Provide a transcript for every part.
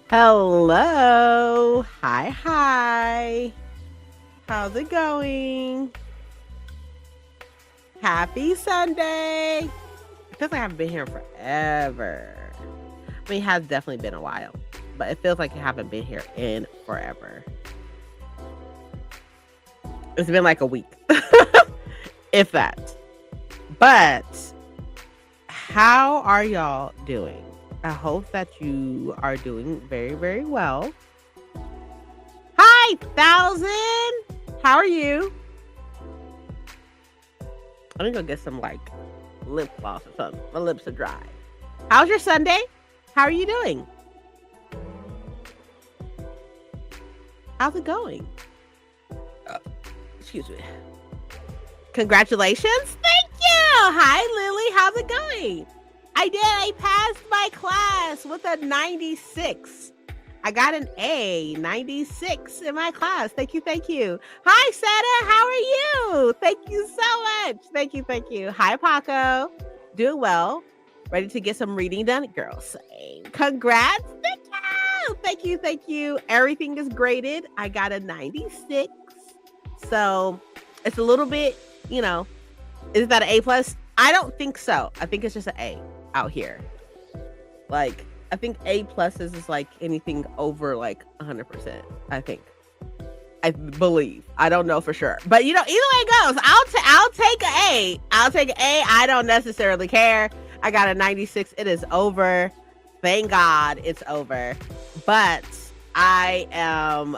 Hello. Hi, hi. How's it going? Happy Sunday. It feels like I haven't been here forever. I mean, it has definitely been a while, but it feels like I haven't been here in forever. It's been like a week, if that. But how are y'all doing? I hope that you are doing very, very well. Hi, Thousand. How are you? I'm gonna go get some like lip gloss or something. My lips are dry. How's your Sunday? How are you doing? How's it going? Uh, Excuse me. Congratulations. Thank you. Hi, Lily. How's it going? I did. I passed my class with a 96. I got an A, 96 in my class. Thank you. Thank you. Hi, Seta. How are you? Thank you so much. Thank you. Thank you. Hi, Paco. Doing well. Ready to get some reading done? Girl, same. Congrats. Thank you. Thank you. Thank you. Everything is graded. I got a 96. So it's a little bit, you know, is that an A plus? I don't think so. I think it's just an A out here. Like, I think A pluses is like anything over like 100%. I think. I believe. I don't know for sure, but either way it goes, I'll take an A. I'll take an A. I don't necessarily care. I got a 96. It is over. Thank God it's over. But I'm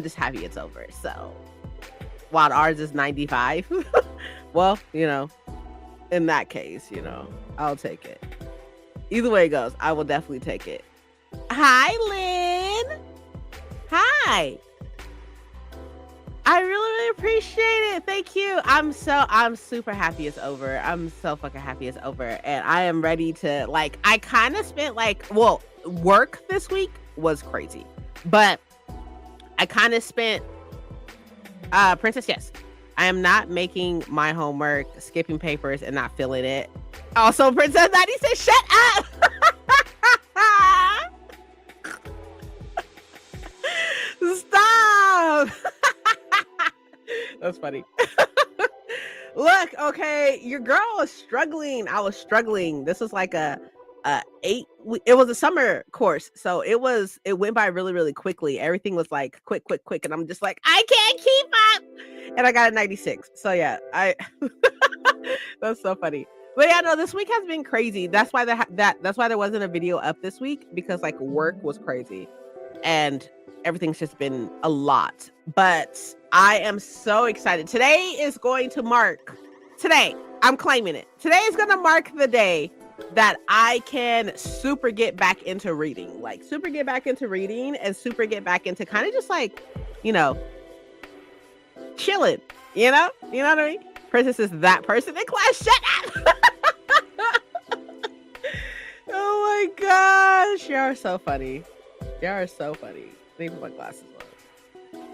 just happy it's over. So while ours is 95, well, in that case, I'll take it. Either way it goes, I will definitely take it. Hi, Lynn. Hi. I really appreciate it. Thank you. I'm super happy it's over. I'm so fucking happy it's over. And I am ready to I kind of spent work this week was crazy. But I kind of spent Princess, yes. I am not making my homework, skipping papers, and not feeling it. Also, Princess 90 says, shut up! Stop! That's funny. Look, okay, your girl was struggling. I was struggling. This was like it was a summer course, so it went by really, really quickly. Everything was like quick, and I'm just like, I can't keep up. And I got a 96. So yeah, that's so funny. But yeah, no, this week has been crazy. That's why that's why there wasn't a video up this week, because work was crazy and everything's just been a lot. But I am so excited. Today, I'm claiming it. Today is going to mark the day that I can super get back into reading. Super get back into reading and super get back into kind of just chilling. You know what I mean? Princess is that person in class. Shut up! Oh my gosh. Y'all are so funny. Leave my glasses on.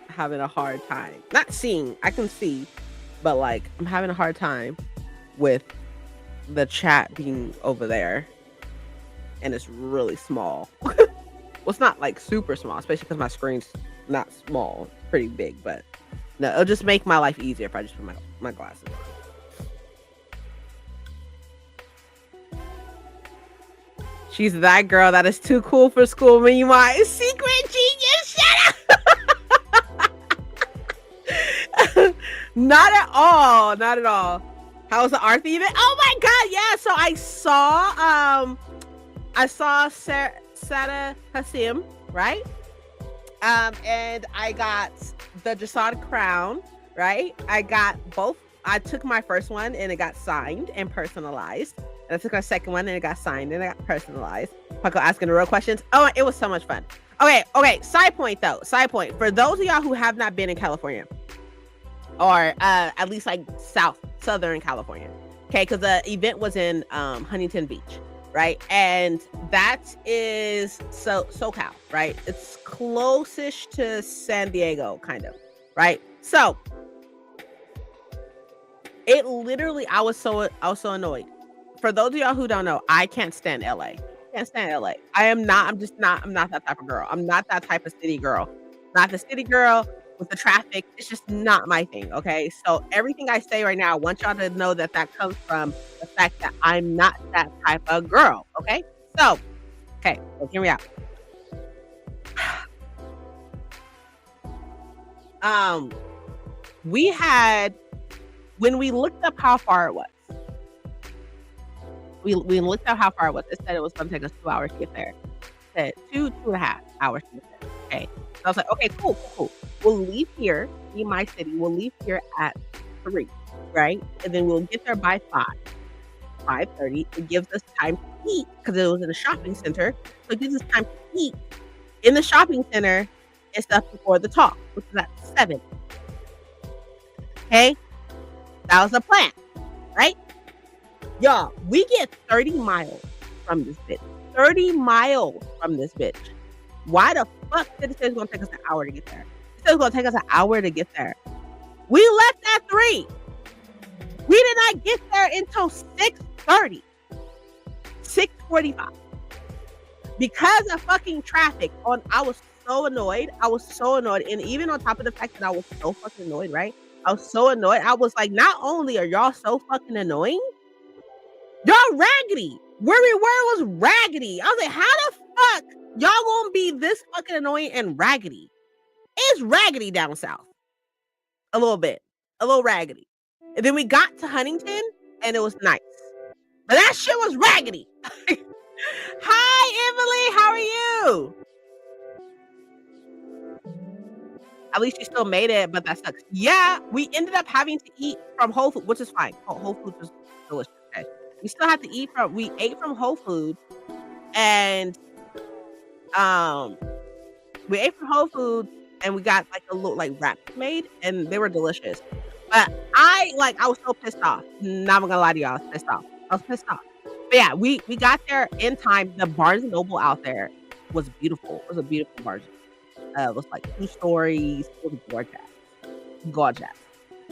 Having a hard time. Not seeing. I can see. But I'm having a hard time with the chat being over there. And it's really small. Well, it's not super small, especially because my screen's not small. It's pretty big, but no, it'll just make my life easier if I just put my glasses on. She's that girl that is too cool for school. Meanwhile, secret genius. Shut up. Not at all. How's the art event? Oh my god, yeah. So I saw Sada Hassim, right? And I got the Jasad crown, right? I got both. I took my first one and it got signed and personalized. And I took my second one and it got signed and it got personalized. Paco asking the real questions. Oh, it was so much fun. Okay. Side point. For those of y'all who have not been in California, or at least Southern California, okay? Because the event was in Huntington Beach, right? And that is SoCal, right? It's closest to San Diego, kind of, right? So it literally, I was so annoyed. For those of y'all who don't know, I can't stand LA. can't stand LA. I'm not that type of girl. I'm not that type of city girl. Not the city girl with the traffic. It's just not my thing, okay? So everything I say right now, I want y'all to know that comes from the fact that I'm not that type of girl, okay? So, okay, so hear me out. We had, when we looked up how far it was, we looked up how far it was. It said it was going to take us 2 hours to get there. It said 2.5 hours to get there. Okay. So I was like, okay, cool. We'll leave here in my city. We'll leave here at 3, right? And then we'll get there by 5:30. It gives us time to eat because it was in a shopping center. So it gives us time to eat in the shopping center and stuff before the talk, which is at 7. Okay? That was the plan, right? Y'all, we get 30 miles from this bitch. 30 miles from this bitch. Why the fuck did it say it's going to take us an hour to get there? It said it's going to take us an hour to get there. We left at 3. We did not get there until 6:30. 6:45. Because of fucking traffic, I was so annoyed. And even on top of the fact that I was so fucking annoyed, right? I was so annoyed. I was like, not only are y'all so fucking annoying, y'all raggedy. Where we were was raggedy. I was like, how the fuck y'all gonna be this fucking annoying and raggedy? It's raggedy down south. A little bit. A little raggedy. And then we got to Huntington and it was nice. But that shit was raggedy. Hi, Emily. How are you? At least you still made it, but that sucks. Yeah, we ended up having to eat from Whole Foods, which is fine. Whole Foods was delicious. Okay. We ate from Whole Foods, and we got like a little like wraps made, and they were delicious. But I was so pissed off. Not gonna lie to y'all, I was pissed off. But yeah, we got there in time. The Barnes and Noble out there was beautiful. It was a beautiful Barnes. It was like 2 stories. It was gorgeous.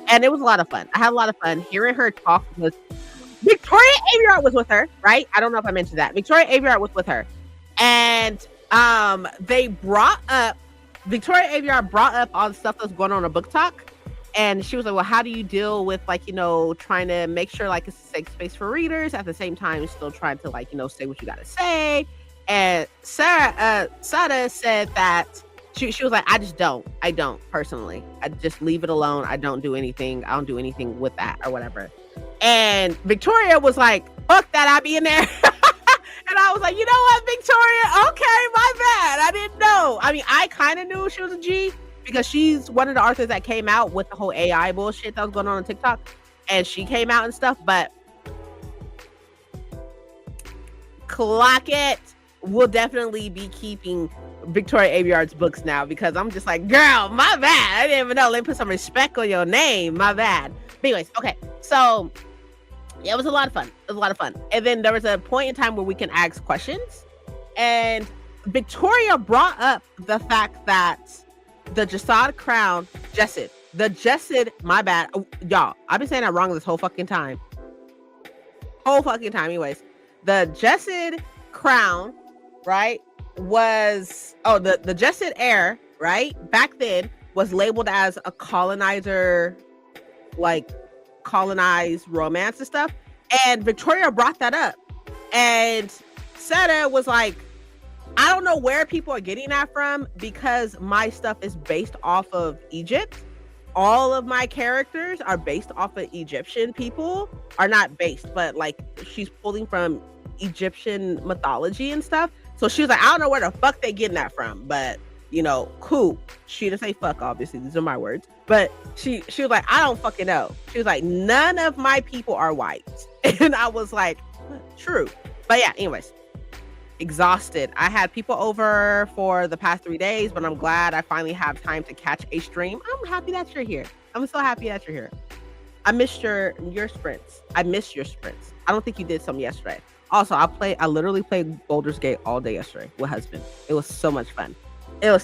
And it was a lot of fun. I had a lot of fun hearing her talk because Victoria Aveyard was with her, right? I don't know if I mentioned that. Victoria Aveyard was with her. And Victoria Aveyard brought up all the stuff that's going on Book Talk. And she was like, well, how do you deal with trying to make sure like it's a safe space for readers at the same time still trying to say what you got to say. And Sada said that she was like, I don't personally. I just leave it alone. I don't do anything. I don't do anything with that or whatever. And Victoria was like, fuck that, I'll be in there. And I was like, you know what, Victoria? Okay, my bad. I didn't know. I mean, I kind of knew she was a G because she's one of the authors that came out with the whole AI bullshit that was going on TikTok. And she came out and stuff, but clock it. We'll definitely be keeping Victoria Aveyard's books now because I'm just like, girl, my bad. I didn't even know. Let me put some respect on your name. My bad. But anyways, okay. So yeah, it was a lot of fun. And then there was a point in time where we can ask questions. And Victoria brought up the fact that the Jessid crown, my bad. Oh, y'all, I've been saying that wrong this whole fucking time. Anyways, the Jessid crown, right, was the Jessid heir, right, back then was labeled as a colonizer, like colonized romance and stuff. And Victoria brought that up, and Sada was like, I don't know where people are getting that from because my stuff is based off of Egypt. All of my characters are based off of Egyptian people, are not based, but like she's pulling from Egyptian mythology and stuff. So she was like, I don't know where the fuck they getting that from, but cool. She didn't say fuck, obviously, these are my words, but she was like, I don't fucking know. She was like, none of my people are white. And I was like, true. But yeah, anyways, exhausted. I had people over for the past 3 days, but I'm glad I finally have time to catch a stream. I'm happy that you're here. I'm so happy that you're here. I missed your sprints. I missed your sprints. I don't think you did some yesterday. Also, I literally played Baldur's Gate all day yesterday with husband. It was so much fun. I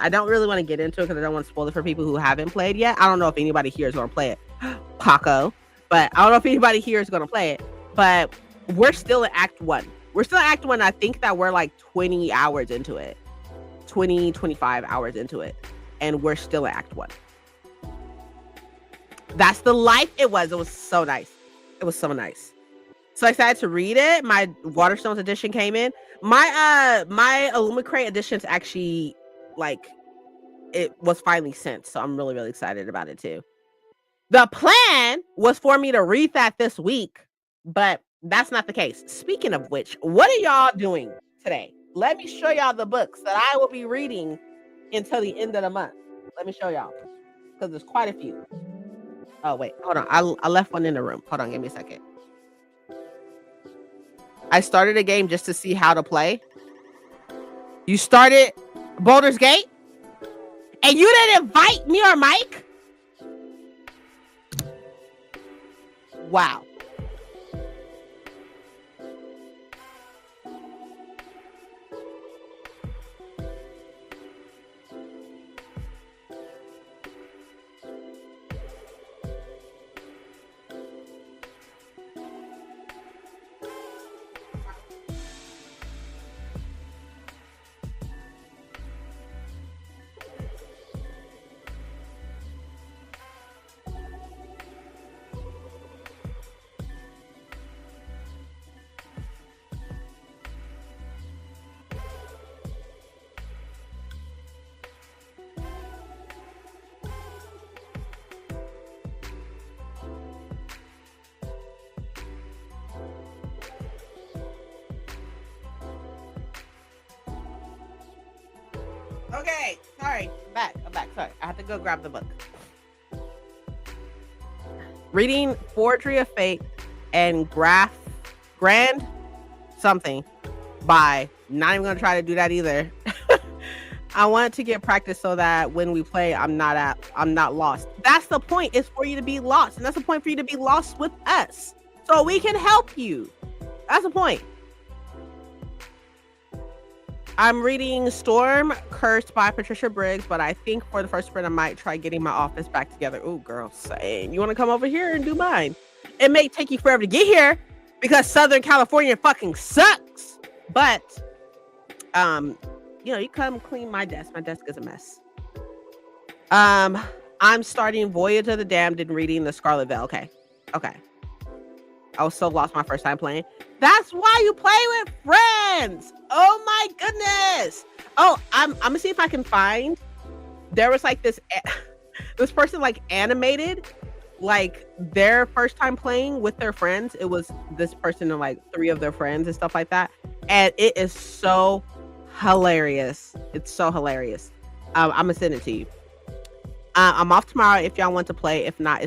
don't really want to get into it because I don't want to spoil it for people who haven't played yet. I don't know if anybody here is going to play it, Paco, but I don't know if anybody here is going to play it. But we're still in Act 1. We're still Act 1. I think that we're like 20 hours into it. 20, 25 hours into it. And we're still in Act 1. That's the life it was. It was so nice. It was so nice. So excited to read it. My Waterstones edition came in. My Illumicrate edition's actually, like, it was finally sent. So I'm really, really excited about it too. The plan was for me to read that this week, but that's not the case. Speaking of which, what are y'all doing today? Let me show y'all the books that I will be reading until the end of the month. Let me show y'all, because there's quite a few. Oh, wait, hold on. I left one in the room. Hold on, give me a second. I started a game just to see how to play. You started Baldur's Gate? And you didn't invite me or Mike? Wow. Okay, sorry. I'm back. Sorry. I have to go grab the book. Reading Forgery of Fate and Grand something by, not even gonna try to do that either. I wanted to get practice so that when we play, I'm not lost. That's the point, is for you to be lost. And that's the point, for you to be lost with us, so we can help you. That's the point. I'm reading Storm Cursed by Patricia Briggs, but I think for the first sprint, I might try getting my office back together. Oh, girl, same. You want to come over here and do mine? It may take you forever to get here because Southern California fucking sucks. But, you know, you come clean my desk. My desk is a mess. I'm starting Voyage of the Damned and reading The Scarlet Veil. Okay. I was so lost my first time playing. That's why you play with friends. Oh my goodness. Oh, I'm gonna see if I can find. There was like this person like animated like their first time playing with their friends. It was this person and like 3 of their friends and stuff like that. And it is so hilarious. It's so hilarious. I'm gonna send it to you. I'm off tomorrow if y'all want to play. If not,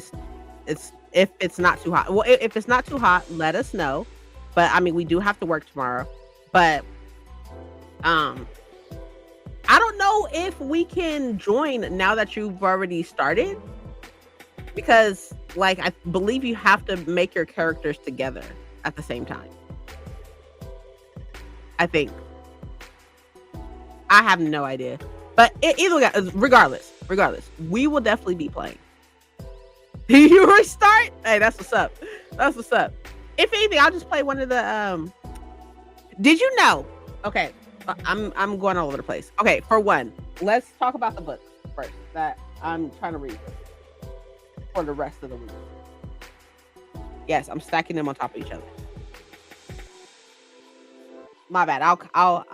if it's not too hot. Well, if it's not too hot, let us know. But I mean, we do have to work tomorrow. But I don't know if we can join now that you've already started, because like I believe you have to make your characters together at the same time. I think. I have no idea. But either way, regardless, we will definitely be playing. You restart? Hey, that's what's up. That's what's up. If anything, I'll just play one of the did you know? Okay, I'm going all over the place. Okay, for one, let's talk about the books first that I'm trying to read for the rest of the week. Yes, I'm stacking them on top of each other. My bad. I'll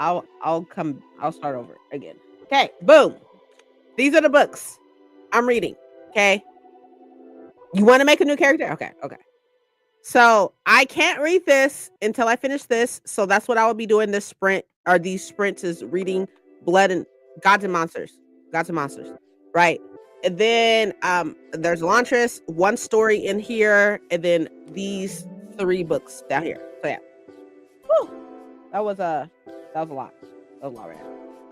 start over again. Okay, boom. These are the books I'm reading. Okay. You want to make a new character? Okay. So I can't read this until I finish this. So that's what I will be doing this sprint, or these sprints, is reading Blood and Gods and Monsters. Right. And then there's Elantris, one story in here, and then these 3 books down here. So yeah. Whew. That was a lot. Right?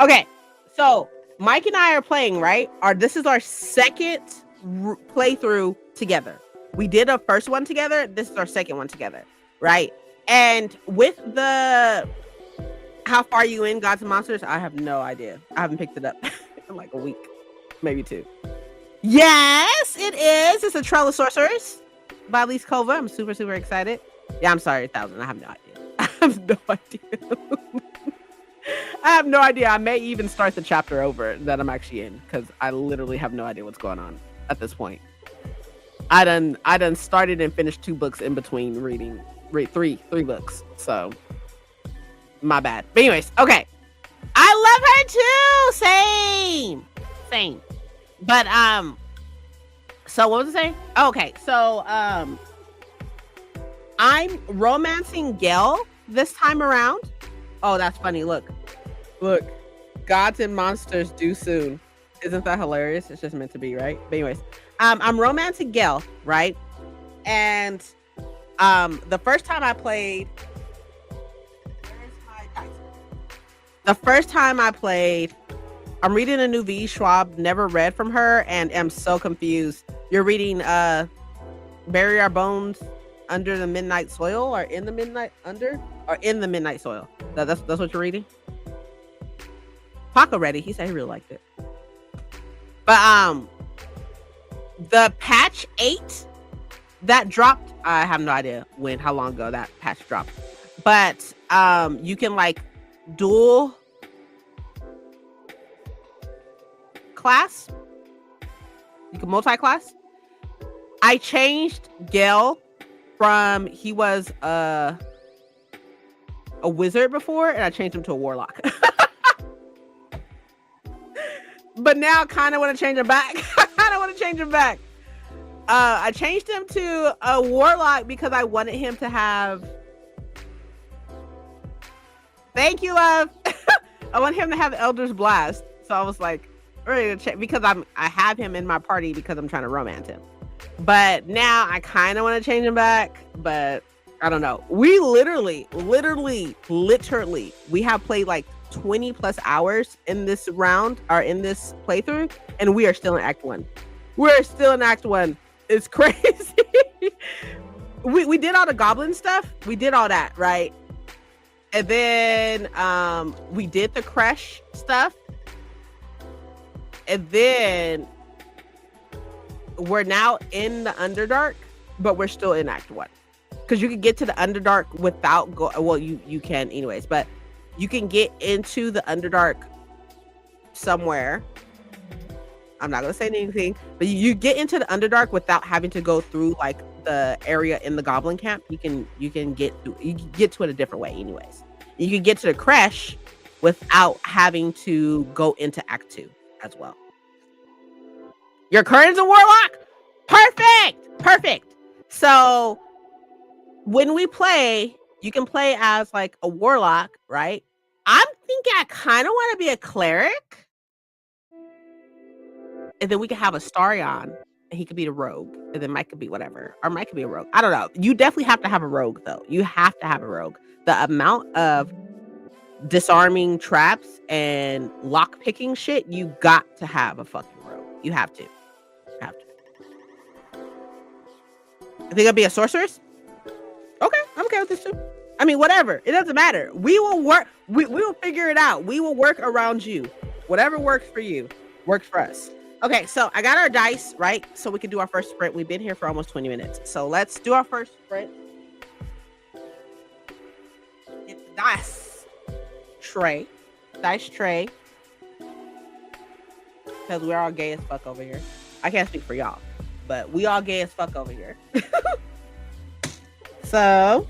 Okay. So Mike and I are playing, right? This is our second playthrough together. We did a first one together. This is our second one together, right? And with the how far you in Gods and Monsters, I have no idea. I haven't picked it up in like a week, maybe 2. Yes, it is. It's a Trail of Sorcerers by Elise Kova. I'm super excited. Yeah, I'm sorry, 1,000. I have no idea. have no idea. I have no idea. I may even start the chapter over that I'm actually in because I literally have no idea what's going on at this point. I done started and finished 2 books in between read three books. So my bad. But anyways, okay. I love her too. Same. But so what was I saying? Okay, so I'm romancing Gale this time around. Oh, that's funny. Look. Gods and monsters due soon. Isn't that hilarious? It's just meant to be, right? But anyways, I'm romancing Gale, right? And the first time I played, I'm reading a new V. Schwab, never read from her, and am so confused. You're reading Bury Our Bones Under the Midnight Soil, or in the Midnight Soil. That's what you're reading? Paco read it. He said he really liked it. But the patch 8 that dropped, I have no idea how long ago that patch dropped. But you can like dual class. You can multi-class. I changed Gale from he was a wizard before, and I changed him to a warlock. But now I kind of want to change him back. I changed him to a warlock because I wanted him to have. Thank you, love. I want him to have Elder's Blast. So I was like, ready to check because I have him in my party because I'm trying to romance him. But now I kind of want to change him back, but I don't know. We literally, we have played like 20 plus hours in this round or in this playthrough, and we are still in Act 1. We're still in Act 1. It's crazy. we did all the goblin stuff. We did all that, right? And then we did the Kresh stuff. And then we're now in the Underdark, but we're still in Act 1. Because you can get to the Underdark without you can anyways, but you can get into the Underdark somewhere. I'm not gonna say anything, but you get into the Underdark without having to go through like the area in the Goblin Camp. You can get to it a different way anyways. You can get to the Kresh without having to go into Act 2 as well. Your current's a warlock? Perfect. So when we play, you can play as like a warlock, right? I'm thinking I kind of want to be a cleric. And then we can have a Starion, and he could be the rogue. And then Mike could be whatever. Or Mike could be a rogue. I don't know. You definitely have to have a rogue, though. You have to have a rogue. The amount of disarming traps and lock-picking shit, you got to have a fucking rogue. You have to. I think I'll be a sorceress. Okay, I'm okay with this too. I mean, whatever. It doesn't matter. We will work. We will figure it out. We will work around you. Whatever works for you, works for us. Okay, so I got our dice, right? So we can do our first sprint. We've been here for almost 20 minutes. So let's do our first sprint. Get the dice tray. Because we're all gay as fuck over here. I can't speak for y'all, but we all gay as fuck over here. So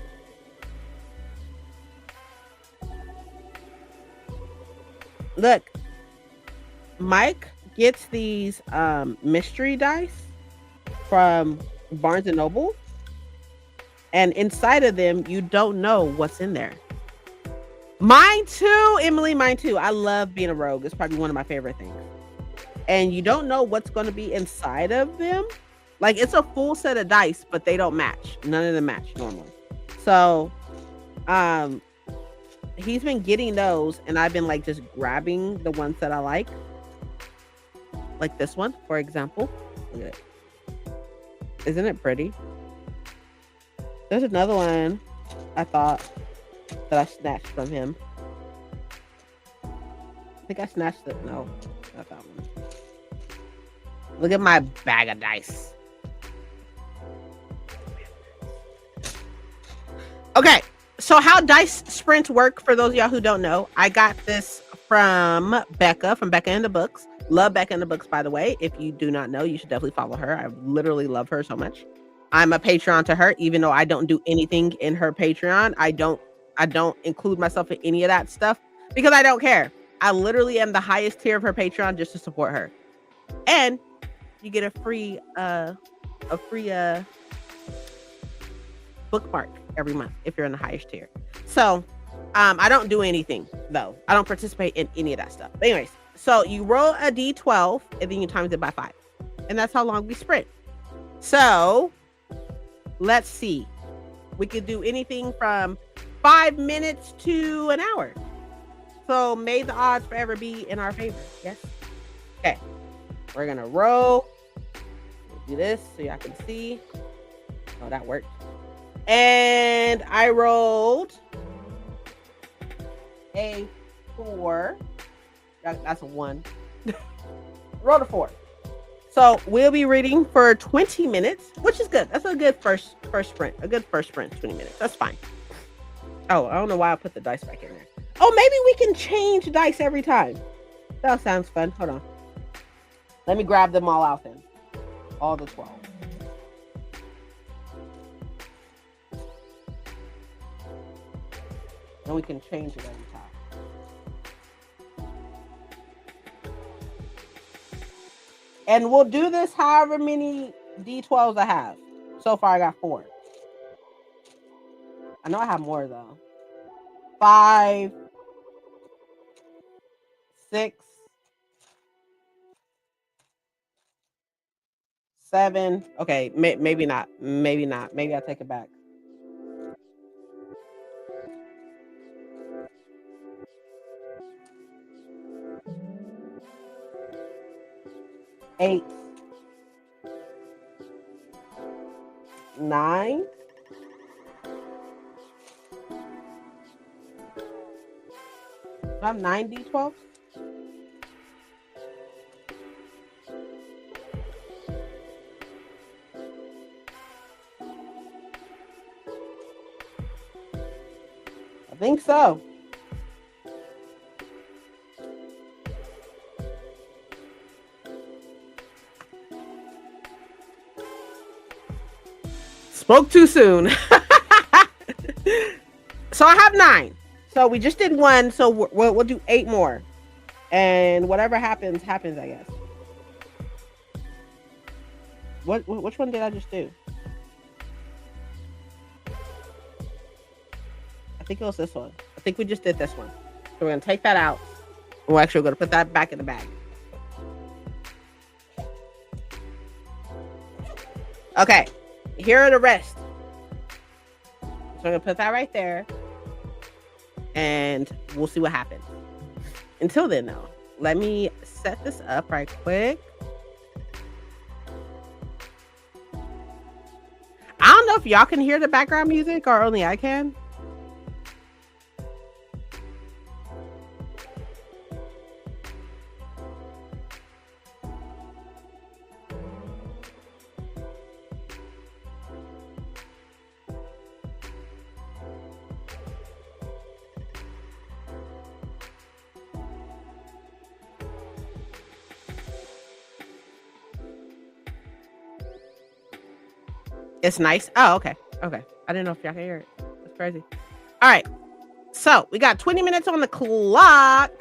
look, Mike gets these mystery dice from Barnes and Noble, and inside of them you don't know what's in there. Mine too, Emily, mine too. I love being a rogue. It's probably one of my favorite things. And you don't know what's going to be inside of them. Like, it's a full set of dice, but they don't match. None of them match normally. So he's been getting those, and I've been like just grabbing the ones that I like this one, for example. Look at it. Isn't it pretty? There's another one I thought that I snatched from him. I think I snatched it. No, not that one. Look at my bag of dice. Okay, So how dice sprints work, for those of y'all who don't know, I got this from Becca in the Books. Love Becca in the Books, by the way. If you do not know, you should definitely follow her. I literally love her so much. I'm a Patreon to her, even though I don't do anything in her Patreon. I don't include myself in any of that stuff because I don't care. I literally am the highest tier of her Patreon just to support her. And you get a free bookmark every month if you're in the highest tier. So I don't do anything though. I don't participate in any of that stuff. But anyways, so you roll a d12 and then you times it by 5. And that's how long we sprint. So let's see. We could do anything from 5 minutes to an hour. So may the odds forever be in our favor. Yes. Okay. We're gonna roll. We'll do this so y'all can see. Oh, that worked. And I rolled a 4. That's a 1. Rolled a 4. So we'll be reading for 20 minutes, which is good. That's a good first sprint. A good first sprint, 20 minutes. That's fine. Oh, I don't know why I put the dice back in there. Oh, maybe we can change dice every time. That sounds fun. Hold on. Let me grab them all out then. All the 12. And we can change it every time. And we'll do this however many D12s I have. So far I got 4. I know I have more though. 5, 6, 7. Okay, maybe not. Maybe not. Maybe I'll take it back. 8, 9. I have 9 D12s. I think so. Spoke too soon. So I have 9. So we just did 1. So we'll do 8 more. And whatever happens, happens, I guess. Which one did I just do? I think it was this one. I think we just did this one. So we're going to take that out. We're actually going to put that back in the bag. Okay. Here are the rest. So I'm going to put that right there. And we'll see what happens. Until then, though, let me set this up right quick. I don't know if y'all can hear the background music or only I can. It's nice. Oh, okay. Okay. I didn't know if y'all can hear it. That's crazy. All right. So we got 20 minutes on the clock.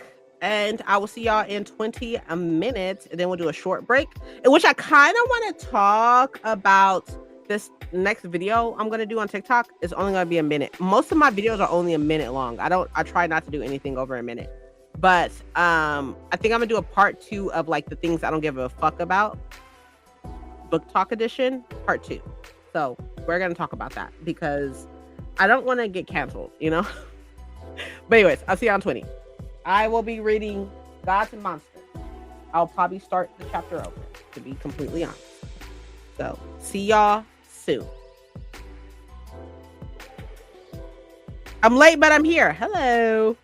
And I will see y'all in 20 minutes. And then we'll do a short break. In which I kind of want to talk about this next video I'm going to do on TikTok. It's only going to be a minute. Most of my videos are only a minute long. I try not to do anything over a minute. But I think I'm going to do a part 2 of like the things I don't give a fuck about. Book Talk edition, part 2. So we're going to talk about that because I don't want to get canceled, you know? But anyways, I'll see you on 20. I will be reading Gods and Monsters. I'll probably start the chapter over, to be completely honest. So see y'all soon. I'm late, but I'm here. Hello.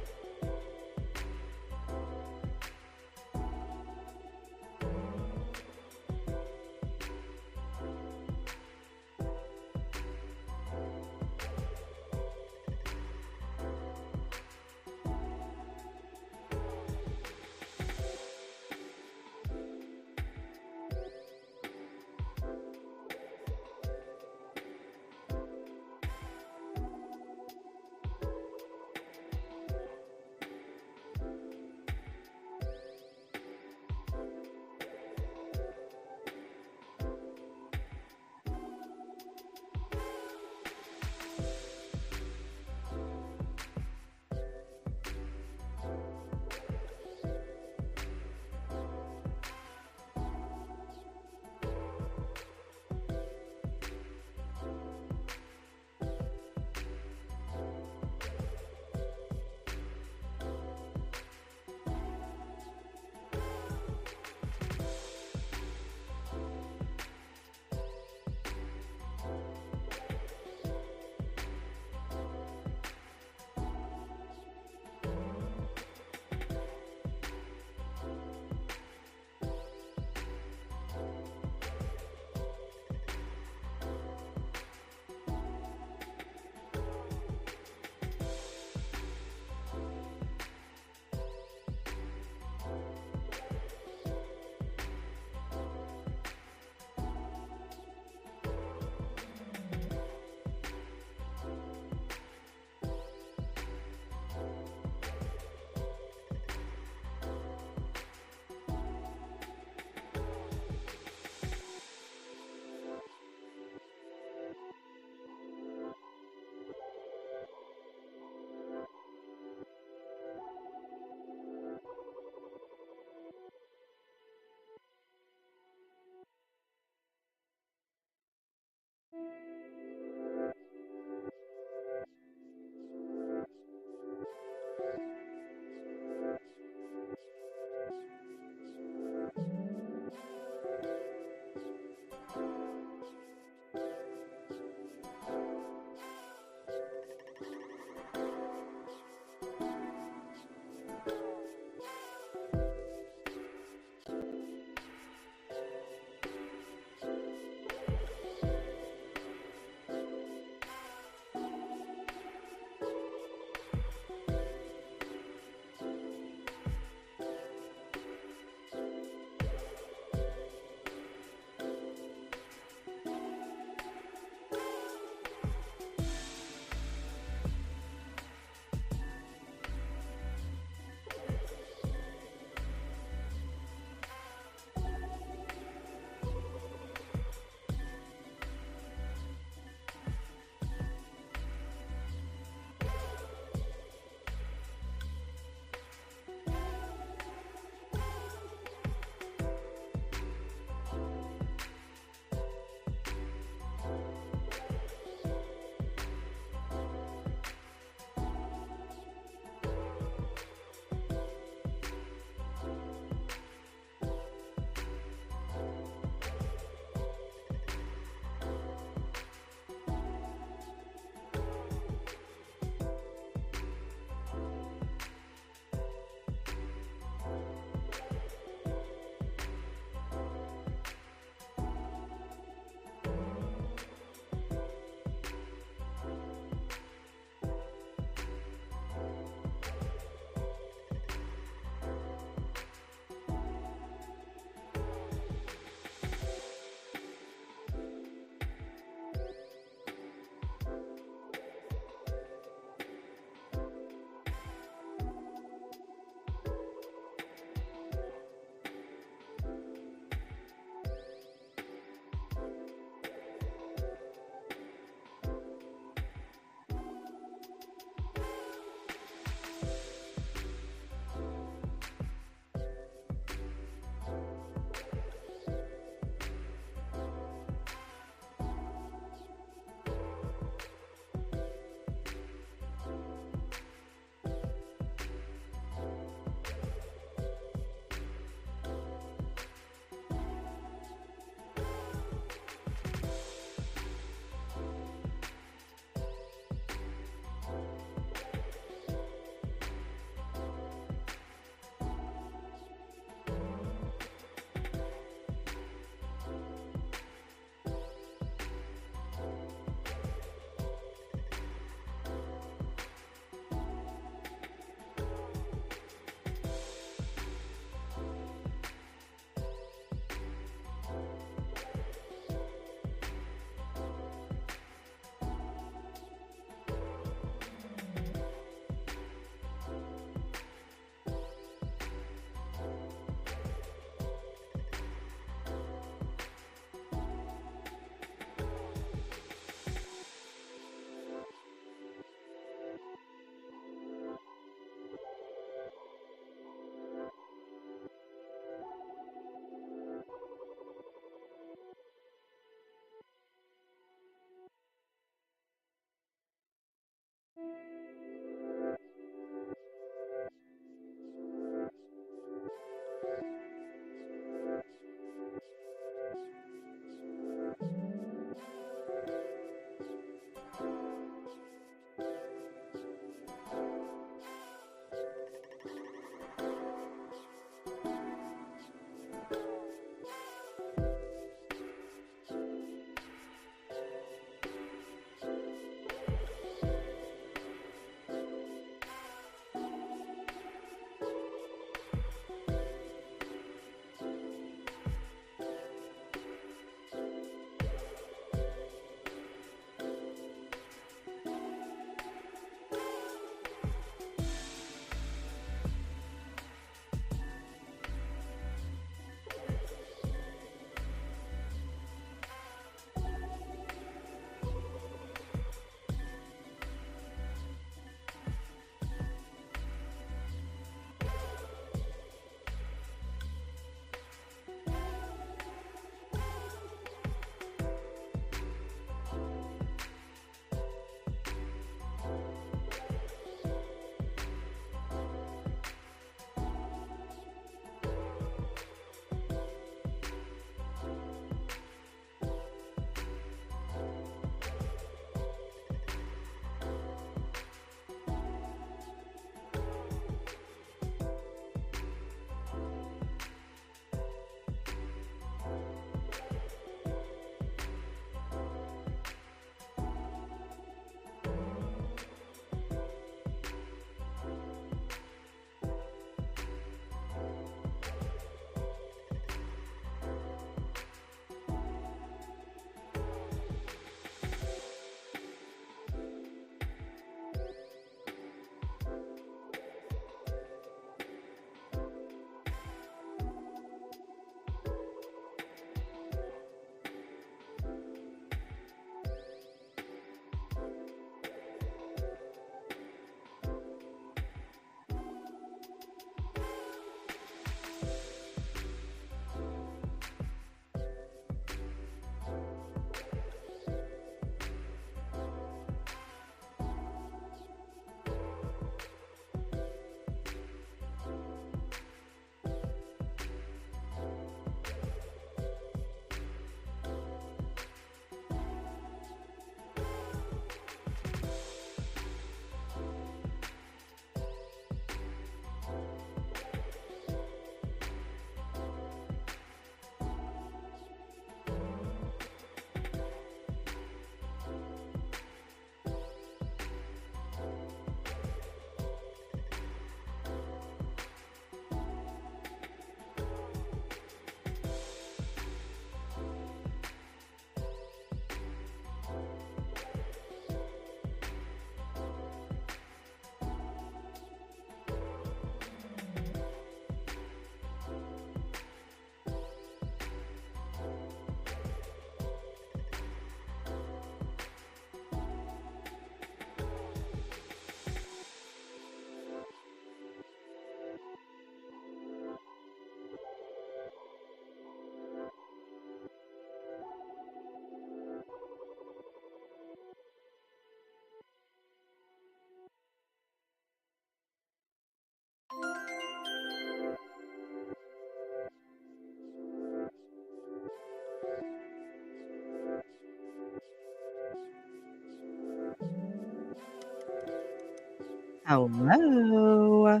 Hello.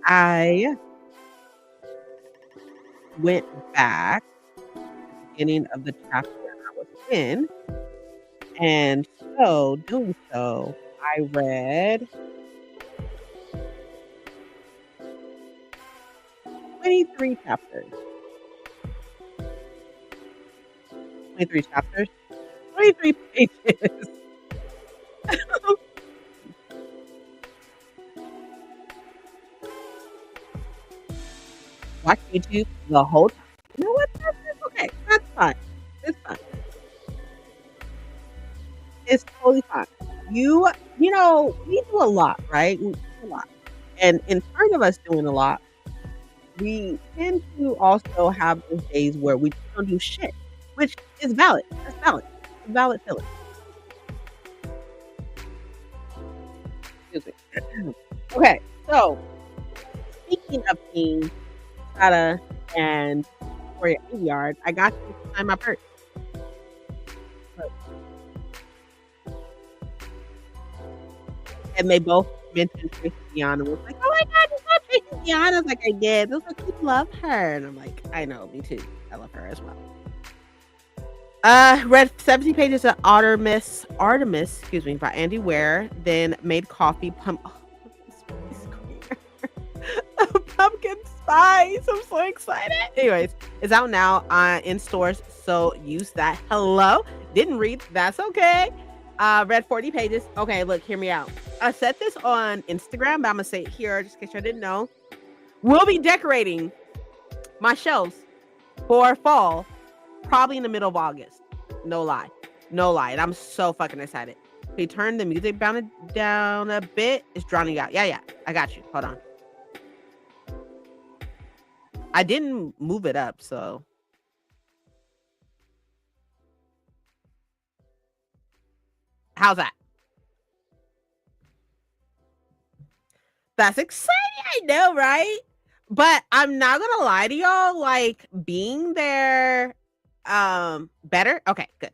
I went back to the beginning of the chapter I was in, and so doing so, I read 23 chapters. 23 chapters, 23 pages. Watch YouTube the whole time. You know what? That's okay. That's fine. It's fine. It's totally fine. We do a lot, right? We do a lot. And in spite of us doing a lot, we tend to also have those days where we don't do shit, which is valid. That's valid. It's a valid feeling. Excuse me. Okay, so speaking of being Sada and Victoria Aveyard, I got to find my purse. And they both mentioned Tracy Deonn and was like, "Oh my god, you saw Tracy Deonn?" I was like, "I did." They was like, "You love her." And I'm like, "I know, me too. I love her as well." Read 70 pages of Artemis, excuse me, by Andy Weir, then made coffee pumpkin spice. I'm so excited. Anyways, it's out now in stores, so use that. Hello. Didn't read. That's okay. Read 40 pages. Okay, look, hear me out. I said this on Instagram, but I'm gonna say it here just in case you didn't know. We'll be decorating my shelves for fall, probably in the middle of August. No lie. No lie. And I'm so fucking excited. He turned the music down a bit. It's drowning out. Yeah. I got you. Hold on. I didn't move it up, so. How's that? That's exciting. I know, right? But I'm not gonna lie to y'all, like being there, better. Okay, good.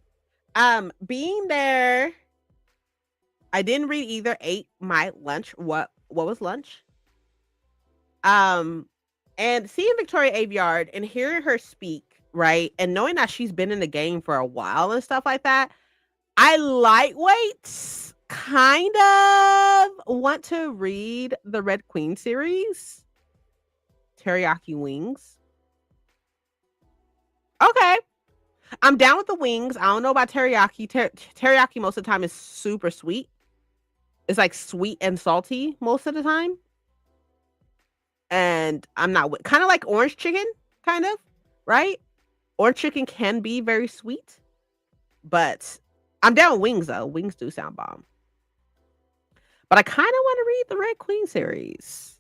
Being there, I didn't read either. Ate my lunch. What was lunch? Um, and seeing Victoria Aveyard and hearing her speak, right, and knowing that she's been in the game for a while and stuff like that, I lightweight kind of want to read the Red Queen series, Teriyaki Wings. Okay. I'm down with the wings. I don't know about teriyaki. Teriyaki most of the time is super sweet. It's like sweet and salty most of the time. And I'm not kind of like orange chicken, kind of, right? Orange chicken can be very sweet, but I'm down with wings though. Wings do sound bomb. But I kind of want to read the Red Queen series.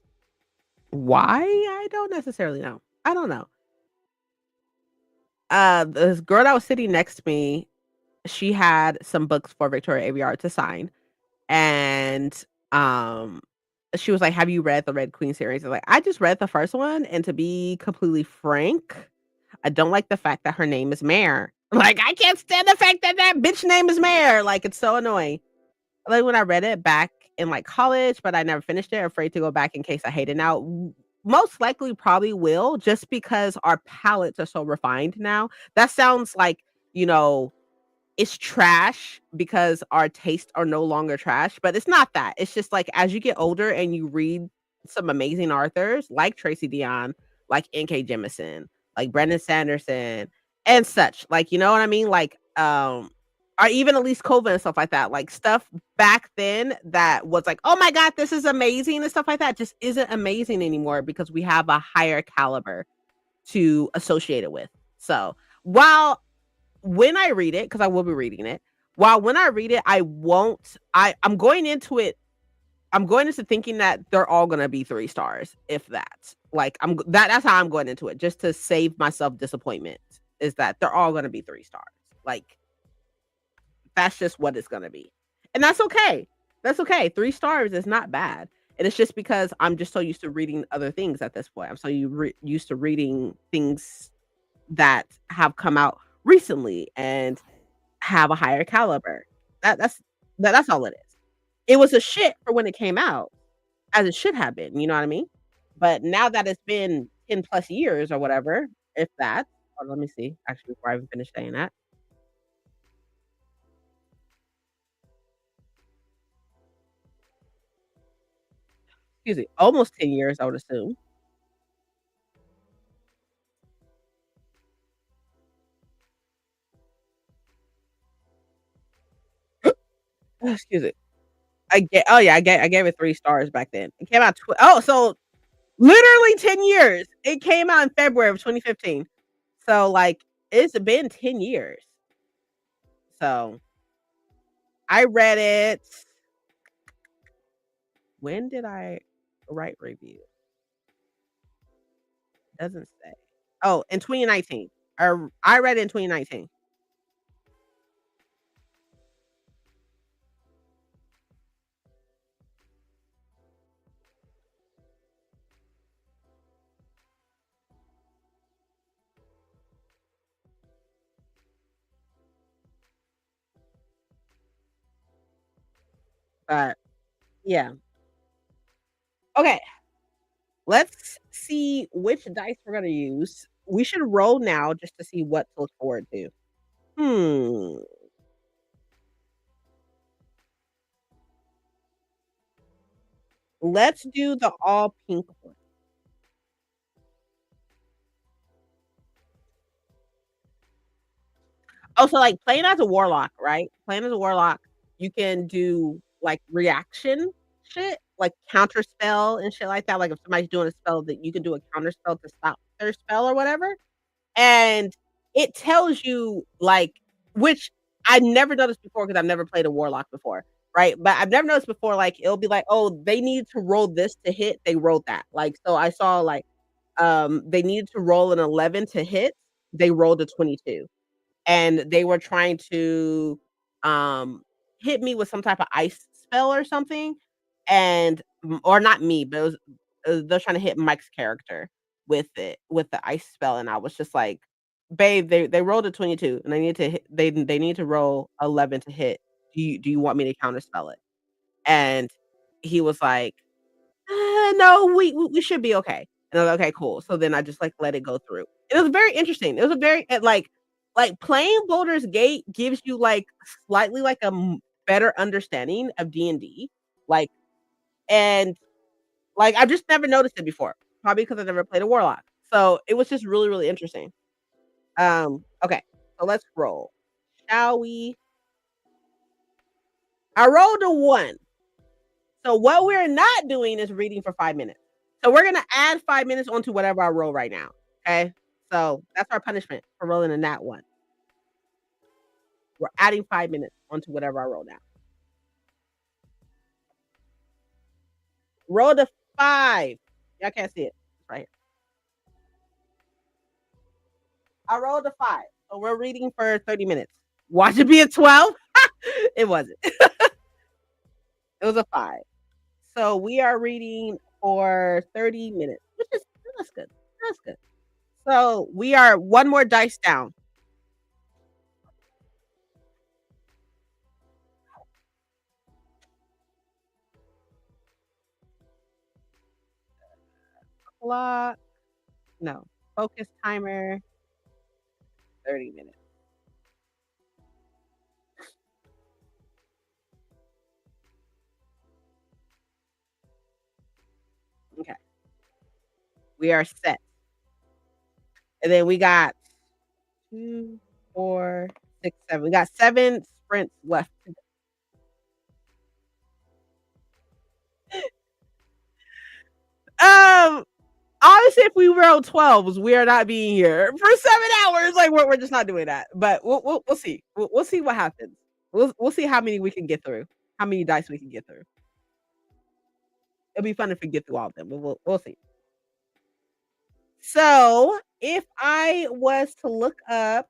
Why? I don't necessarily know. I don't know. This girl that was sitting next to me, she had some books for Victoria Aveyard to sign, and she was like, "Have you read the Red Queen series?" I was like, "I just read the first one, and to be completely frank, I don't like the fact that her name is Mare. Like, I can't stand the fact that that bitch name is Mare. Like, it's so annoying." Like when I read it back in like college, but I never finished it. Afraid to go back in case I hate it now. Most likely, probably will, just because our palates are so refined now. That sounds like you know it's trash because our tastes are no longer trash, but it's not that. It's just like as you get older and you read some amazing authors like Tracy Deonn, like N.K. Jemisin, like Brendan Sanderson, and such. Like, you know what I mean? Like, or even Elise Colvin and stuff like that. Like stuff back then that was like, oh my God, this is amazing and stuff like that just isn't amazing anymore because we have a higher caliber to associate it with. So while when I read it, because I will be reading it, while when I read it, I'm going into it, I'm going into thinking that they're all gonna be 3 stars, if that. Like that's how I'm going into it, just to save myself disappointment, is that they're all gonna be 3 stars. Like that's just what it's gonna be. And that's okay. That's okay. 3 stars is not bad. And it's just because I'm just so used to reading other things at this point. I'm so used to reading things that have come out recently and have a higher caliber. That's all it is. It was a shit for when it came out, as it should have been, you know what I mean? But now that it's been 10 plus years or whatever, if that let me see, actually, before I even finish saying that. Excuse me, almost 10 years, I would assume. Excuse me. I gave it 3 stars back then. It came out so literally 10 years. It came out in February of 2015. So, like, it's been 10 years. So, I read it when did I write review? Doesn't say. Oh, in 2019. I read it in 2019. But yeah. Okay, let's see which dice we're gonna use. We should roll now just to see what to look forward to. Hmm. Let's do the all pink one. Oh, so, like, playing as a warlock, right? Playing as a warlock, you can do, like, reaction shit, like counter spell and shit like that. Like, if somebody's doing a spell that you can do a counter spell to stop their spell or whatever, and it tells you, like which I never noticed before because 'cause I've never played a warlock before, right? But I've never noticed before, like, it'll be like, "Oh, they need to roll this to hit," they rolled that. Like, so I saw, like, they needed to roll an 11 to hit, they rolled a 22. And they were trying to, um, hit me with some type of ice spell or something, and or not me, but it was they're trying to hit Mike's character with the ice spell, and I was just like, "Babe, they rolled a 22, and they need to hit they need to roll 11 to hit. Do you want me to counterspell it?" And he was like, no, we should be okay." And I was like, "Okay, cool." So then I just, like, let it go through. It was very interesting. It was a very like, playing Baldur's Gate gives you, like, slightly, like, a better understanding of D&D, like and, like, I've just never noticed it before, probably because I never played a warlock. So, it was just really, really interesting. Okay, so let's roll. Shall we? I rolled a 1. So what we're not doing is reading for 5 minutes. So we're gonna add 5 minutes onto whatever I roll right now, okay? So that's our punishment for rolling a nat 1. We're adding 5 minutes onto whatever I roll now. Roll the 5. Y'all can't see it. It's right here. I rolled a 5. So we're reading for 30 minutes. Watch it be a 12. It wasn't. It was a 5. So we are reading for 30 minutes, which is that's good. That's good. So we are one more dice down. Clock. No. Focus timer, 30 minutes. Okay. We are set. And then we got 2, 4, 6, 7. We got 7 sprints left. Um, Obviously, if we roll 12s, we are not being here for 7 hours. Like, we're just not doing that. But we'll see. We'll see what happens. We'll see how many we can get through, how many dice we can get through. It'll be fun if we get through all of them, but we'll see. So, if I was to look up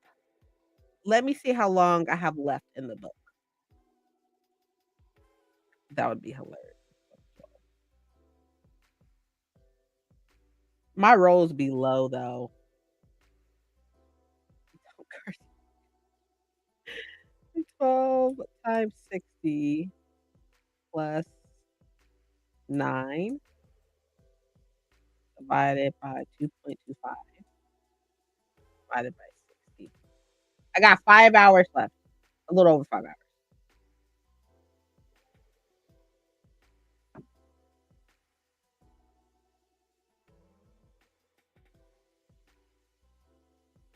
let me see how long I have left in the book. That would be hilarious. My rolls be low though. 12 times 60. plus 9 divided by 2.25 divided by 60. I got 5 hours left, a little over 5 hours.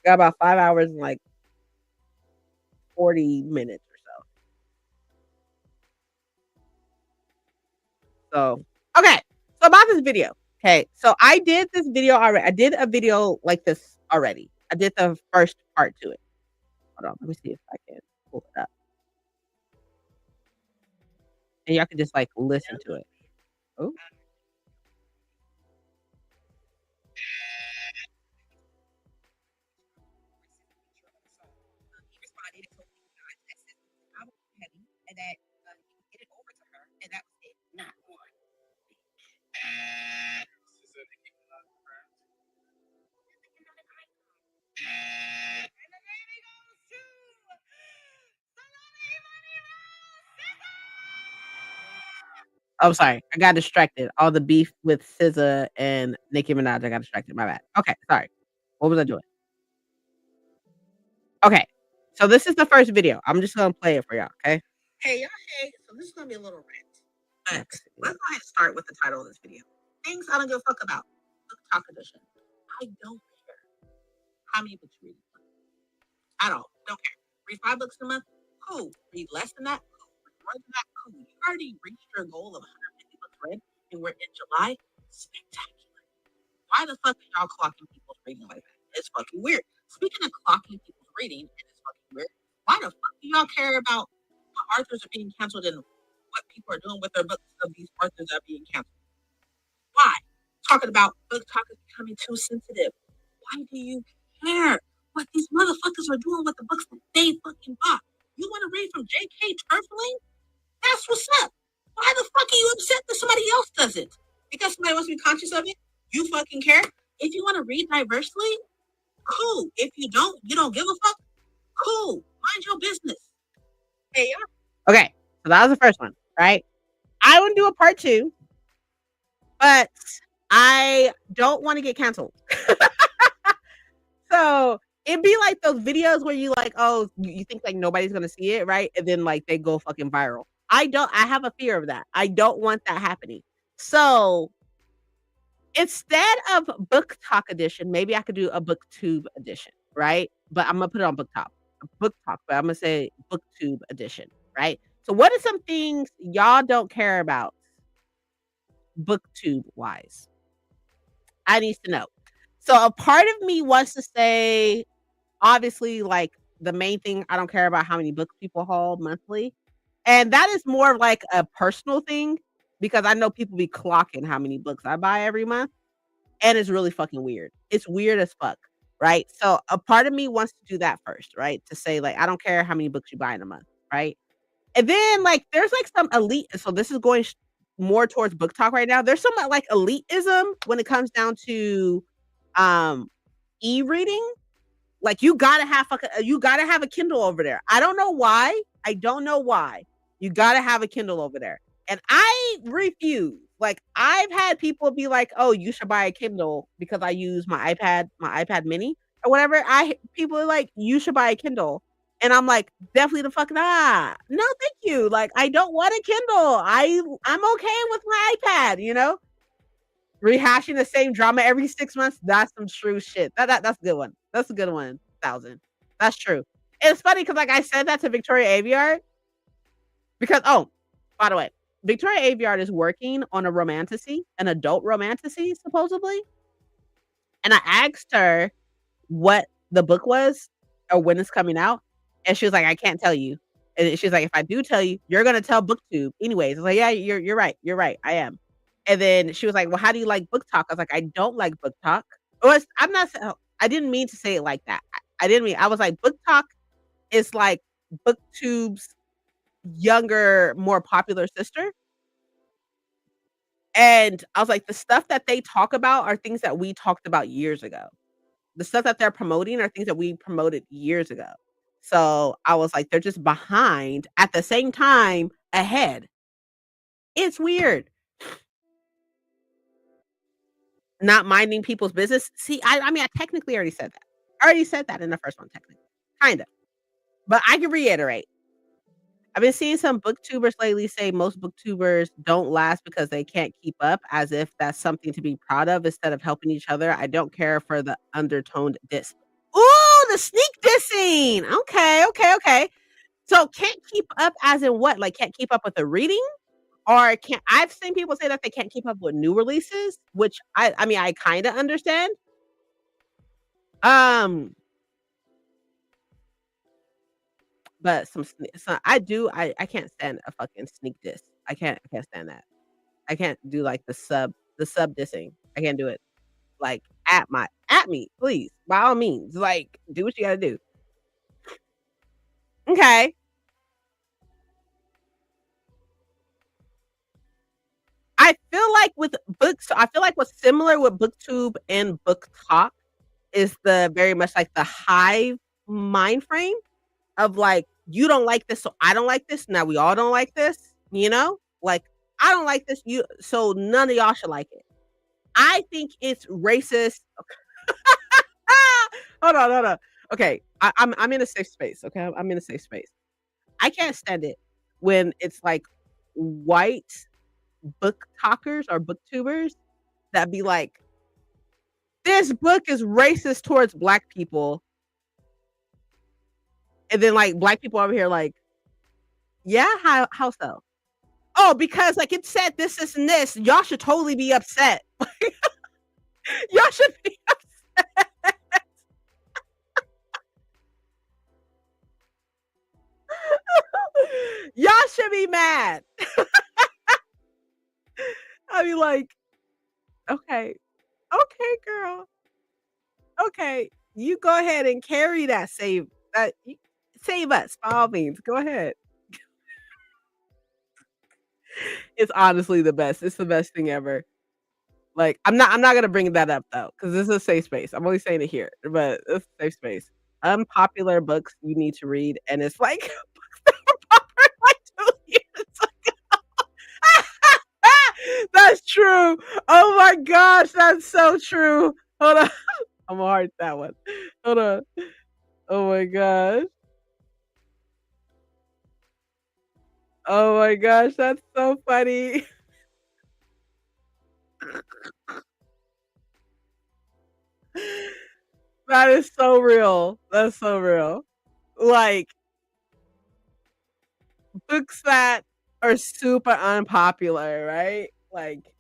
Got about 5 hours and, like, 40 minutes or so. So, okay. So about this video. Okay. So I did this video already. I did a video like this already. I did the first part to it. Hold on. Let me see if I can pull it up. And y'all can just like listen to it. Oh, I'm sorry. I got distracted. All the beef with SZA and Nicki Minaj, I got distracted. My bad. Okay, sorry. What was I doing? Okay. So this is the first video. I'm just gonna play it for y'all, okay? Hey, y'all. Hey, so this is gonna be a little rant. But let's go ahead and start with the title of this video. Things I don't give a fuck about. Book Talk Edition. I don't care how many books you read at all. Don't care. Read 5 books a month? Cool. Read less than that? Cool. Read more than that? Cool. You already reached your goal of 150 books read, and we're in July? Spectacular. Why the fuck are y'all clocking people's reading like that? It's fucking weird. Speaking of clocking people's reading, and it's fucking weird, why the fuck do y'all care about what authors are being canceled and what people are doing with their books of these authors that are being canceled? Why? Talking about book talk is becoming too sensitive. Why do you care what these motherfuckers are doing with the books that they fucking bought? You want to read from J.K. Turfling? That's what's up. Why the fuck are you upset that somebody else does it? Because somebody wants to be conscious of it? You fucking care? If you want to read diversely, cool. If you don't, you don't give a fuck, cool. Mind your business. Hey, y'all. Okay, so that was the first one, right? I want to do a part 2, but I don't want to get canceled. So it'd be like those videos where you like, oh, you think like nobody's gonna see it, right? And then like they go fucking viral. I have a fear of that. I don't want that happening. So instead of Book Talk edition, maybe I could do a BookTube edition, right? But I'm gonna put it on Book Talk, but I'm gonna say BookTube edition, right? So what are some things y'all don't care about BookTube wise? I need to know. So a part of me wants to say, obviously, like the main thing I don't care about how many books people haul monthly. And that is more of like a personal thing because I know people be clocking how many books I buy every month. And it's really fucking weird. It's weird as fuck. Right. So a part of me wants to do that first, right? To say, like, I don't care how many books you buy in a month, right? And then like there's like some elite. So this is going more towards book talk right now. There's some like elitism when it comes down to um e-reading. Like you gotta have a Kindle over there. I don't know why. I don't know why. You gotta have a Kindle over there. And I refuse. Like I've had people be like, "Oh, you should buy a Kindle because I use my iPad mini or whatever." People are like, "You should buy a Kindle." And I'm like, "Definitely the fuck not. No, thank you. Like I don't want a Kindle. I'm okay with my iPad, you know?" Rehashing the same drama every 6 months, that's some true shit. That's a good one. That's a good one, 1,000. That's true. And it's funny because, like, I said that to Victoria Aveyard because by the way, Victoria Aveyard is working on a romantasy, an adult romantasy, supposedly, and I asked her what the book was or when it's coming out, and she was like, "I can't tell you." And she's like, "If I do tell you, you're gonna tell BookTube anyways." I was like, "Yeah, you're right, I am." And then she was like, "Well, how do you like Book Talk?" I was like, "I don't like Book Talk." I'm not I didn't mean to say it like that. I didn't mean I was like, Book Talk is like BookTube's younger, more popular sister. And I was like, the stuff that they talk about are things that we talked about years ago. The stuff that they're promoting are things that we promoted years ago. So I was like, they're just behind at the same time ahead. It's weird. Not minding people's business. See, I mean, I technically already said that. I already said that in the first one, technically. Kinda. But I can reiterate. I've been seeing some booktubers lately say most booktubers don't last because they can't keep up, as if that's something to be proud of instead of helping each other. I don't care for the undertoned diss. Ooh, the sneak dissing. Okay, okay, okay. So can't keep up as in what? Like can't keep up with the reading? Or can't I've seen people say that they can't keep up with new releases, which I mean, I kinda understand. Um, but I can't stand a fucking sneak diss. I can't stand that. I can't do, like, the sub dissing. I can't do it. Like, at me, please, by all means, like, do what you gotta do. Okay. I feel like what's similar with BookTube and Book Talk is the very much like the hive mind frame of, like, "You don't like this, so I don't like this, now we all don't like this," you know? Like, "I don't like this, you so none of y'all should like it." I think it's racist. Hold on, hold on. Okay, I'm in a safe space, okay? I'm in a safe space. I can't stand it when it's, like, white book talkers or booktubers that be like, "This book is racist towards black people," and then, like, black people over here like, "Yeah? How so?" "Oh, because, like, it said this, and this. Y'all should totally be upset." Y'all should be y'all should be mad. I be like, "Okay, okay, girl. Okay, you go ahead and carry that save us by all means. Go ahead." It's honestly the best. It's the best thing ever. Like, I'm not gonna bring that up though, because this is a safe space. I'm only saying it here, but it's a safe space. Unpopular books you need to read, and it's like books that were popular like 2 years That's true. Oh my gosh, that's so true. Hold on. Imma heart that one. Hold on. Oh my gosh. Oh my gosh, that's so funny. That is so real. That's so real. Like, books that are super unpopular, right? Like,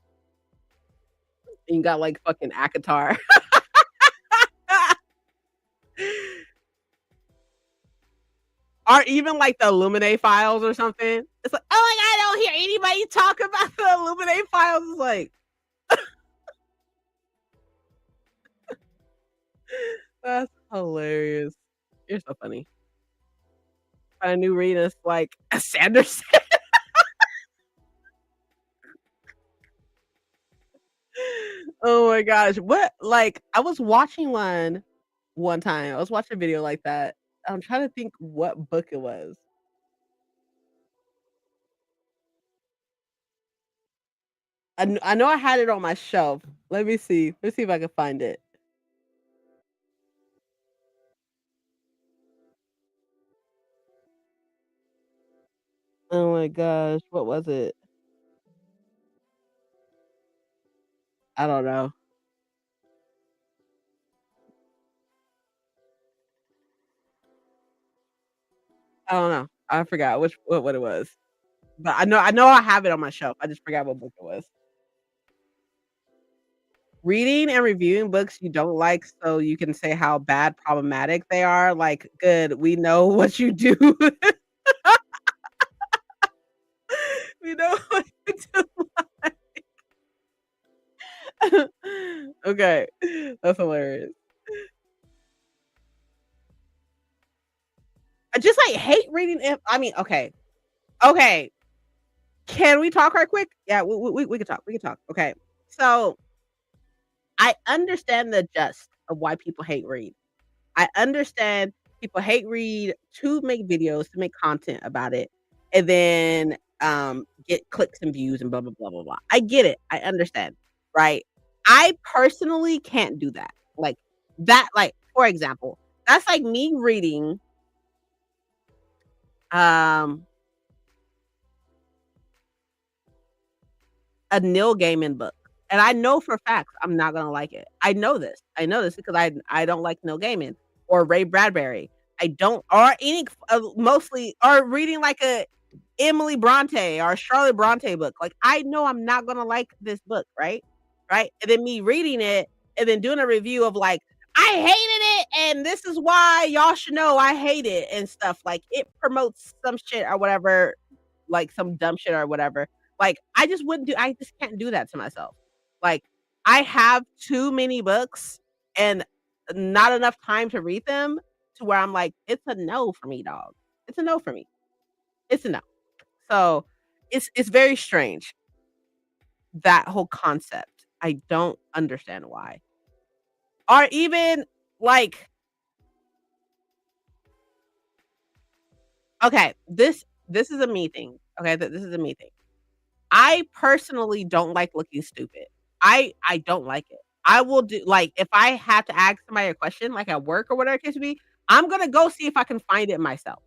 you got, like, fucking ACOTAR. Or even, like, the Illuminae files or something. It's like, "Oh my god, I don't hear anybody talk about the Illuminae files." It's like, that's hilarious. You're so funny. A new read is like, a Sanderson. Oh my gosh. What like, I was watching one time. I was watching a video like that. I'm trying to think what book it was. I know I had it on my shelf. Let me see. Let's see if I can find it. Oh my gosh, what was it? I don't know. I don't know. I forgot what it was. But I know I have it on my shelf. I just forgot what book it was. Reading and reviewing books you don't like so you can say how bad problematic they are, like, "Good, we know what you do." We know what you do. Okay. That's hilarious. I just, like, hate reading I mean, okay. Okay. Can we talk right quick? Yeah, we can talk, we can talk. Okay. So, I understand the gist of why people hate read. I understand people hate read to make videos, to make content about it, and then get clicks and views and blah, blah, blah, blah, blah. I get it. I understand, right? I personally can't do that. Like that, like, for example, that's like me reading um a Neil Gaiman book. And I know for facts I'm not gonna like it. I know this. I know this because I don't like Neil Gaiman or Ray Bradbury. I don't or any mostly or reading like a Emily Bronte or Charlotte Bronte book. Like I know I'm not gonna like this book, right? Right? And then me reading it and then doing a review of like, I hated it and this is why y'all should know I hate it and stuff. Like it promotes some shit or whatever, like some dumb shit or whatever. Like I just can't do that to myself. Like I have too many books and not enough time to read them to where I'm like, it's a no for me, dog. It's a no for me. It's a no. So it's very strange, that whole concept. I don't understand why. Or even like, okay, this is a me thing. Okay, this is a me thing. I personally don't like looking stupid. I don't like it. I will do like, if I have to ask somebody a question, like at work or whatever it case be, I'm gonna go see if I can find it myself,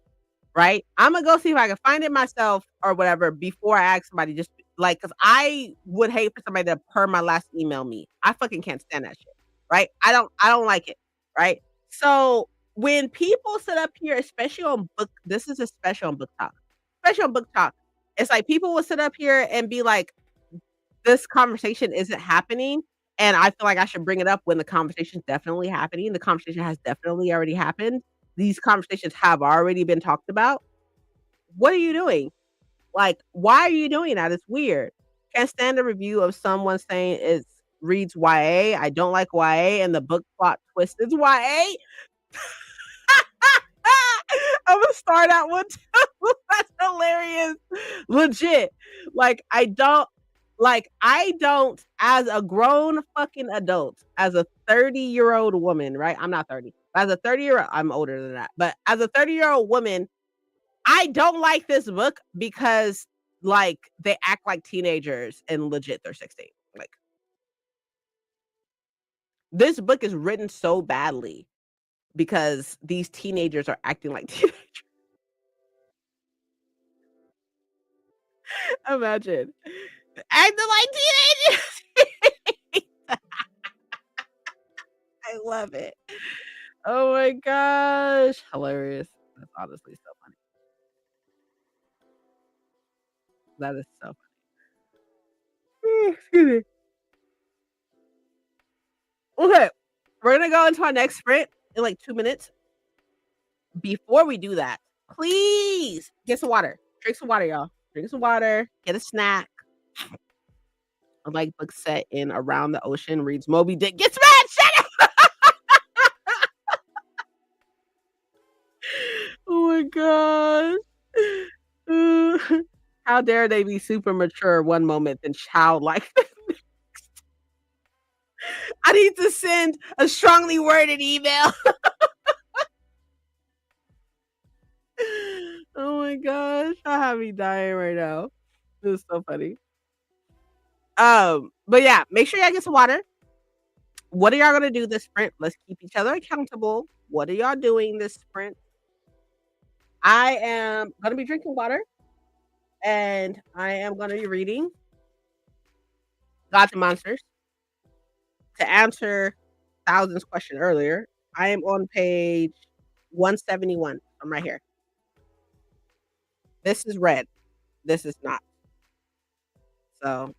right? Imma go see if I can find it myself or whatever before I ask somebody just like, cause I would hate for somebody to per my last email me. I fucking can't stand that shit, right? I don't like it, right? So, when people sit up here, especially on book this is especially on book talk, especially on book talk, it's like people will sit up here and be like, "This conversation isn't happening," and I feel like I should bring it up when the conversation's definitely happening. The conversation has definitely already happened. These conversations have already been talked about. What are you doing? Like, why are you doing that? It's weird. Can't stand a review of someone saying it reads YA. I don't like YA and the book plot twist is YA. I'm gonna start that one too. That's hilarious. Legit. Like I don't, as a grown fucking adult, as a 30-year-old woman, right? I'm not 30. As a 30-year-old, I'm older than that. But as a 30-year-old woman, I don't like this book because like they act like teenagers and legit they're 16. Like this book is written so badly because these teenagers are acting like teenagers. Imagine. Acting like teenagers. I love it. Oh my gosh. Hilarious. That's honestly so funny. That is so funny. Excuse me. Okay. We're gonna go into our next sprint in like 2 minutes. Before we do that, please get some water. Drink some water, y'all. Drink some water, get a snack. I like books set in around the ocean, reads Moby Dick. Get mad! Shut up! Oh my gosh. How dare they be super mature one moment and childlike. I need to send a strongly worded email. Oh my gosh. I have me dying right now. It was so funny. But yeah, make sure y'all get some water. What are y'all gonna do this sprint? Let's keep each other accountable. What are y'all doing this sprint? I am gonna be drinking water and I am gonna be reading Gods and Monsters. To answer Thousands question earlier, I am on page 171. I'm right here. This is red. This is not. So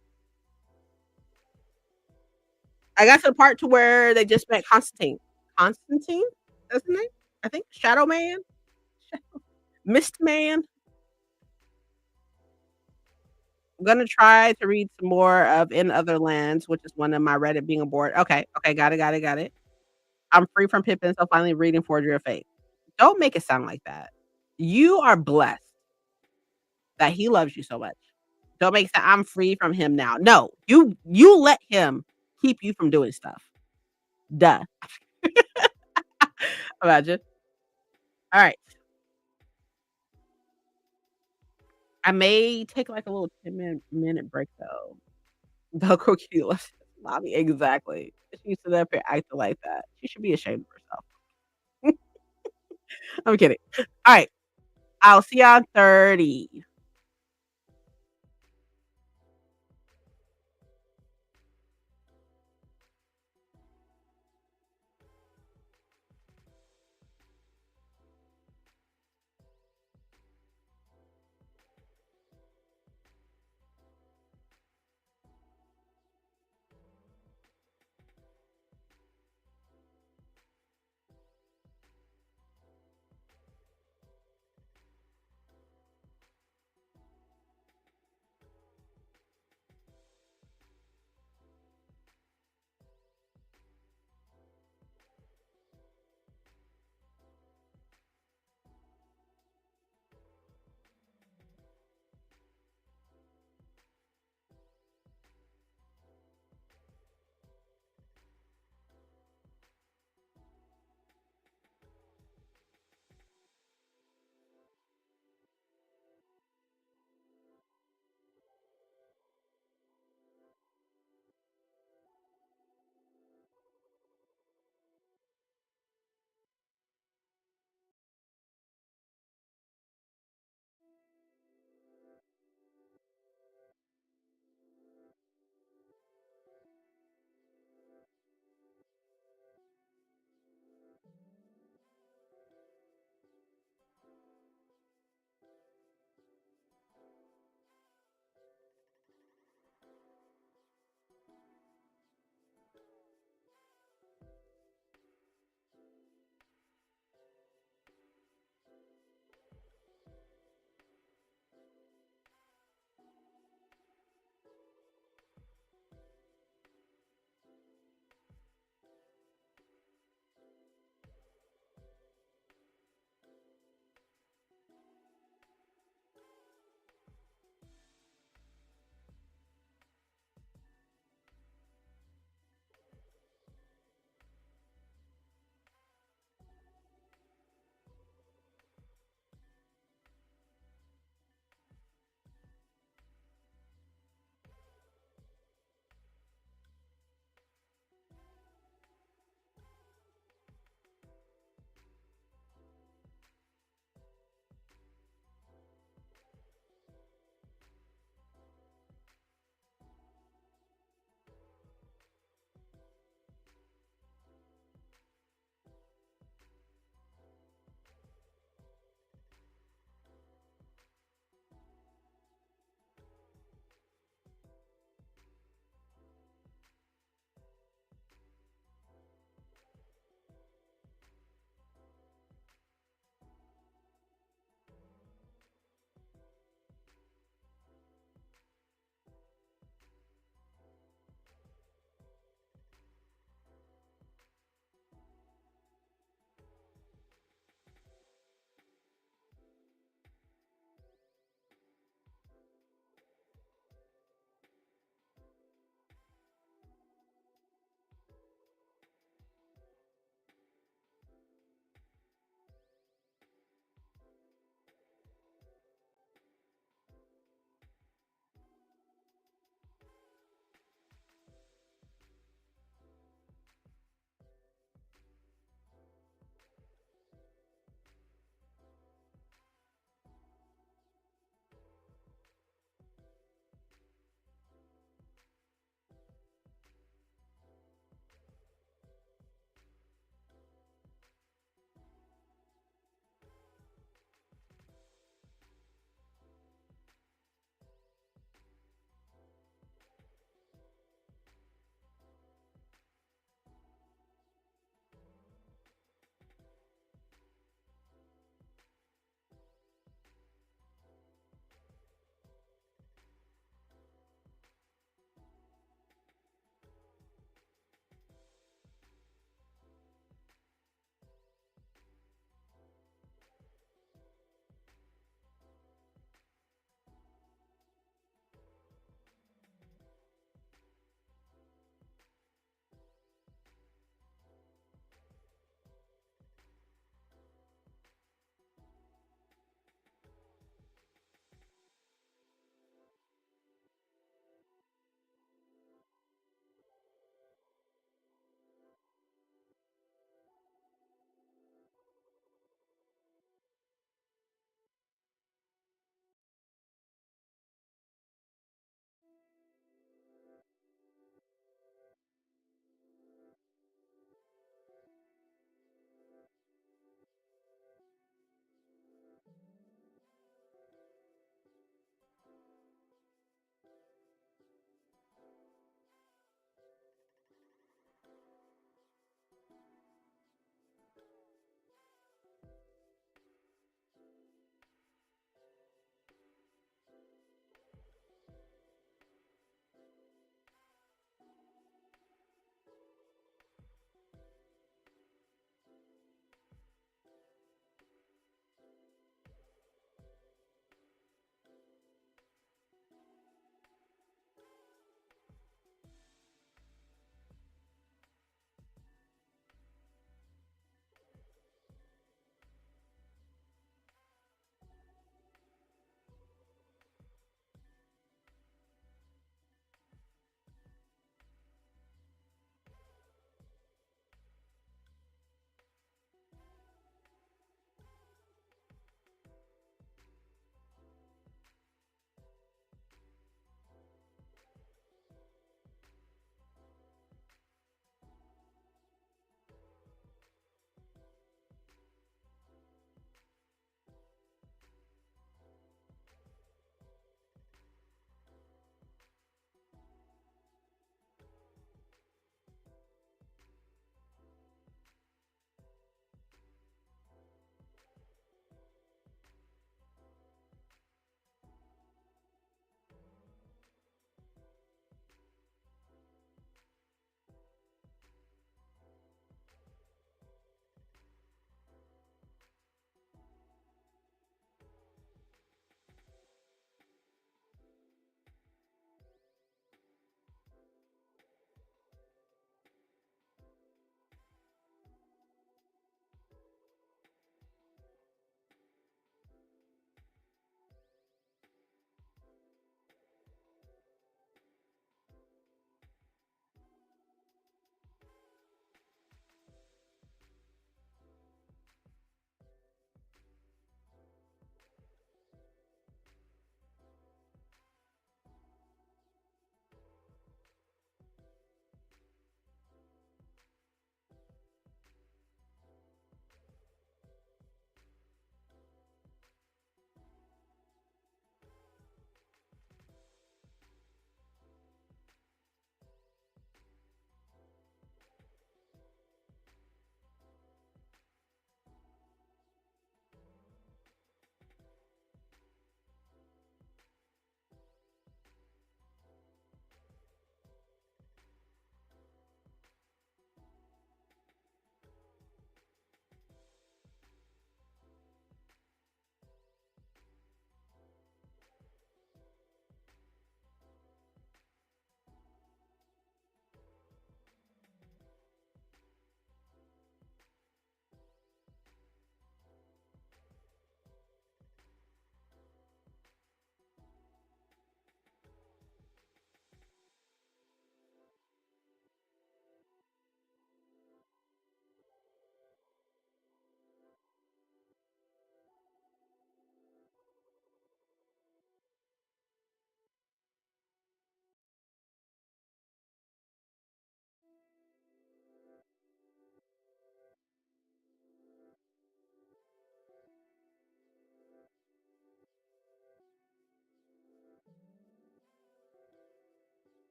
I got to the part to where they just met Constantine. Constantine? That's the name? I think Shadow Man? Mist Man? I'm gonna try to read some more of In Other Lands, which is one of my Reddit being aboard. Okay, okay, got it. I'm free from Pippin, so finally reading Forgery of Fate. Don't make it sound like that. You are blessed that he loves you so much. Don't make it sound I'm free from him now. No, you let him keep you from doing stuff. Duh. Imagine. All right. I may take, like, a little 10-minute break, though. Velcro kitty left lobby, exactly. She sit up here acting like that. She should be ashamed of herself. I'm kidding. Alright, I'll see you on 30.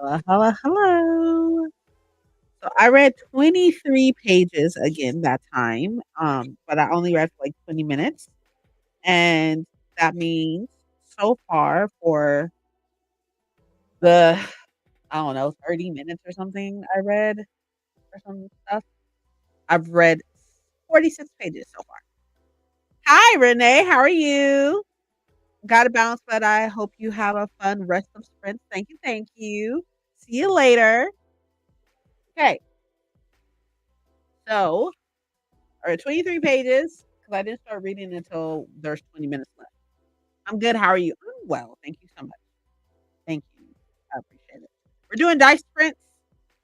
Hello, hello, hello. So I read 23 pages again that time, but I only read for like 20 minutes. And that means so far for the, I don't know, 30 minutes or something I read or some stuff, I've read 46 pages so far. Hi, Renee. How are you? Got to bounce, but I hope you have a fun rest of sprints. Thank you. Thank you. See you later. Okay. So, 23 pages because I didn't start reading until there's 20 minutes left. I'm good. How are you? I'm well. Thank you so much. Thank you. I appreciate it. We're doing dice sprints,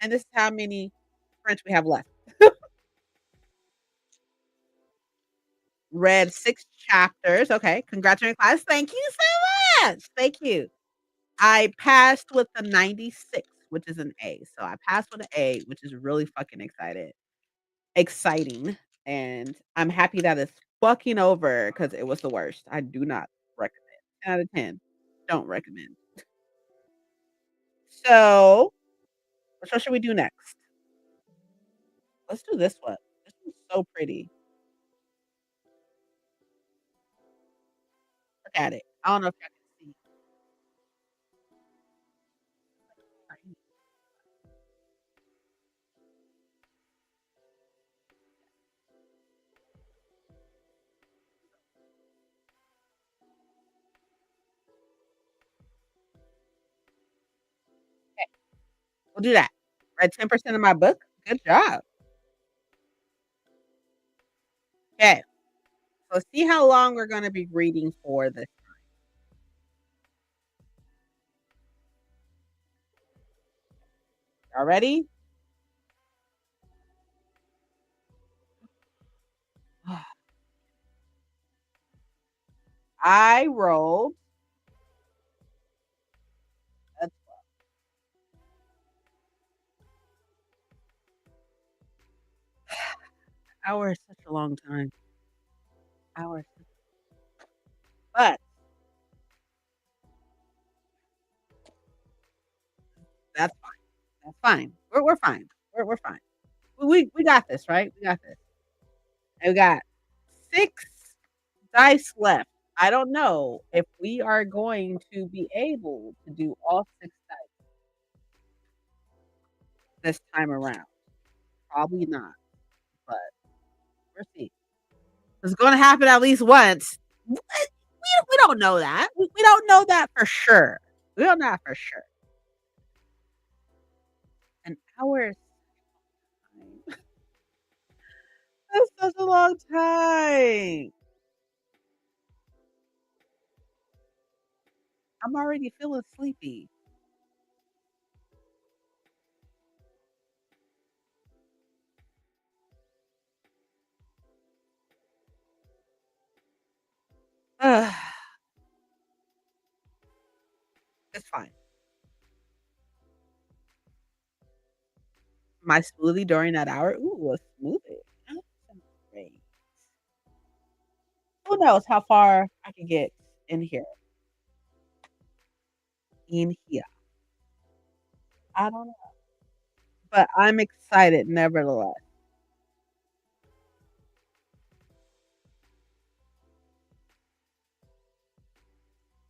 and this is how many sprints we have left. Read 6 chapters. Okay. Congratulations, class. Thank you so much. Thank you. I passed with a 96, which is an A. So I passed with an A, which is really fucking exciting. And I'm happy that it's fucking over because it was the worst. I do not recommend. 10 out of 10. Don't recommend. So, what show should we do next? Let's do this one. This one's so pretty. Look at it. I don't know if y'all can see. Okay, we'll do that. Read 10% of my book. Good job. Okay. So see how long we're gonna be reading for this. Y'all ready? I rolled a hour is such a long time. Hours. But that's fine. That's fine. We're fine. We're fine. We got this, right? We got this. And we got 6 dice left. I don't know if we are going to be able to do all 6 dice this time around. Probably not, but we'll see. It's gonna happen at least once. What? We don't know that. We don't know that for sure. We don't know that for sure. An hour is fine. That's such a long time. I'm already feeling sleepy. Ugh, it's fine. My smoothie during that hour? Ooh, a smoothie. That sounds great. Who knows how far I can get in here? In here. I don't know. But I'm excited nevertheless.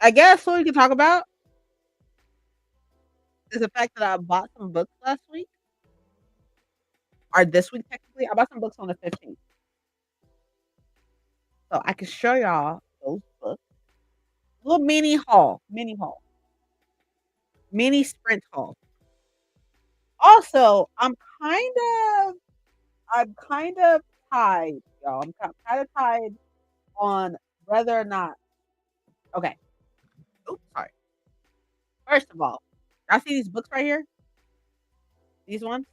I guess what we can talk about is the fact that I bought some books last week. Or this week technically. I bought some books on the 15th. So I can show y'all those books. Little mini haul. Mini haul. Mini sprint haul. Also, kind of I'm kind of tied, y'all. Kind of tied on whether or not. Okay. Oops, sorry. First of all, y'all see these books right here? These ones?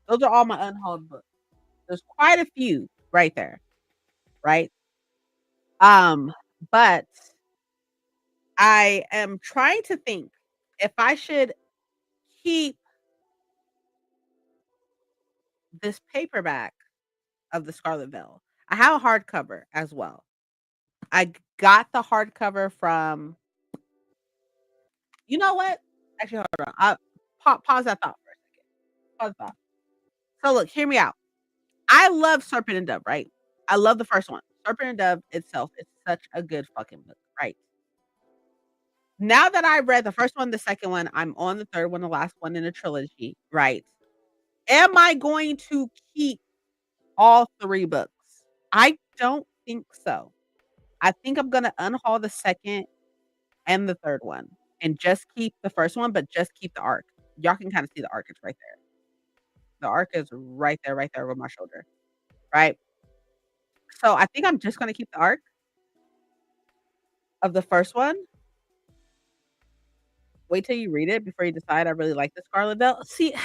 Those are all my unhauled books. There's quite a few right there, right? Um, but I am trying to think if I should keep this paperback of the Scarlet Veil. I have a hardcover as well. I got the hardcover from, you know what? Actually, hold on. Pause that thought for a second. Pause that. So look, hear me out. I love Serpent and Dove, right? I love the first one. Serpent and Dove itself is such a good fucking book, right? Now that I read the first one, the second one, I'm on the third one, the last one in a trilogy, right? Am I going to keep all 3 books? I don't think so. I think I'm gonna unhaul the second and the third one and just keep the first one, but just keep the arc. Y'all can kinda see the arc, it's right there. The arc is right there over my shoulder, right? So I think I'm just gonna keep the arc of the first one. Wait till you read it before you decide I really like the Scarlet Belt. See,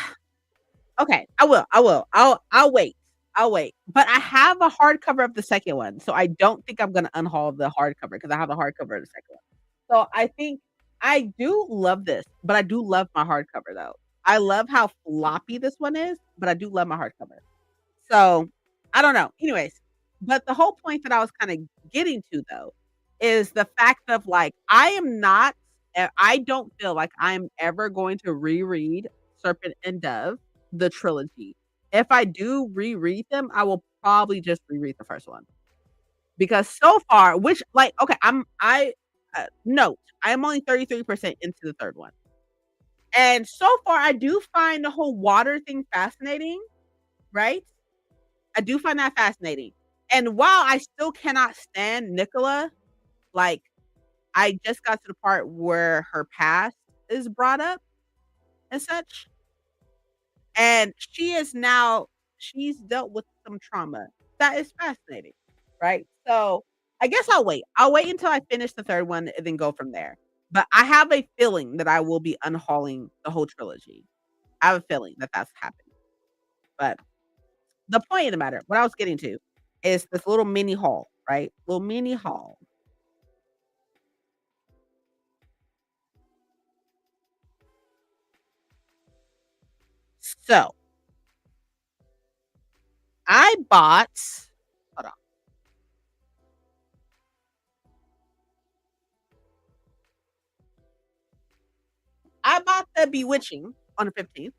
okay, I will. I'll wait. I'll wait. But I have a hardcover of the second one, so I don't think I'm gonna unhaul the hardcover because I have a hardcover of the second one. So I think I do love this, but I do love my hardcover though. I love how floppy this one is, but I do love my hardcover. So I don't know. Anyways, but the whole point that I was kind of getting to though is the fact of like I am not I don't feel like I'm ever going to reread Serpent and Dove, the trilogy. If I do reread them, I will probably just reread the first one. Because so far, which like okay, I note, I am only 33% into the third one. And so far I do find the whole water thing fascinating, right? I do find that fascinating. And while I still cannot stand Nicola, like I just got to the part where her past is brought up and such. And she's dealt with some trauma. That is fascinating, right? So I guess I'll wait. I'll wait until I finish the third one and then go from there. But I have a feeling that I will be unhauling the whole trilogy. I have a feeling that that's happening. But the point of the matter, what I was getting to is this little mini haul, right? Little mini haul. So I bought hold on. I bought The Bewitching on the 15th,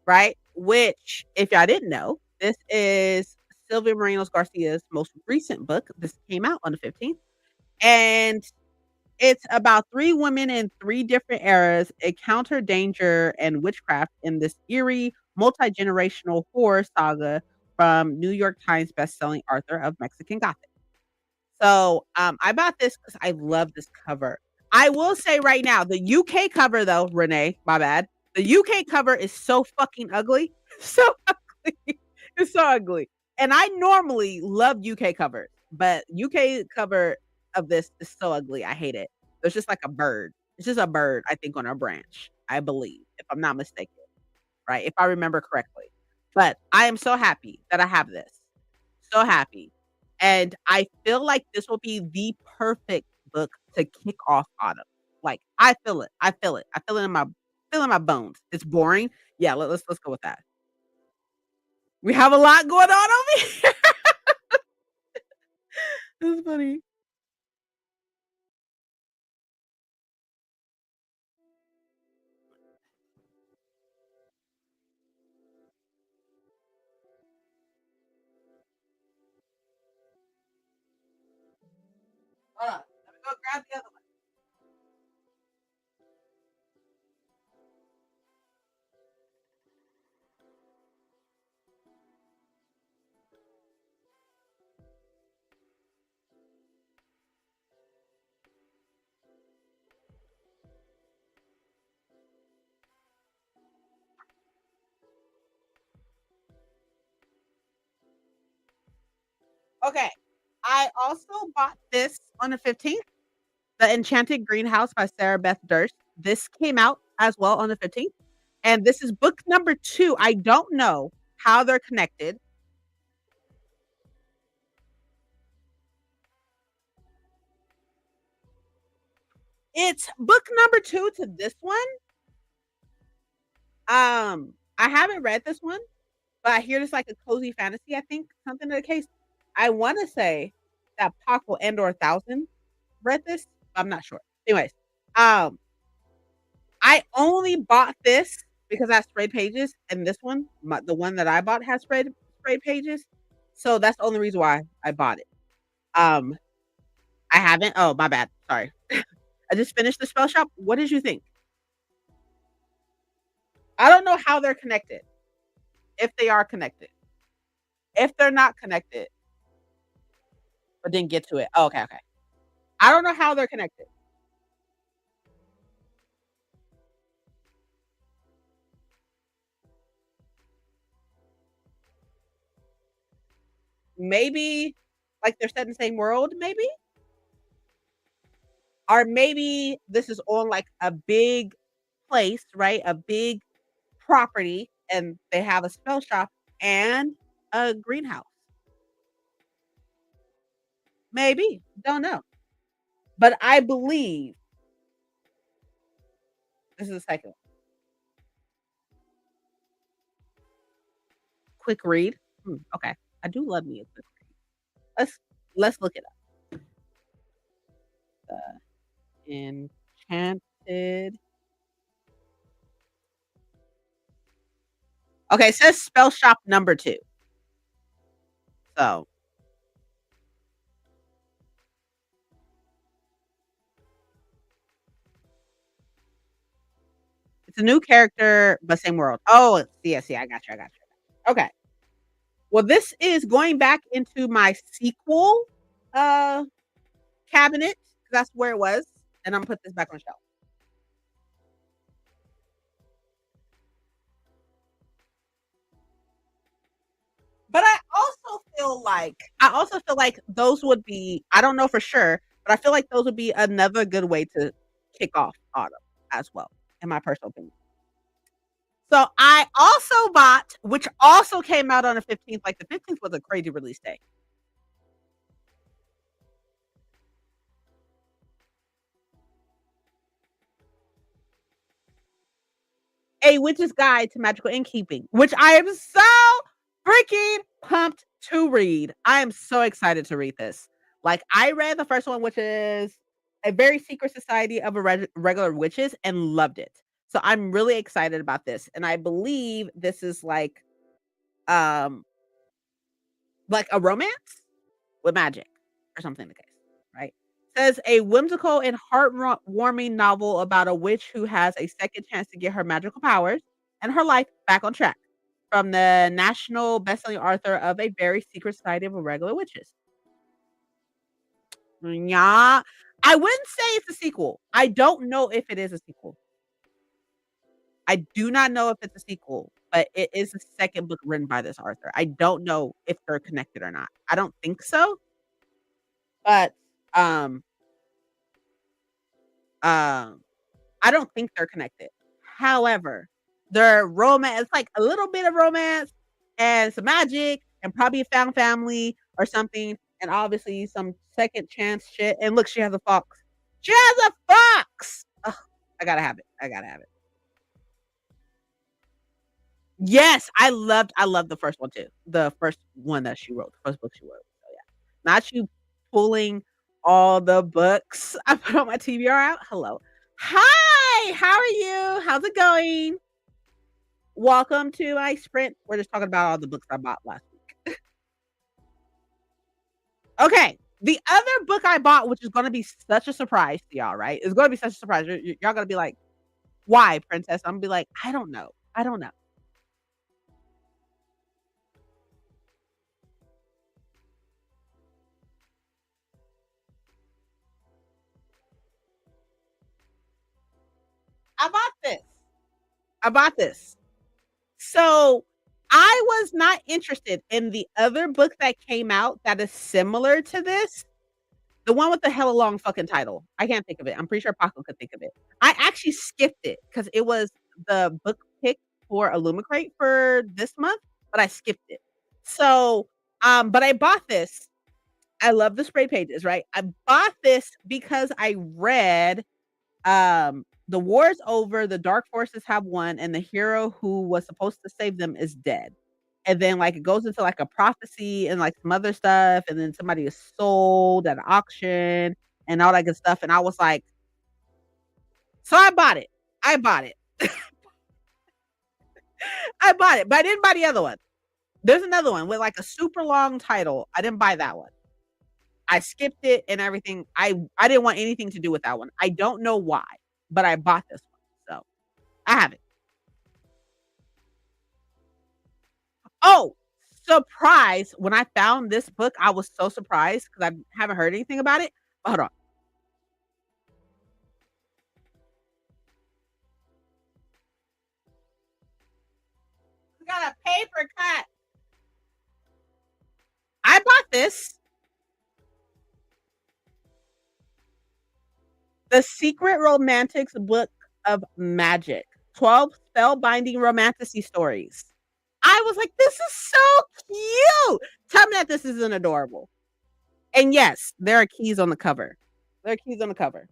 right? Which, if y'all didn't know, this is Sylvia Morenos Garcia's most recent book. This came out on the 15th. And it's about 3 women in 3 different eras encounter danger and witchcraft in this eerie, multi-generational horror saga from New York Times bestselling author of Mexican Gothic. So, I bought this because I love this cover. I will say right now, the UK cover though, Renee, my bad. The UK cover is so fucking ugly. So ugly. It's so ugly. And I normally love UK covers, but UK cover of this is so ugly. I hate it. There's just like a bird. It's just a bird, I think, on a branch, I believe, if I'm not mistaken, right? If I remember correctly. But I am so happy that I have this. So happy. And I feel like this will be the perfect book to kick off autumn. Like, I feel it. I feel it. I feel it in my bones. It's boring. Yeah, let's go with that. We have a lot going on over here. It's funny. Hold on. Let me go grab the other one. Okay. I also bought this on the 15th, The Enchanted Greenhouse by Sarah Beth Durst. This came out as well on the 15th. And this is book number 2. I don't know how they're connected. It's book number 2 to this one. I haven't read this one, but I hear it's like a cozy fantasy, I think, something of the case. I wanna say that Paco and or 1000 read this, I'm not sure. Anyways, um, I only bought this because I have sprayed pages, and this one, the one that I bought has sprayed pages. So that's the only reason why I bought it. Um, I haven't. Oh, my bad. Sorry. I just finished the spell shop. What did you think? I don't know how they're connected. If they are connected. If they're not connected, but didn't get to it. Oh, okay, okay. I don't know how they're connected. Maybe like they're set in the same world, maybe? Or maybe this is on like a big place, right? A big property, and they have a spell shop and a greenhouse. Maybe. Don't know. But I believe this is the second one. Quick read. Okay. I do love me a quick read. Let's look it up. Enchanted. Okay, it says spell shop number 2. So it's a new character, but same world. Oh, see, I got you, I got you. Okay. Well, this is going back into my sequel, uh, cabinet, 'cause that's where it was, and I'm gonna put this back on the shelf. But I also feel like those would be I don't know for sure, but I feel like those would be another good way to kick off autumn as well, in my personal opinion. So I also bought, which also came out on the 15th, like the 15th was a crazy release day. A Witch's Guide to Magical Innkeeping, which I am so freaking pumped to read. I am so excited to read this. Like, I read the first one, which is A Very Secret Society of Regular Witches, and loved it. So I'm really excited about this, and I believe this is um, like a romance with magic or something the case, right? Says a whimsical and heartwarming novel about a witch who has a second chance to get her magical powers and her life back on track. From the national bestselling author of A Very Secret Society of Irregular Witches. Yeah. I wouldn't say it's a sequel. I don't know if it is a sequel. I do not know if it's a sequel, but it is the second book written by this author. I don't know if they're connected or not. I don't think so, but um um I don't think they're connected. However, their romance it's like a little bit of romance and some magic and probably a found family or something, and obviously some second chance shit. And look, she has a fox. She has a fox. Ugh, I gotta have it. I gotta have it. Yes, I loved the first one too. The first one that she wrote, the first book she wrote. So yeah. Not you pulling all the books I put on my TBR out. Hello. Hi, how are you? How's it going? Welcome to my sprint. We're just talking about all the books I bought last week. Okay, the other book I bought, which is gonna be such a surprise to y'all, right? It's gonna be such a surprise. Y'all gonna be like, "Why, princess?" I'm gonna be like, "I don't know. I don't know." I bought this. I bought this. So, I was not interested in the other book that came out that is similar to this. The one with the hella long fucking title. I can't think of it. I'm pretty sure Paco could think of it. I actually skipped it because it was the book pick for Illumicrate for this month, but I skipped it. So, but I bought this. I love the spray pages, right? I bought this because I read the war's over, the dark forces have won, and the hero who was supposed to save them is dead. And then like it goes into like a prophecy and like some other stuff, and then somebody is sold at an auction and all that good stuff. And I was like, so I bought it. I bought it. I bought it, but I didn't buy the other one. There's another one with, like, a super long title. I didn't buy that one. I skipped it and everything. I didn't want anything to do with that one. I don't know why, but I bought this one, so I have it. Oh, surprise! When I found this book, I was so surprised because I haven't heard anything about it. Hold on. We got a paper cut. I bought this, The Secret Romantics Book of Magic, 12 spellbinding romanticy stories. I was like, "This is so cute." Tell me that this isn't adorable. And yes, there are keys on the cover. There are keys on the cover.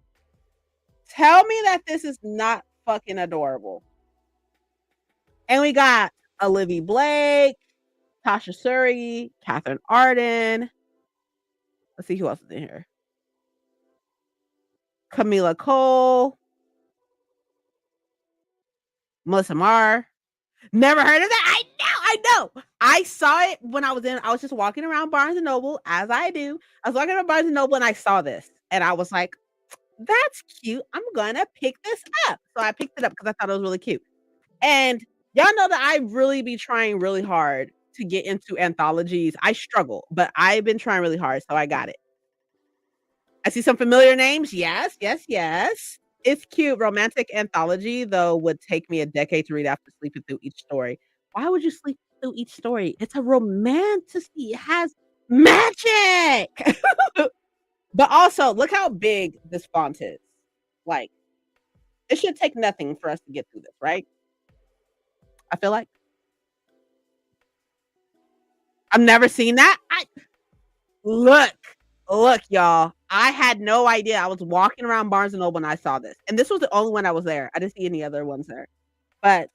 Tell me that this is not fucking adorable. And we got Olivia Blake, Tasha Suri, Catherine Arden. Let's see who else is in here. Camila Cole, Melissa Marr. Never heard of that. I know, I know. I saw it when I was just walking around Barnes and Noble, as I do. I was walking around Barnes and Noble and I saw this. And I was like, that's cute. I'm gonna pick this up. So I picked it up because I thought it was really cute. And y'all know that I really be trying really hard to get into anthologies. I struggle, but I've been trying really hard, so I got it. I see some familiar names. Yes, yes, yes. It's cute. Romantic anthology, though, would take me a decade to read after sleeping through each story. Why would you sleep through each story? It's a romantasy. It has magic. But also, look how big this font is. Like, it should take nothing for us to get through this, right? I feel like I've never seen that. Look, look, y'all. I had no idea. I was walking around Barnes& and Noble and I saw this, and this was the only one I was there. I didn't see any other ones there, but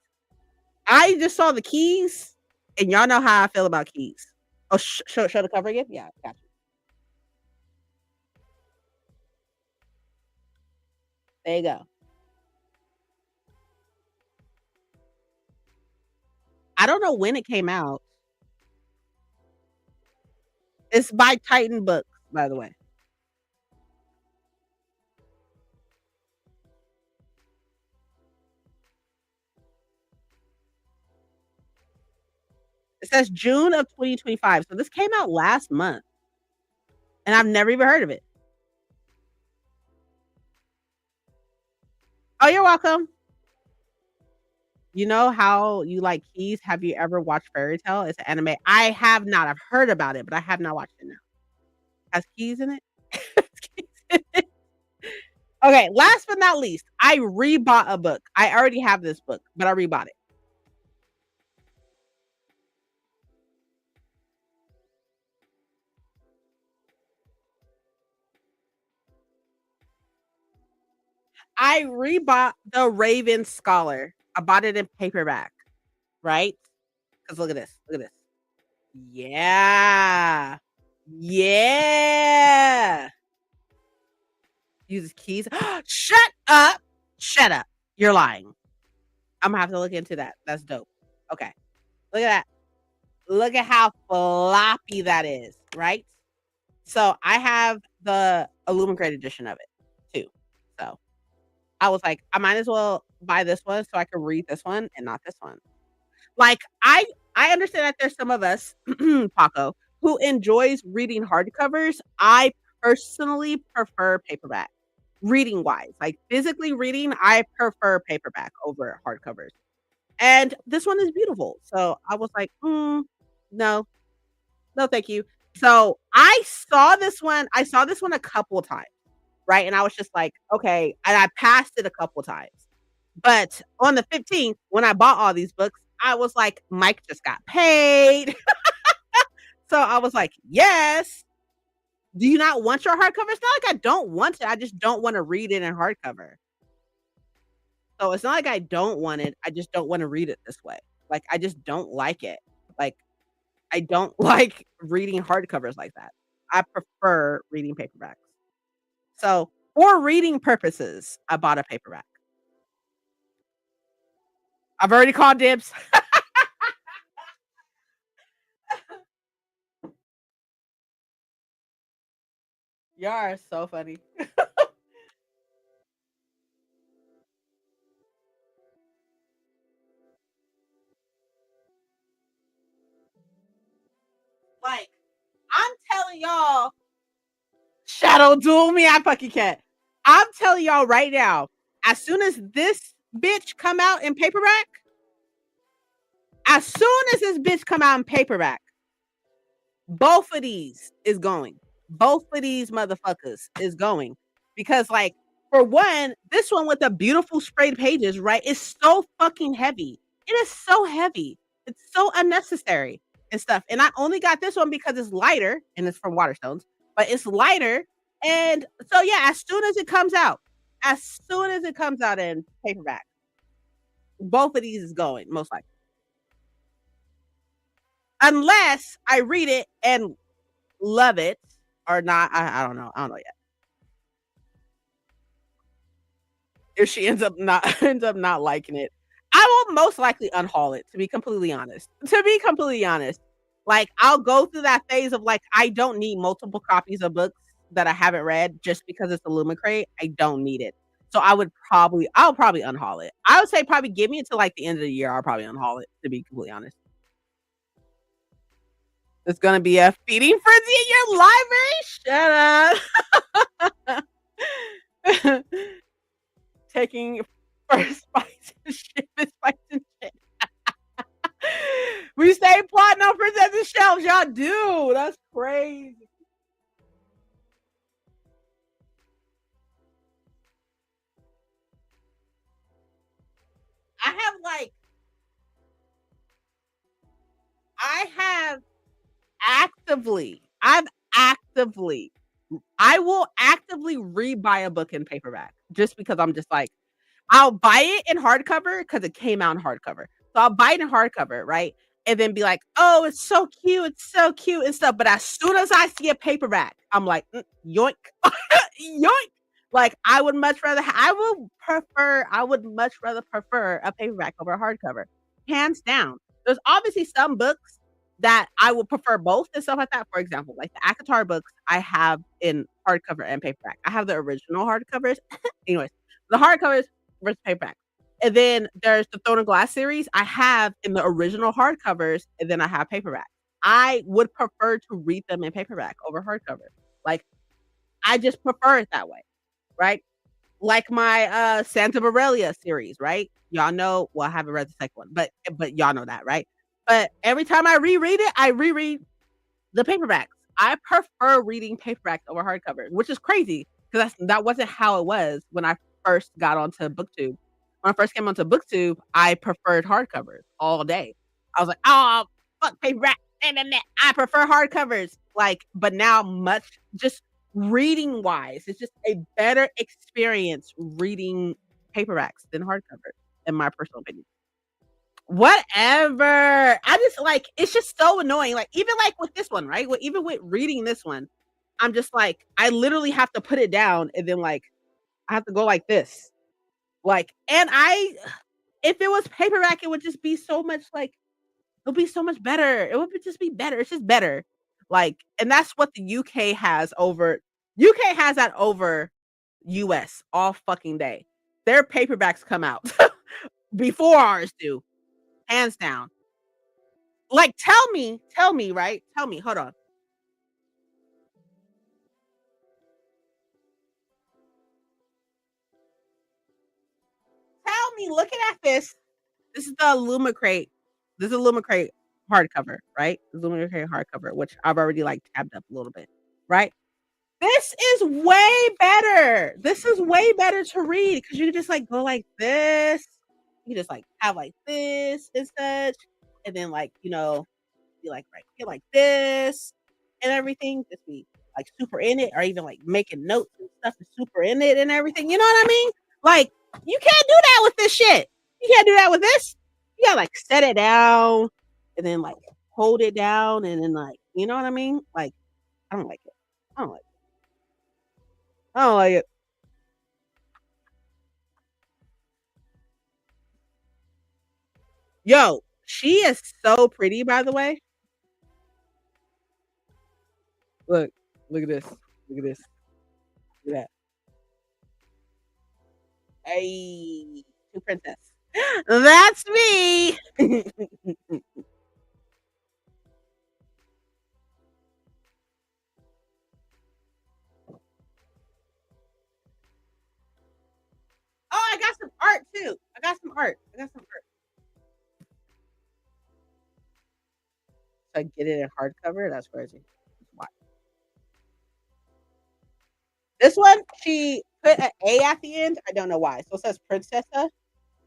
I just saw the keys, and y'all know how I feel about keys. Oh, show the cover again? Yeah, gotcha. There you go. I don't know when it came out. It's by Titan Books, by the way. It says June of 2025, so this came out last month, and I've never even heard of it. Oh, you're welcome. You know how you like keys? Have you ever watched Fairy Tail? It's an anime. I have not. I've heard about it, but I have not watched it now. Has keys in it? Has keys in it? Okay, last but not least, I rebought a book. I already have this book, but I rebought it. I rebought The Raven Scholar. I bought it in paperback, right? Because look at this. Look at this. Yeah. Yeah. Uses keys. Shut up. Shut up. You're lying. I'm gonna have to look into that. That's dope. Okay. Look at that. Look at how floppy that is, right? So I have the Illuminated edition of it too. So I was like, I might as well buy this one so I can read this one and not this one. Like I understand that there's some of us, Paco, who enjoys reading hardcovers. I personally prefer paperback. Reading wise, like physically reading, I prefer paperback over hardcovers. And this one is beautiful. So I was like, no, no, thank you. So I saw this one a couple times, right? And I was just like, okay. And I passed it a couple times. But on the 15th, when I bought all these books, I was like, Mike just got paid. So I was like, yes. Do you not want your hardcover? It's not like I don't want it. I just don't want to read it in hardcover. So it's not like I don't want it. I just don't want to read it this way. Like I just don't like it. Like I don't like reading hardcovers like that. I prefer reading paperbacks. So for reading purposes, I bought a paperback. I've already called dibs. Y'all are so funny. Like, I'm telling y'all, Shadow Duel me, I fucking can't. I'm telling y'all right now, as soon as this bitch come out in paperback, as soon as this bitch come out in paperback, both of these is going. Both of these motherfuckers is going. Because like for one, this one with the beautiful sprayed pages, right? Is so fucking heavy. It is so heavy. It's so unnecessary and stuff. And I only got this one because it's lighter and it's from Waterstones, but it's lighter. And so yeah, as soon as it comes out in paperback, both of these is going, most likely. Unless I read it and love it or not. I don't know. I don't know yet. If she ends up not ends up not liking it, I will most likely unhaul it, to be completely honest. To be completely honest. Like I'll go through that phase of like I don't need multiple copies of books that I haven't read just because it's a Lumicrate. I don't need it. So I'll probably unhaul it. I would say probably give me until like the end of the year. I'll probably unhaul it, to be completely honest. It's gonna be a feeding frenzy in your library. Shut up. Taking first bites and shit, bites and shit. We stay plotting on Princess's shelves, y'all do. That's crazy. I have like I have I've actively I will actively rebuy a book in paperback just because I'm just like I'll buy it in hardcover because it came out in hardcover. So I'll buy it in hardcover, right? And then be like, "Oh, it's so cute and stuff." But as soon as I see a paperback, I'm like, "Yoink, yoink!" Like I would much rather prefer a paperback over a hardcover, hands down. There's obviously some books that I would prefer both and stuff like that. For example, like the ACOTAR books I have in hardcover and paperback. I have the original hardcovers. Anyways, the hardcovers versus paperback. And then there's the Throne of Glass series I have in the original hardcovers, and then I have paperback. I would prefer to read them in paperback over hardcover. Like, I just prefer it that way, right? Like my Santa Borrelia series, right? Y'all know, well, I haven't read the second one, but y'all know that, right? But every time I reread it, I reread the paperbacks. I prefer reading paperbacks over hardcover, which is crazy because that wasn't how it was when I first got onto BookTube. When I first came onto BookTube, I preferred hardcovers all day. I was like, "Oh, fuck paperback, I prefer hardcovers." Like, but now much just reading wise, it's just a better experience reading paperbacks than hardcovers, in my personal opinion. Whatever. I just like it's just so annoying. Like even like with this one, right? Even with reading this one, I'm just like I literally have to put it down and then like I have to go like this. Like and I if it was paperback, it would just be so much like it would be so much better. It would just be better. It's just better. Like and that's what the UK has over UK has that over US all fucking day. Their paperbacks come out before ours do, hands down. Like, tell me, right? Tell me, hold on. Tell me, looking at this is the Lumicrate. This is a Lumicrate hardcover, right? Lumicrate hardcover, which I've already like tabbed up a little bit, right? This is way better. This is way better to read because you can just like go like this. You just like have like this and such, and then like be like right here like this and everything. Just be like super in it, or even like making notes and stuff is super in it and everything. You know what I mean? Like you can't do that with this shit. You can't do that with this. You gotta like set it down and then like hold it down and then like you know what I mean? Like I don't like it. I don't like it. I don't like it. Yo, she is so pretty, by the way. Look, look at this. Look at this. Look at that. Hey, two princess. That's me. Oh, I got some art too. I got some art. I got some art. So I get it in hardcover. That's crazy. Why? This one, she put an A at the end. I don't know why. So it says Princessa,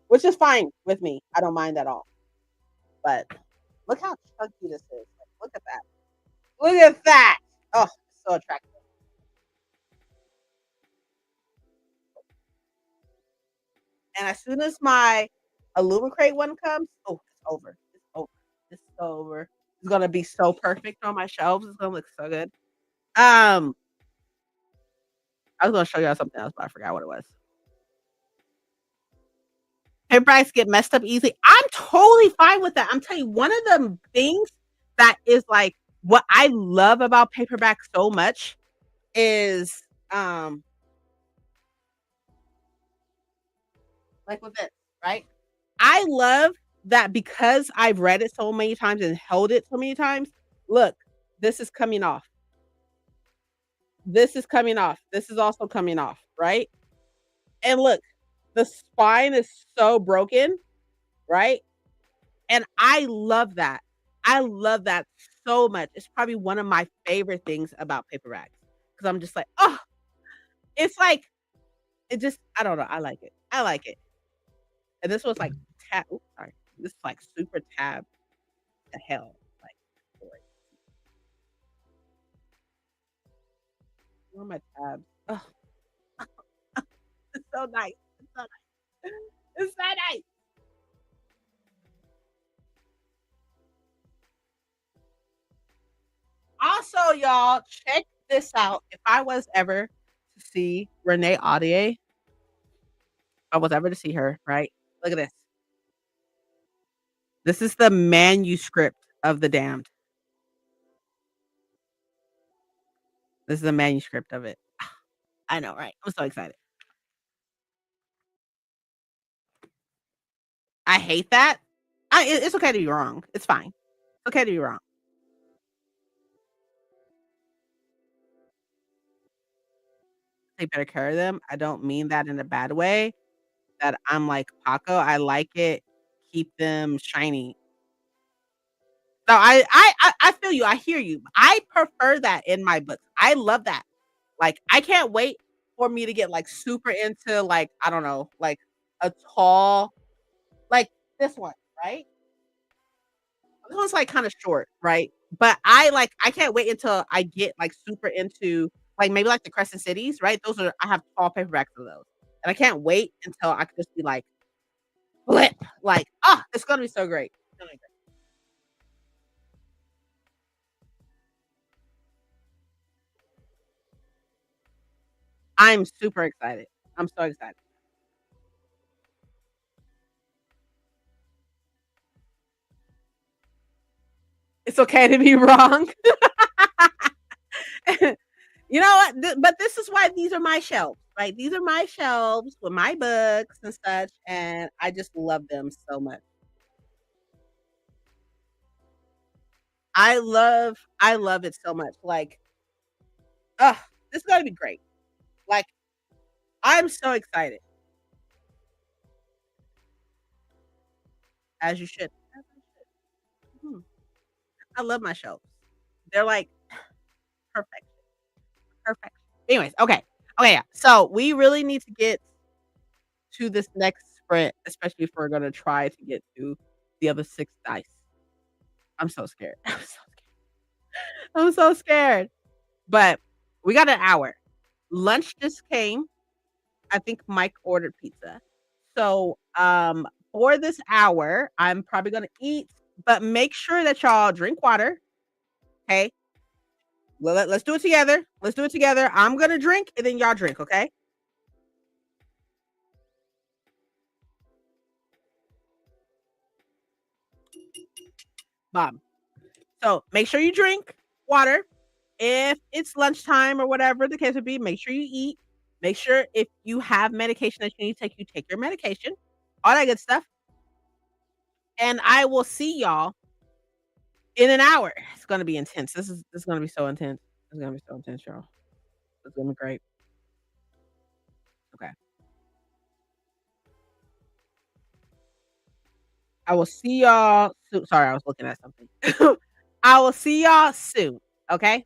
which is fine with me. I don't mind at all. But look how chunky this is. Like, look at that. Look at that. Oh, so attractive. And as soon as my Illumicrate one comes, oh, it's over. It's over. It's over. It's gonna be so perfect on my shelves. It's gonna look so good. Um, I was gonna show y'all something else, but I forgot what it was. Paperbacks get messed up easy. I'm totally fine with that. I'm telling you, one of the things that is like what I love about paperbacks so much is like with this, right? I love that because I've read it so many times and held it so many times. Look, this is coming off. This is coming off. This is also coming off, right? And look, the spine is so broken, right? And I love that. I love that so much. It's probably one of my favorite things about paperbacks because I'm just like, oh, it's like it just I don't know. I like it. I like it. And this was like tab. Oops, sorry. This is like super tab to hell. Like, boy, where are my tabs? Oh, it's so nice. It's so nice. It's so nice. Also, y'all, check this out. If I was ever to see Renee Audier, if I was ever to see her, right? Look at this. This is the manuscript of The Damned. This is the manuscript of it. I know, right? I'm so excited. I hate that. It's okay to be wrong. It's fine. It's okay to be wrong. Take better care of them. I don't mean that in a bad way. That I'm like Paco. I like it. Keep them shiny. No, I feel you. I hear you. I prefer that in my books. I love that. Like I can't wait for me to get like super into like I don't know like a tall like this one right. This one's, like, kinda short, right? But I can't wait until I get, like, super into, like, maybe, like, the Crescent Cities, right? Those are I have tall paperbacks of those, and I can't wait until I can just be like, "Flip!" Like, it's gonna be so great. It's gonna be great. I'm super excited. I'm so excited. It's okay to be wrong. You know what? But this is why these are my shelves, right? These are my shelves with my books and such, and I just love them so much. I love it so much. Like, ugh, this is gonna be great. Like, I'm so excited, as you should. As you should. Mhm. I love my shelves. They're like perfect, perfect. Anyways, okay. Okay, yeah. So we really need to get to this next sprint, especially if we're gonna try to get to the other 6 dice. I'm so scared. I'm so scared. I'm so scared. But we got an hour. Lunch just came. I think Mike ordered pizza. So, for this hour, I'm probably gonna eat, but make sure that y'all drink water, okay? Let's do it together. Let's do it together. I'm gonna drink and then y'all drink, okay? bomb. So make sure you drink water. If it's lunchtime or whatever the case would be, make sure you eat. Make sure if you have medication that you take your medication, all that good stuff. And I will see y'all in an hour. It's gonna be intense. This is gonna be so intense. It's gonna be so intense, y'all. It's gonna be great. Okay. I will see y'all soon. Sorry, I was looking at something. I will see y'all soon. Okay.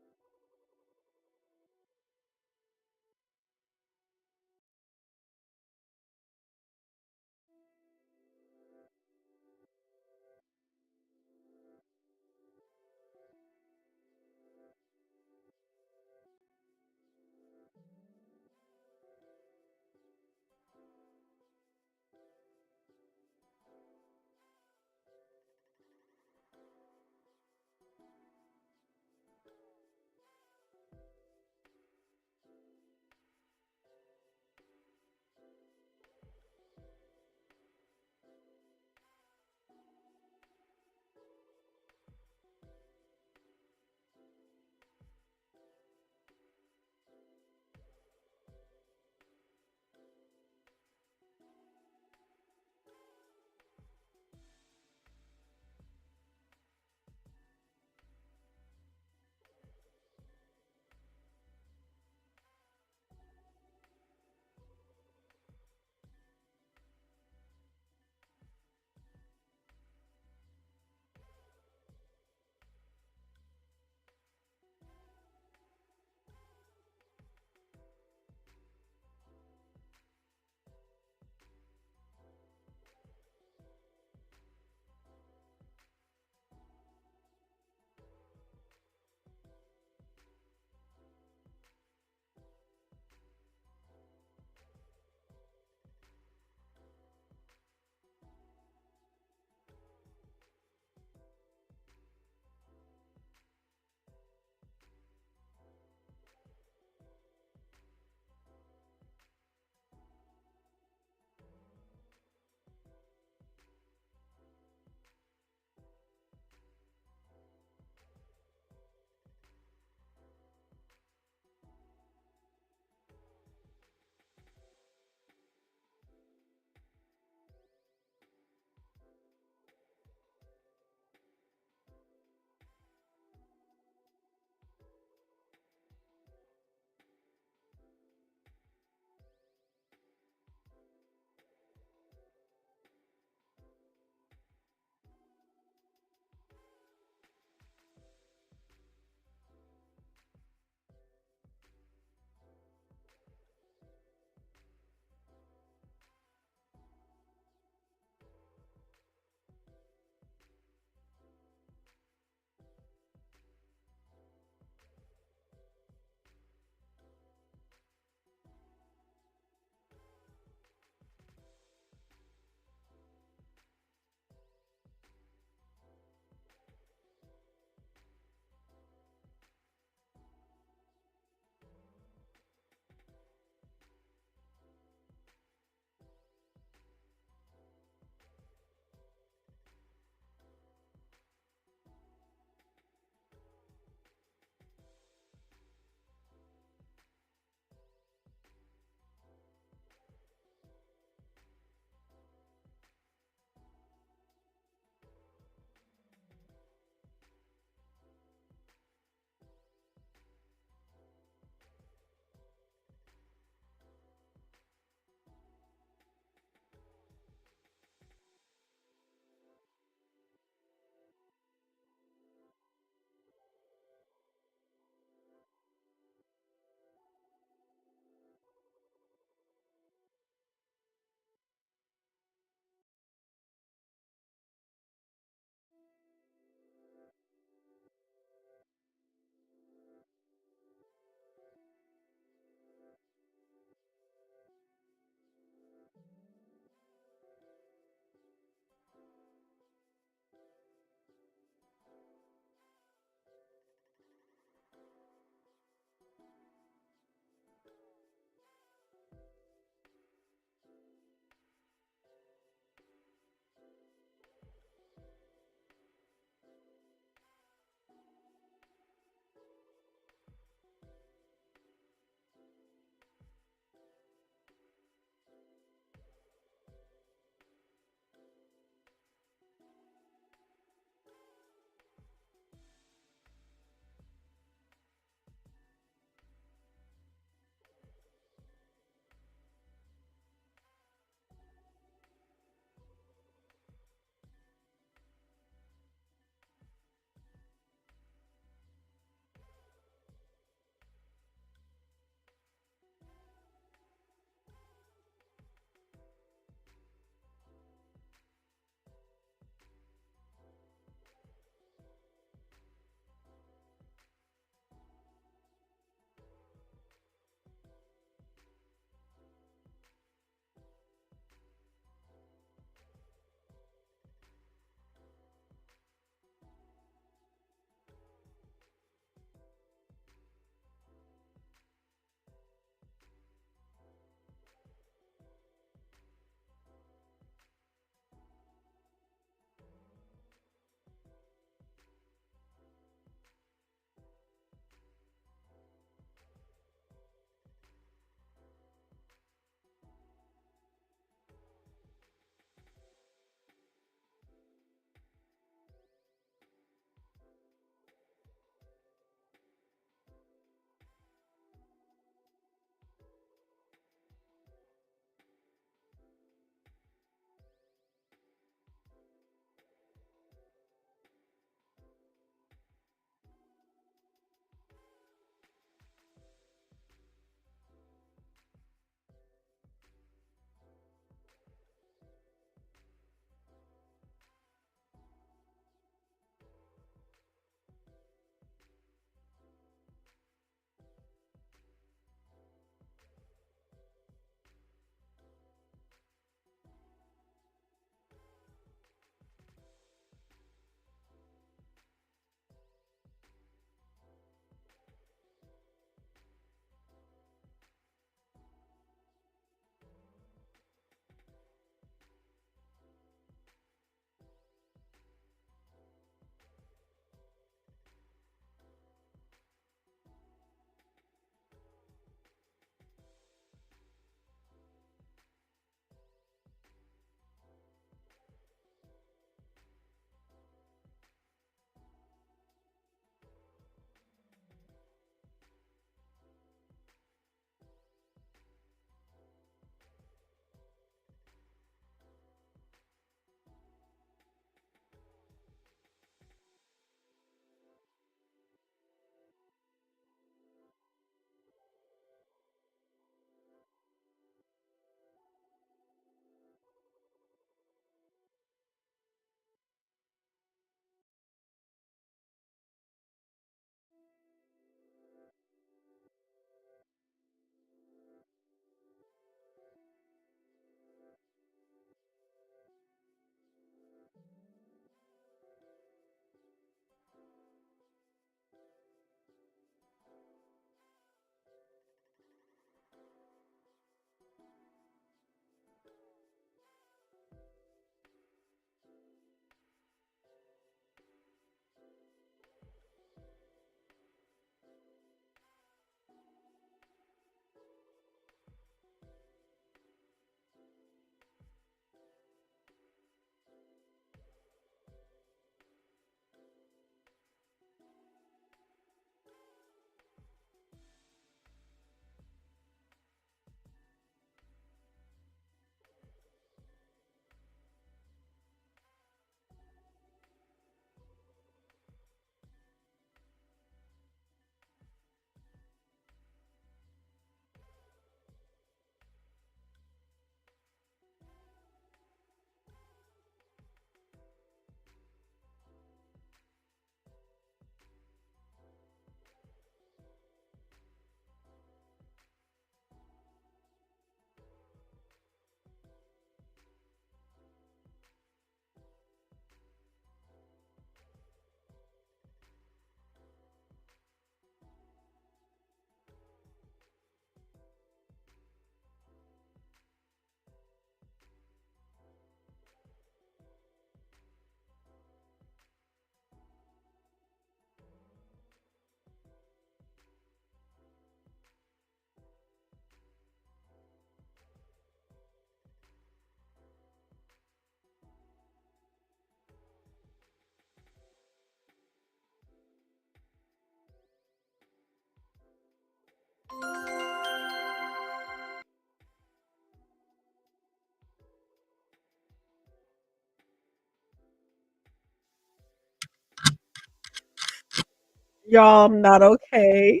Y'all, I'm not okay.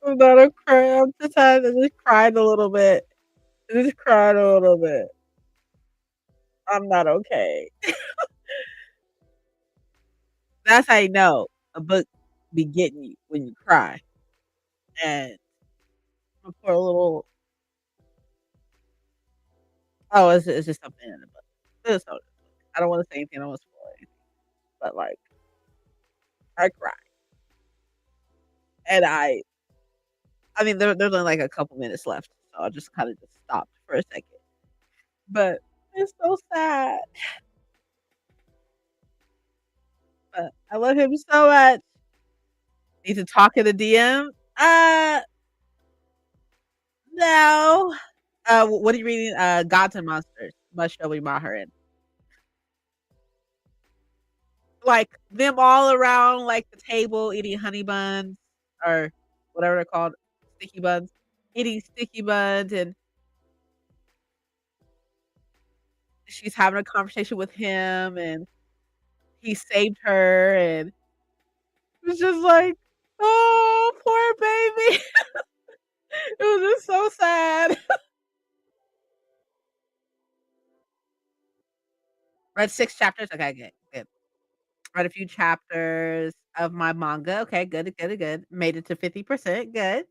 I'm not okay. I'm just had I just cried a little bit. I just cried a little bit. I'm not okay. That's how you know a book be getting you when you cry. And my poor little oh, it's just something in the book. It's so I don't wanna say anything, I don't wanna spoil anything, but, like, I cried. And I mean, there's only, like, a couple minutes left, so I just kinda just stopped for a second. But it's so sad. But I love him so much. Need to talk in the DM? No. What are you reading? Gods and Monsters. Must show me Maharin. Like them all around like the table eating honey buns or whatever they're called, sticky buns. Eating sticky buns and she's having a conversation with him and he saved her and it's just like, oh, poor baby. It was just so sad. Read 6 chapters? Okay, good, good. Read a few chapters of my manga. Okay, good, good, good. Made it to 50%. Good.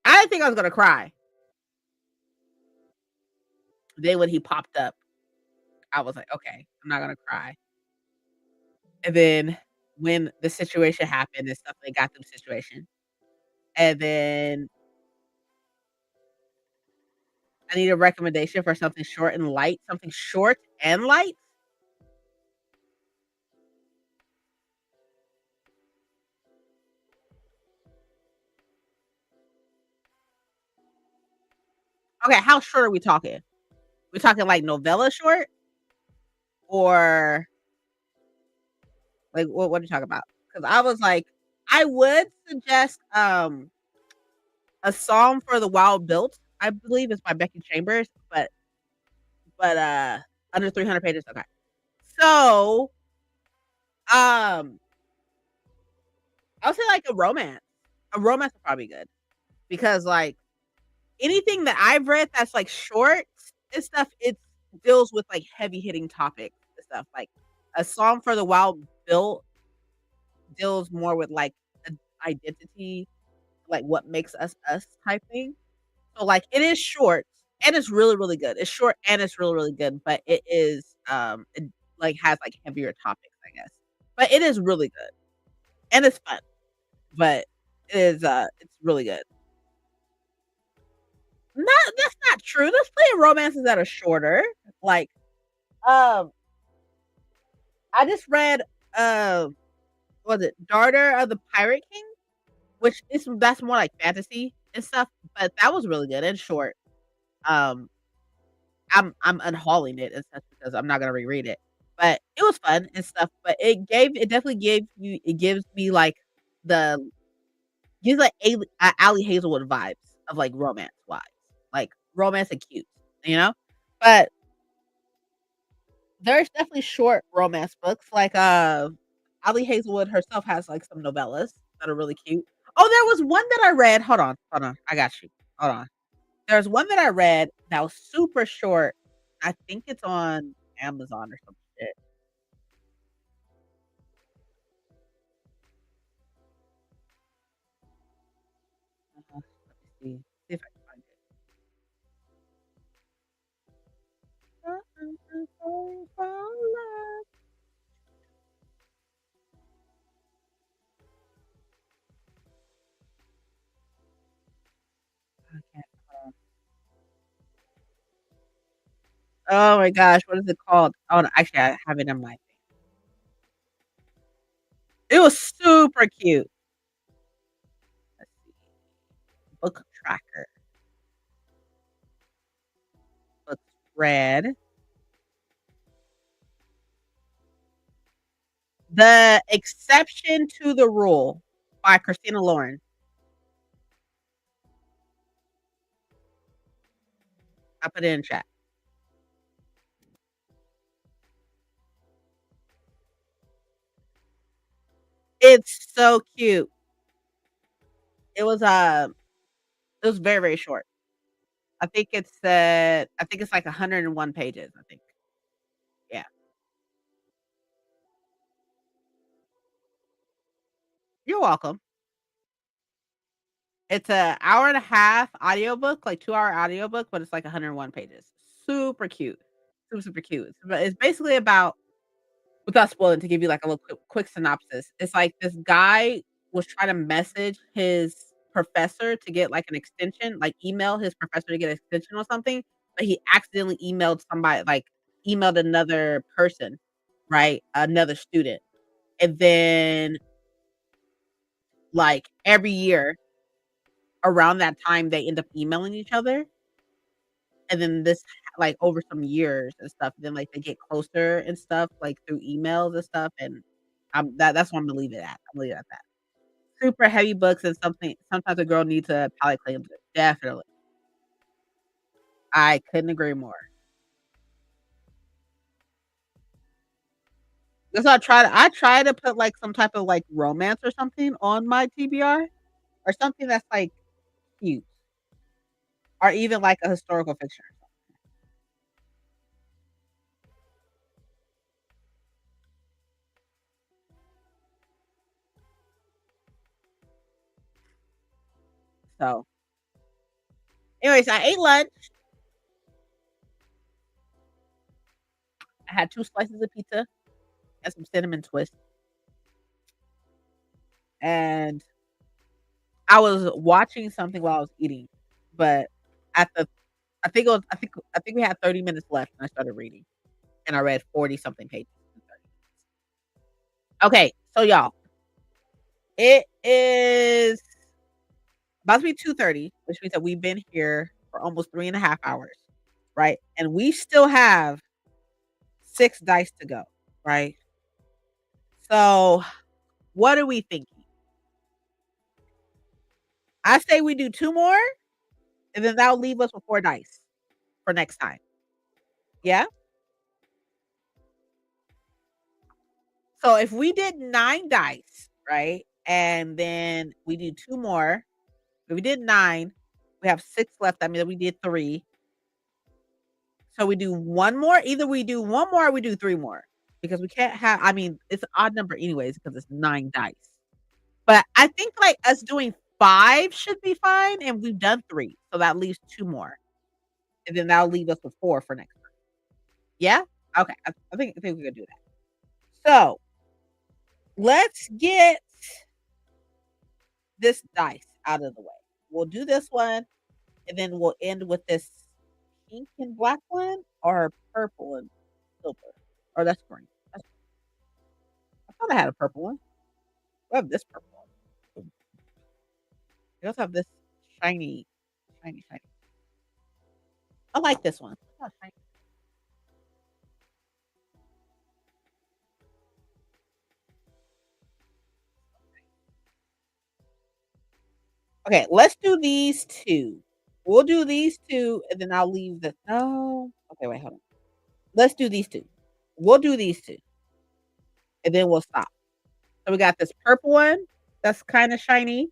I didn't think I was gonna cry. Then when he popped up, I was like, okay, I'm not gonna cry. And then when the situation happened and stuff, they got through the situation. And then I need a recommendation for something short and light. Something short and light. Okay, how short are we talking? We talking like novella short or like what are you talking about? Because I was like, I would suggest A Psalm for the Wild Built, I believe it's by Becky Chambers, but under 300 pages, okay. So, um, I would say like a romance. A romance is probably good because like anything that I've read that's like short and stuff, it deals with like heavy hitting topics and stuff. Like A Psalm for the Wild Built deals more with like identity, like what makes us us type thing. So, like, it is short and it's really, really good. It's short and it's really, really good, but it is, it, like, has, like, heavier topics, I guess. But it is really good and it's fun, but it's really good. Not that's not true. There's plenty of romances that are shorter. Like, um, I just read, was it Daughter of the Pirate King? Which is that's more like fantasy and stuff, but that was really good and short. Um I'm unhauling it and stuff because I'm not gonna reread it. But it was fun and stuff, but it definitely gave you it gives me, like, the gives, like, Ali Hazelwood vibes of, like, romance wise, like, romance and cute, you know? But there's definitely short romance books, like, Ali Hazelwood herself has, like, some novellas that are really cute. Oh, there was one that I read hold on, I got you. Hold on. There's one that I read that was super short. I think it's on Amazon or some shit. Let me see if I can find it. I can't, oh my gosh, what is it called? Oh, no, actually, I have it in my thing. It was super cute. Let's see. Book tracker, books read. The Exception to the Rule by Christina Lauren. I put it in chat. It's so cute. It was, it was very, very short. I think it's like 101 pages, I think. Yeah. You're welcome. It's a hour and a half audiobook, like 2-hour audiobook, but it's like 101 pages. Super cute. Super, super cute. But it's basically about without spoiling, to give you like a little quick synopsis, it's like this guy was trying to message his professor to get like an extension, like email his professor to get an extension or something, but he accidentally emailed somebody, like emailed another person, right? Another student. And then like every year around that time they end up emailing each other. And then this like over some years and stuff, then like they get closer and stuff like through emails and stuff. And that's what I'm gonna leave it at. I'm leave it at that. Super heavy books and something sometimes a girl needs a palate cleanser. Definitely. I couldn't agree more. That's why I try to put, like, some type of, like, romance or something on my TBR or something that's, like, cute or even, like, a historical fiction or something. So, anyways, I ate lunch. I had 2 slices of pizza and some cinnamon twist, and I was watching something while I was eating, but at the I think we had 30 minutes left and I started reading, and I read 40 something pages in 30 minutes. Okay, so y'all, it is about to be 2:30, which means that we've been here for almost 3.5 hours, right? And we still have 6 dice to go, right? So, what are we thinking? I say we do 2 more, and then that'll leave us with 4 dice for next time. Yeah? So, if we did 9 dice, right? And then we do 2 more. If we did 9, we have 6 left. That means we did 3. So we do 1 more. Either we do 1 more or we do 3 more because we can't have I mean, it's an odd number anyways because it's 9 dice. But I think, like, us doing 5 should be fine, and we've done 3, so that leaves 2 more, and then that'll leave us with 4 for next time. Yeah? Okay, I think we can do that. So, let's get this dice out of the way. We'll do this one, and then we'll end with this pink and black one or purple and silver. Or that's green. That's I thought I had a purple one. I have this purple one. We also have this shiny, shiny, shiny. I like this one. Oh, shiny. Okay, let's do these 2. We'll do these 2, and then I'll leave the no. Okay, wait, hold on. Let's do these 2. We'll do these 2, and then we'll stop. So we got this purple one that's kinda shiny.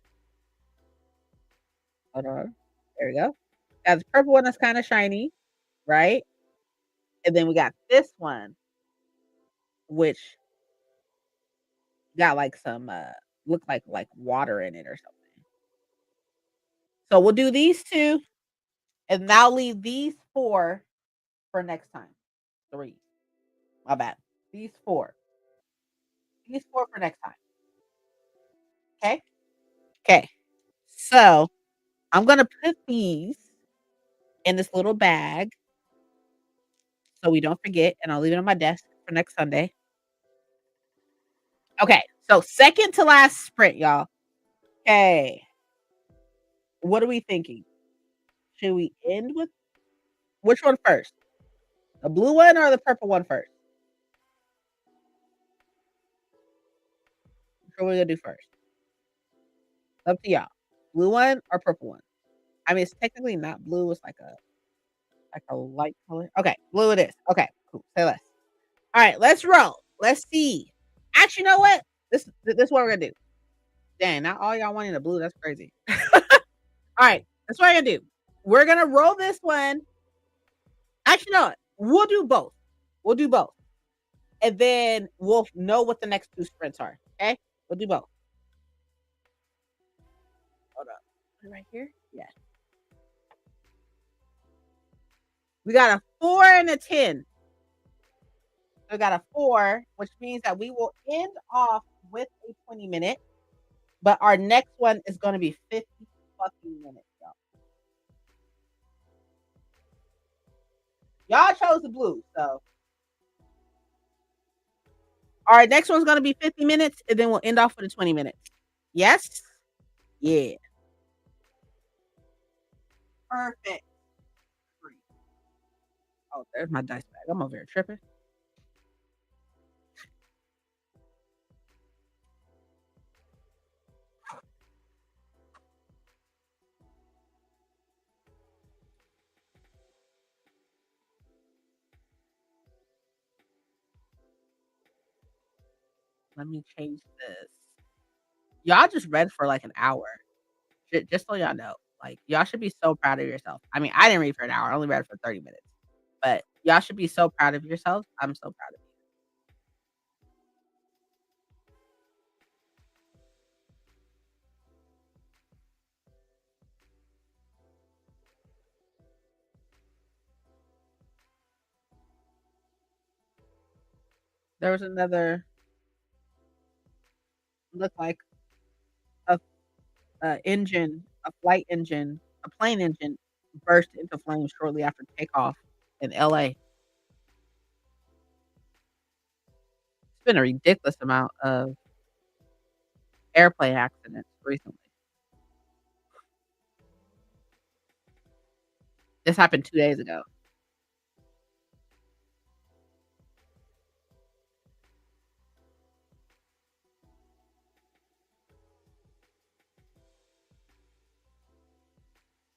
Hold on. There we go. Got this purple one that's kinda shiny, right? And then we got this one, which got, like, some, look like water in it or something. So we'll do these 2, and now leave these 4 for next time. 3. My bad. These 4. These 4 for next time. Okay? Okay. So, I'm gonna put these in this little bag so we don't forget, and I'll leave it on my desk for next Sunday. Okay, so second to last sprint, y'all. Okay. What are we thinking? Should we end with which one first? The blue one or the purple one first? Which one we gonna do first? Up to y'all. Blue one or purple one? I mean, it's technically not blue, it's like a light color. Okay, blue it is. Okay, cool. Say less. All right, let's roll. Let's see. Actually, you know what? This is what we're gonna do. Dang, not all y'all wanting the blue. That's crazy. All right, that's what we're gonna do. We're gonna roll this one. Actually, no, we'll do both. We'll do both, and then we'll know what the next two sprints are. Okay, we'll do both. Hold up, right here. Yeah, we got a 4 and a 10. We got a 4, which means that we will end off with a 20-minute, but our next one is going to be 50 fucking minutes, y'all. Y'all chose the blue, so our next one's going to be 50 minutes, and then we'll end off with a 20 minutes. Yes? Yeah. Perfect. Oh, there's my dice bag. I'm over here tripping. Let me change this. Y'all just read for like an hour. Just so y'all know. Like, y'all should be so proud of yourself. I mean, I didn't read for an hour. I only read for 30 minutes. But y'all should be so proud of yourselves. I'm so proud of you. There was another look like a, a flight engine, a plane engine burst into flames shortly after takeoff in LA. It's been a ridiculous amount of airplane accidents recently. This happened 2 days ago.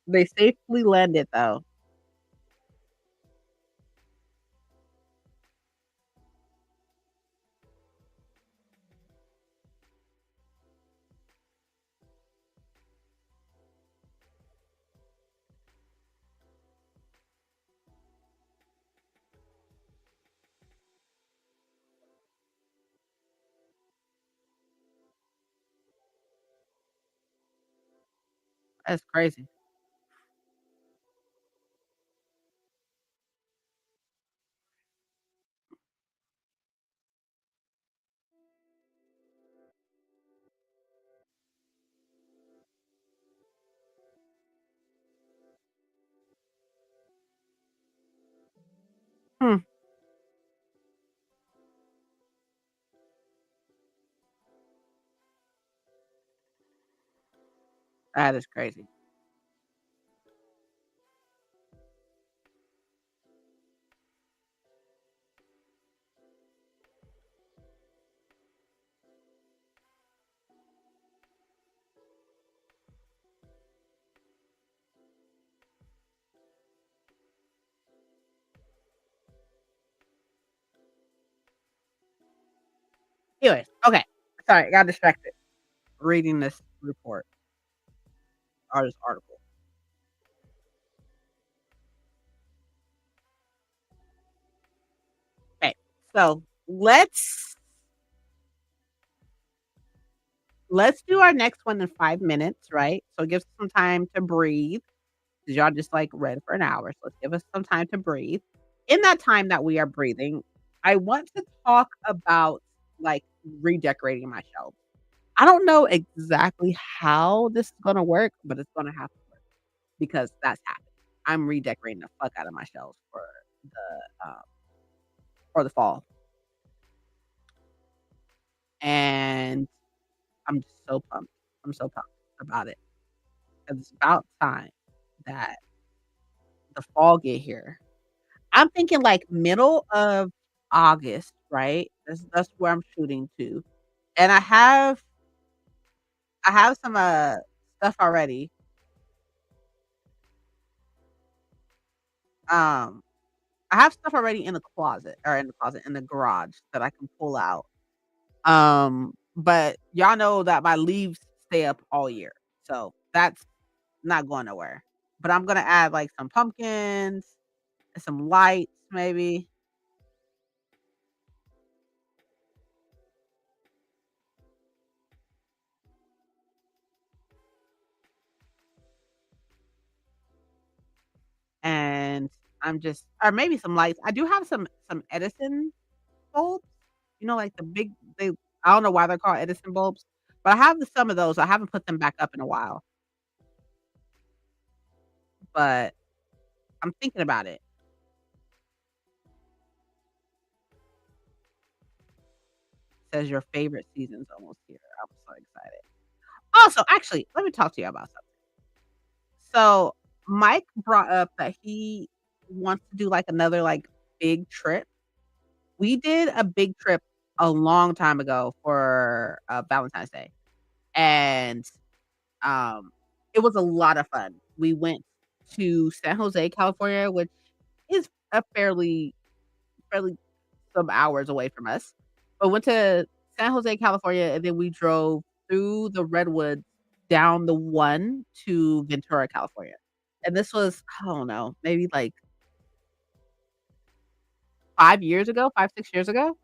They safely landed though. That's crazy. Hmm. That is crazy. Anyways, okay. Sorry, I got distracted reading this report or this article. Okay, so let's do our next one in 5 minutes, right? So give us some time to breathe because y'all just like read for an hour. So let's give us some time to breathe. In that time that we are breathing, I want to talk about like redecorating my shelves. I don't know exactly how this is gonna work, but it's gonna have to work because that's happening. I'm redecorating the fuck out of my shelves for the fall, and I'm just so pumped. I'm so pumped about it. 'Cause it's about time that the fall get here. I'm thinking like middle of August, right? That's where I'm shooting to, and I have some stuff already. Um, I have stuff already in the closet or in the garage that I can pull out. but y'all know that my leaves stay up all year, so that's not going nowhere. But I'm gonna add, like, some pumpkins and some lights maybe, and I'm just or maybe some lights. I do have some Edison bulbs, like the big they I don't know why they're called Edison bulbs, but I have some of those. I haven't put them back up in a while, but I'm thinking about it. Says your favorite season's almost here. I'm so excited. Also, actually, let me talk to you about something. So, Mike brought up that he wants to do, like, another, like, big trip. We did a big trip a long time ago for, Valentine's Day, and, um, it was a lot of fun. We went to San Jose, California, which is a fairly some hours away from us. But went to San Jose, California, and then we drove through the redwoods down the 1 to Ventura, California. And this was, I don't know, maybe like 5 years ago, 5, 6 years ago.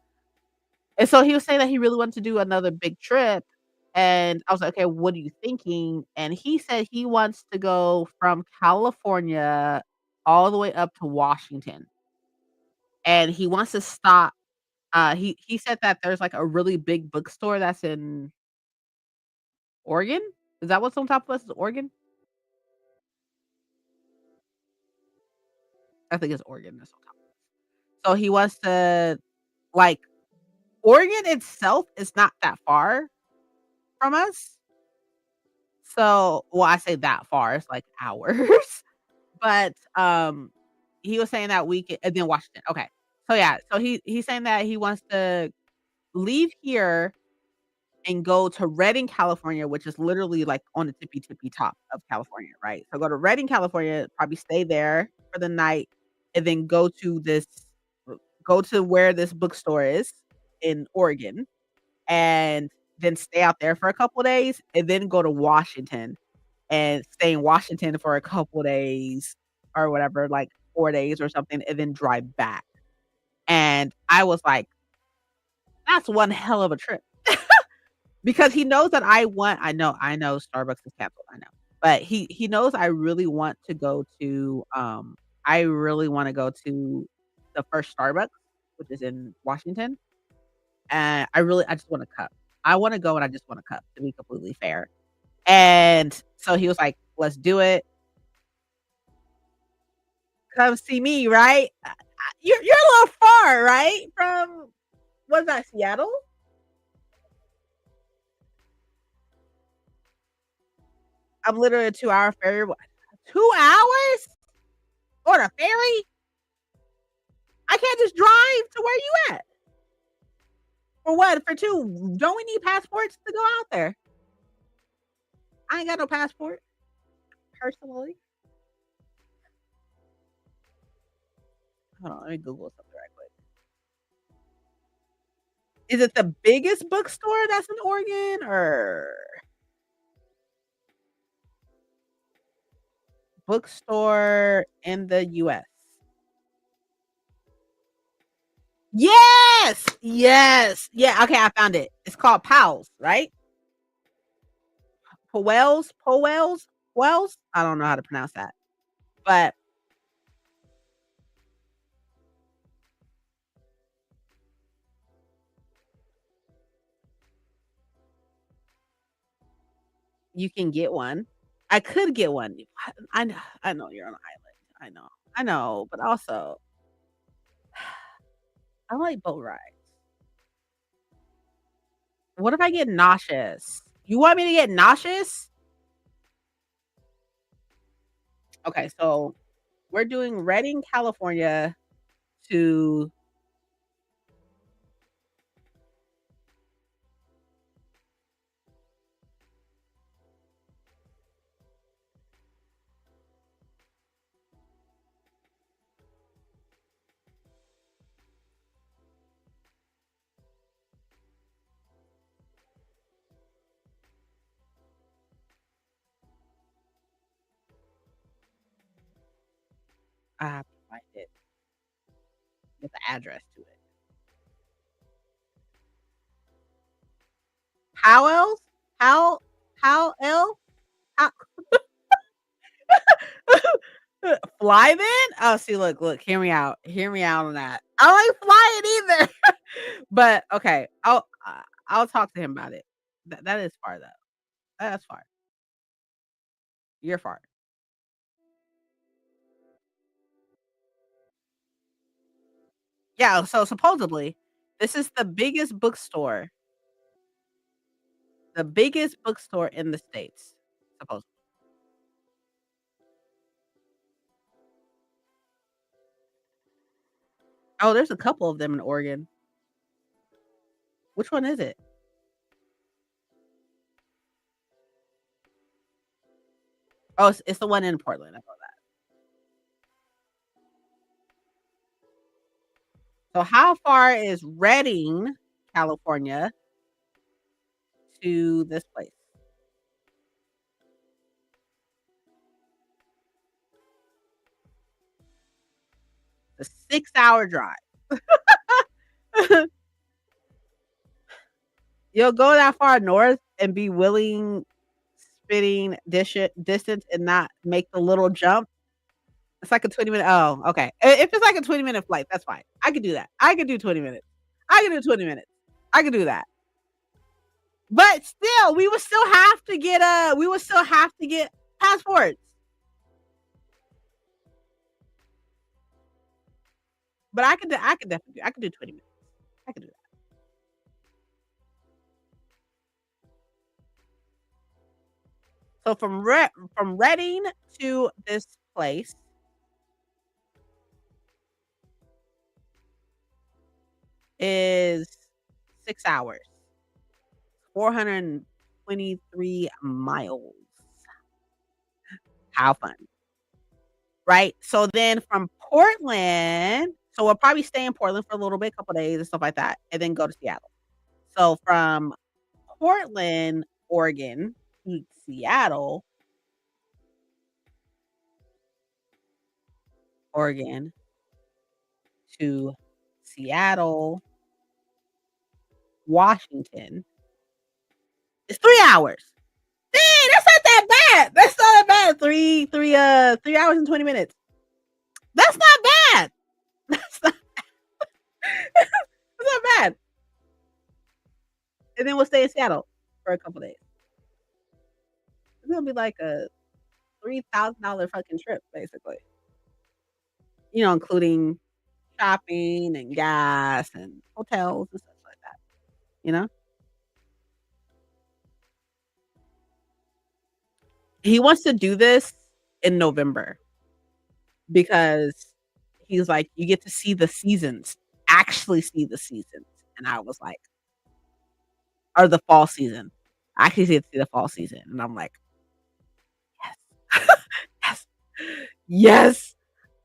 And so he was saying that he really wanted to do another big trip. And I was like, "Okay, what are you thinking?" And he said he wants to go from California all the way up to Washington. And he wants to stop he said that there's, like, a really big bookstore that's in Oregon? Is that what's on top of us is Oregon? I think it's Oregon that's on top. So he wants to like, Oregon itself is not that far from us. So well, I say that far, it's like hours. But, he was saying that we could and then Washington, okay. So, yeah, so he's saying that he wants to leave here and go to Redding, California, which is literally, like, on the tippy top of California, right? So go to Redding, California, probably stay there for the night, and then go to where this bookstore is in Oregon, and then stay out there for a couple days, and then go to Washington, and stay in Washington for a couple days or whatever, like 4 days or something, and then drive back. And I was like, "That's one hell of a trip." Because he knows that I know Starbucks is canceled, I know. But he knows I really want to go to, I really wanna go to the first Starbucks, which is in Washington, and I just want a cup. I wanna go and I just want a cup, to be completely fair. And so he was like, "Let's do it. Come see me," right? You're a little far, right, from was that Seattle? I'm literally a 2-hour ferry ri 2 hours on a ferry? I can't just drive to where you at. For what? For 2? Don't we need passports to go out there? I ain't got no passport, personally. Hold on, let me Google something right quick. Is it the biggest bookstore that's in Oregon or bookstore in the US? Yes! Yes! Yeah, okay, I found it. It's called Powell's, right? Powell's? I don't know how to pronounce that, but you can get one. I could get one. I know you're on an island. I know, but also I like boat rides. What if I get nauseous? You want me to get nauseous? Okay, so we're doing Redding, California to I have to find it. Get the address to it. How else? How how Fly then? Oh, see, look, hear me out on that. I don't like flying either. But, okay, I'll talk to him about it. That is far, though. That's far. You're far. Yeah, so supposedly, this is the biggest bookstore in the States, supposedly. Oh, there's a couple of them in Oregon. Which one is it? Oh, it's the one in Portland, I know that. So how far is Redding, California to this place? A 6-hour drive. You'll go that far north and be willing spitting distance and not make the little jump? It's like a 20-minute okay. If it's like a 20-minute flight, that's fine. I could do that. I could do 20 minutes. I could do 20 minutes. I could do that. But still, we would still have to get passports. But I could definitely I could do 20 minutes. I could do that. So from Reading to this place is 6 hours, 423 miles. How fun, right? So then from Portland, so we'll probably stay in Portland for a little bit, couple days and stuff like that, and then go to Seattle. So from Portland, Oregon to Seattle, Oregon to Seattle, Washington, it's 3 hours. Dang, that's not that bad. That's not that bad. 3 hours and 20 minutes. That's not bad. That's not that's not bad. And then we'll stay in Seattle for a couple days. It's gonna be like a $3,000 fucking trip, basically. Including shopping and gas and hotels and stuff like that, you know? He wants to do this in November because he's like, "You get to see the seasons, actually see the seasons." And I was like, or the fall season. I actually get to see the fall season. And I'm like, yes, yes, yes.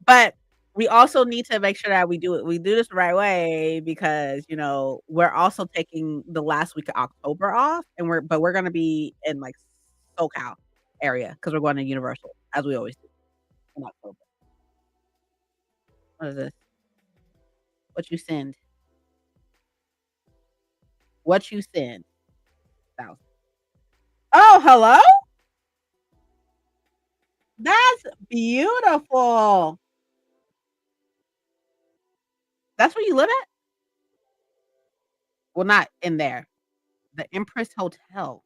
But we also need to make sure that we do this the right way because, we're also taking the last week of October off and we're gonna be in like SoCal area because we're going to Universal as we always do in October. What is this? What you send? What you send? 1,000. Oh, hello? That's beautiful. That's where you live at? Well, not in there. The Empress Hotel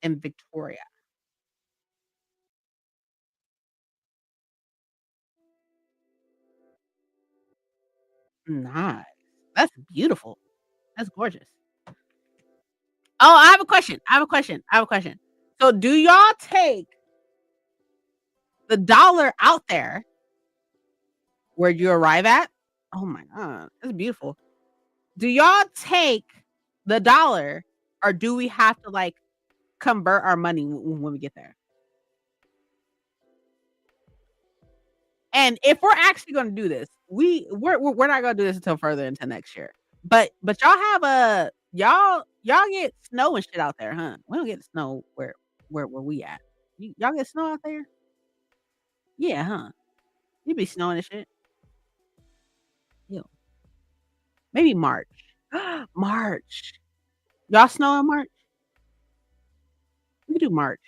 in Victoria. Nice. That's beautiful. That's gorgeous. Oh, I have a question. I have a question. I have a question. So, do y'all take the dollar out there where you arrive at? Oh my god, that's beautiful. Do y'all take the dollar, or do we have to like convert our money when we get there? And if we're actually going to do this, we're not going to do this until further into next year. But y'all have y'all get snow and shit out there, huh? We don't get snow where we at. Y'all get snow out there? Yeah, huh? You be snowing and shit. Ew. Maybe March. March. Y'all snow in March? We could do March.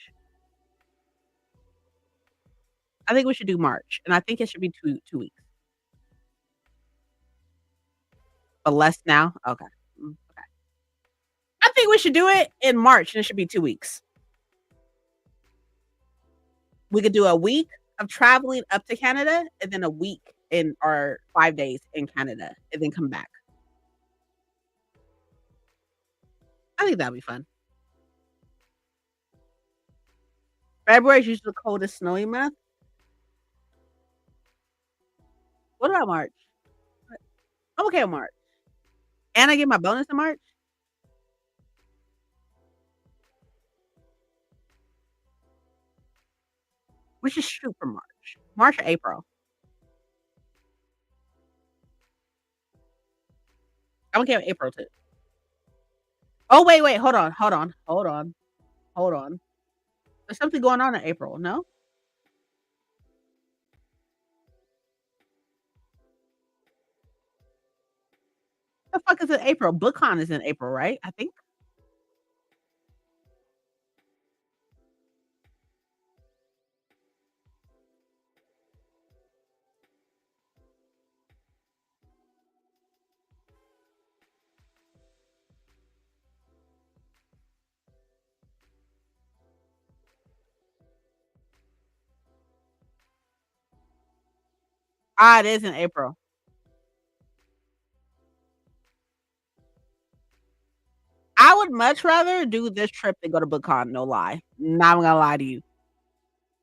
I think we should do March, and I think it should be 2 weeks. But less now? Okay. Okay. I think we should do it in March, and it should be 2 weeks. We could do a week of traveling up to Canada, and then a week in or 5 days in Canada, and then come back. I think that'd be fun. February is usually the coldest, snowy month. What about March? I'm okay with March. And I get my bonus in March? We should shoot for March. March or April. I'm okay with April too. Oh, wait, hold on. There's something going on in April, no? The fuck is in April? BookCon is in April, right? I think. Ah, it is in April. I would much rather do this trip than go to BookCon, no lie. Not gonna lie to you.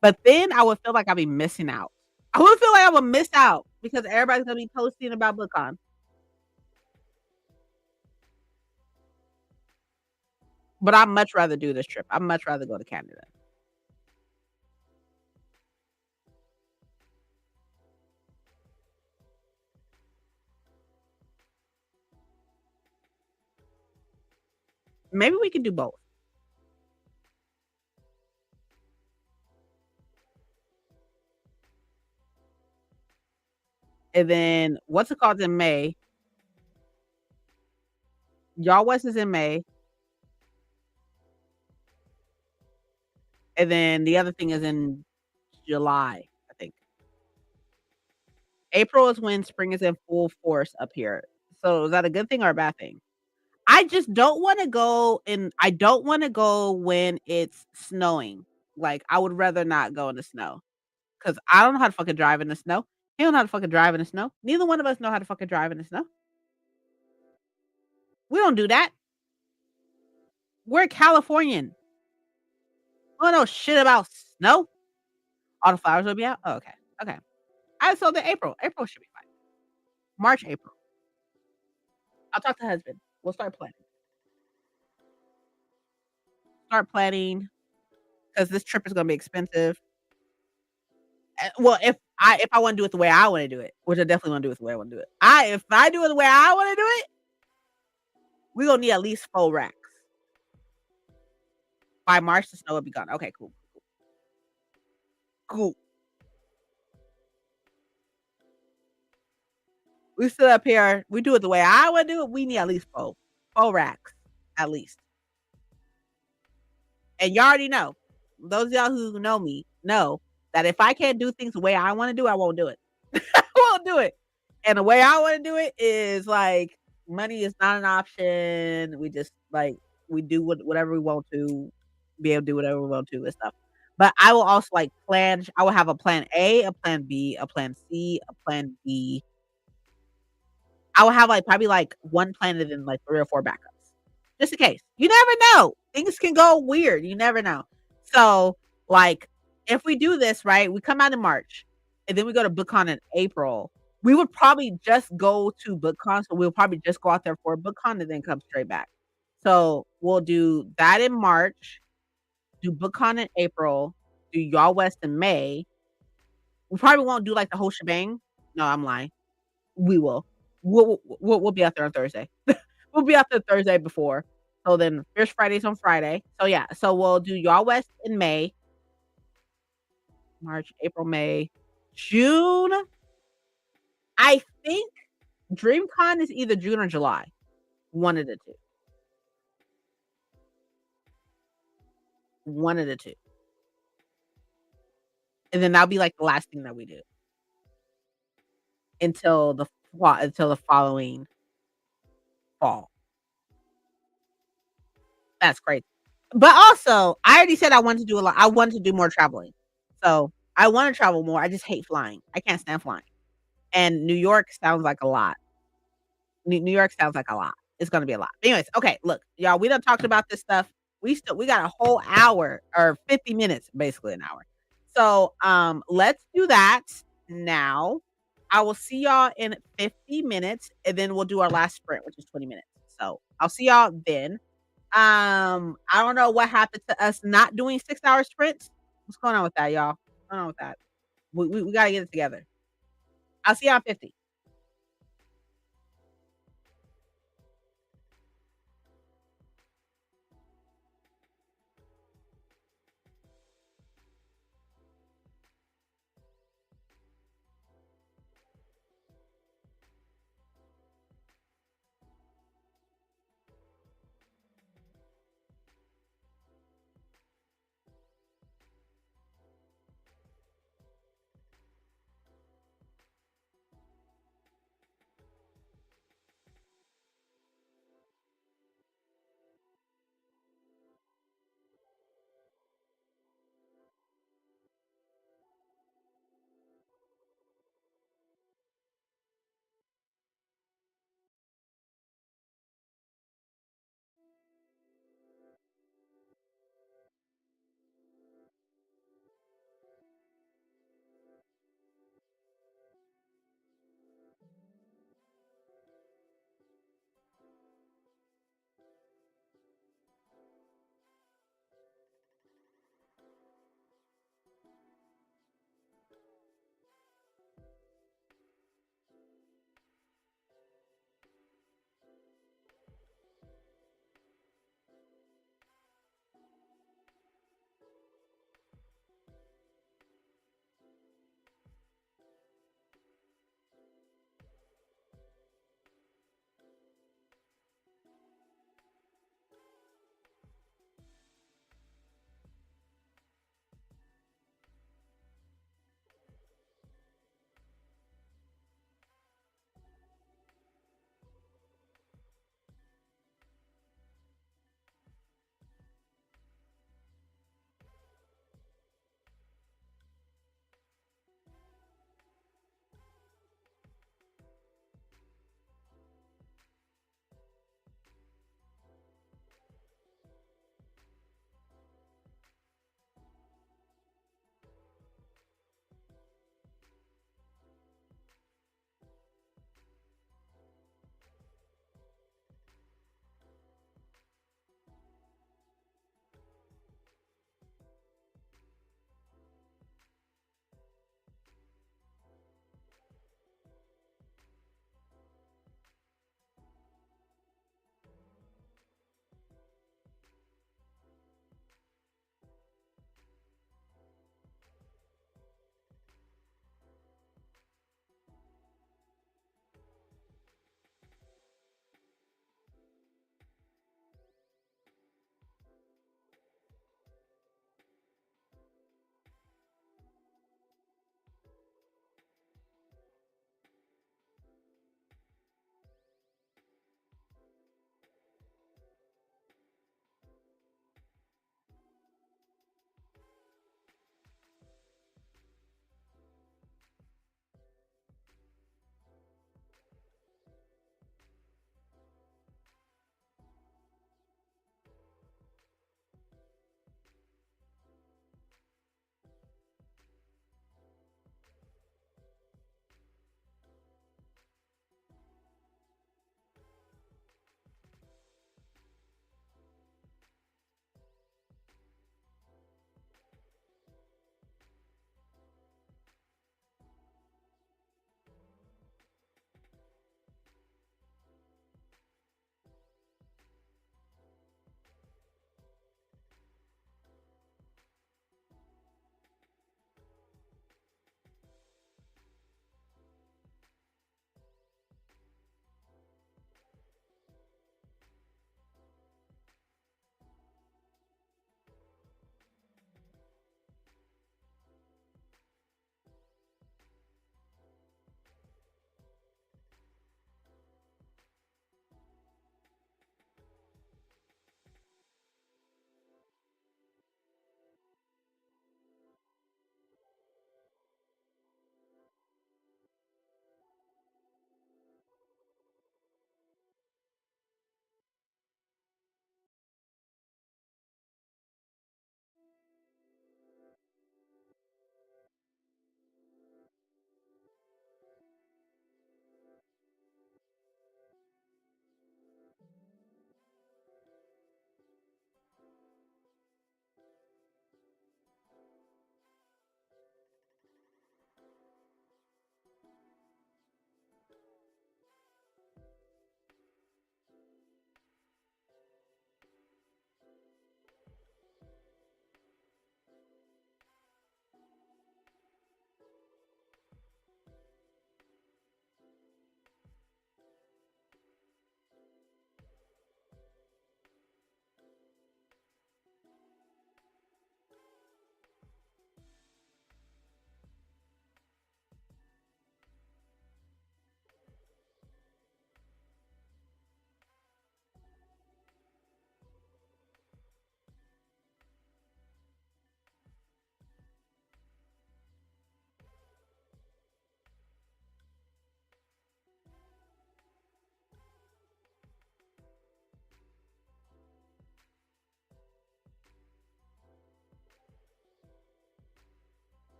But then I would feel like I'd be missing out. I would feel like I would miss out because everybody's gonna be posting about BookCon. But I'd much rather do this trip. I'd much rather go to Canada. Maybe we can do both. And then what's it called in May? Y'all West is in May, and then the other thing is in July, I think. April is when spring is in full force up here. So is that a good thing or a bad thing? I don't wanna go when it's snowing. Like, I would rather not go in the snow because I don't know how to fucking drive in the snow. He don't know how to fucking drive in the snow. Neither one of us know how to fucking drive in the snow. We don't do that. We're Californian. We don't know shit about snow. All the flowers will be out? Oh, okay. Okay. I so the April. April should be fine. March, April. I'll talk to husband. We'll start planning. Start planning because this trip is gonna be expensive. Well, if I wanna do it the way I wanna do it, which I definitely wanna do it the way I wanna do it. I If I do it the way I wanna do it, we gonna need at least 4 racks. By March, the snow will be gone. Okay, cool, cool. We sit up here, we do it the way I wanna do it, we need at least 4 racks, at least. And you already know, those of y'all who know me know that if I can't do things the way I wanna do, I won't do it. I won't do it. And the way I wanna do it is, like, money is not an option. We just, like, we do whatever we want to, be able to do whatever we want to and stuff. But I will also, like, plan I will have a plan A, a plan B, a plan C, a plan D. I will have, like, probably, like, 1 plan and then, like, 3 or 4 backups, just in case. You never know. Things can go weird. You never know. So, like, if we do this, right, we come out in March, and then we go to BookCon in April, we would probably just go to BookCon, so we'll probably just go out there for BookCon and then come straight back. So, we'll do that in March, do BookCon in April, do Y'all West in May. We probably won't do, like, the whole shebang. No, I'm lying. We will. We'll be out there on Thursday. We'll be out there Thursday before. So then Fierce Friday's on Friday. So yeah, so we'll do Y'all West in May. March, April, May, June. I think DreamCon is either June or July. One of the 2. One of the 2. And then that'll be, like, the last thing that we do until the following fall. That's crazy. But also, I already said I wanted to do more traveling. So, I wanna travel more, I just hate flying. I can't stand flying. And New York sounds like a lot. New York sounds like a lot. It's gonna be a lot. Anyways, okay, look, y'all, we done talked about this stuff. We got a whole hour or 50 minutes, basically an hour. So, let's do that now. I will see y'all in 50 minutes, and then we'll do our last sprint, which is 20 minutes. So, I'll see y'all then. I don't know what happened to us not doing 6-hour sprints. What's going on with that, y'all? What's going on with that? We gotta get it together. I'll see y'all in 50.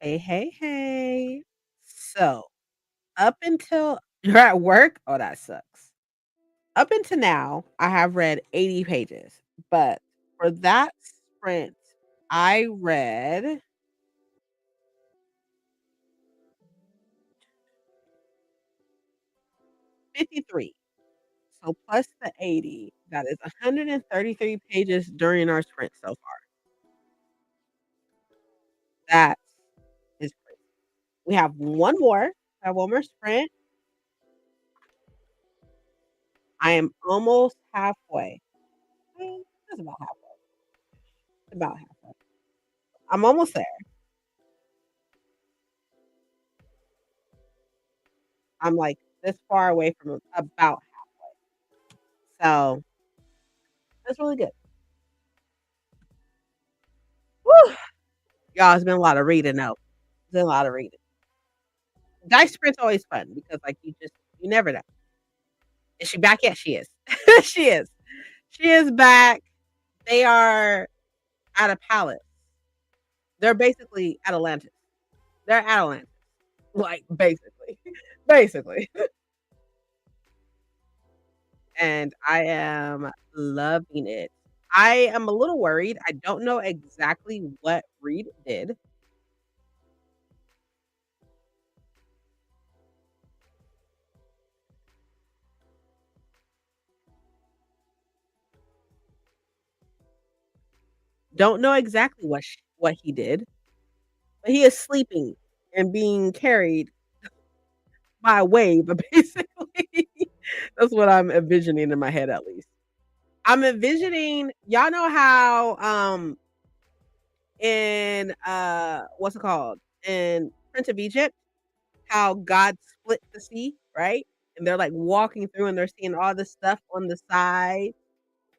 Hey, hey, hey. So, up until you're at work? Oh, that sucks. Up until now, I have read 80 pages, but for that sprint, I read 53. So plus the 80, that is 133 pages during our sprint so far. That is crazy. We have one more. Have one more sprint. I am almost halfway. Just about halfway. About halfway. I'm almost there. I'm like this far away from about so that's really good. Woo! Y'all, it's been a lot of reading though. It's been a lot of reading. Dice sprint's always fun because like you never know. Is she back yet? She is. She is. She is back. They are at a palace. They're basically at Atlantis. They're at Atlantis. Like basically. Basically. And I am loving it. I am a little worried. I don't know exactly what Reed did. Don't know exactly what he did, but he is sleeping and being carried by a wave, basically. That's what I'm envisioning in my head, at least. I'm envisioning y'all know how, in, what's it called? In Prince of Egypt, how God split the sea, right? And they're, like, walking through and they're seeing all this stuff on the side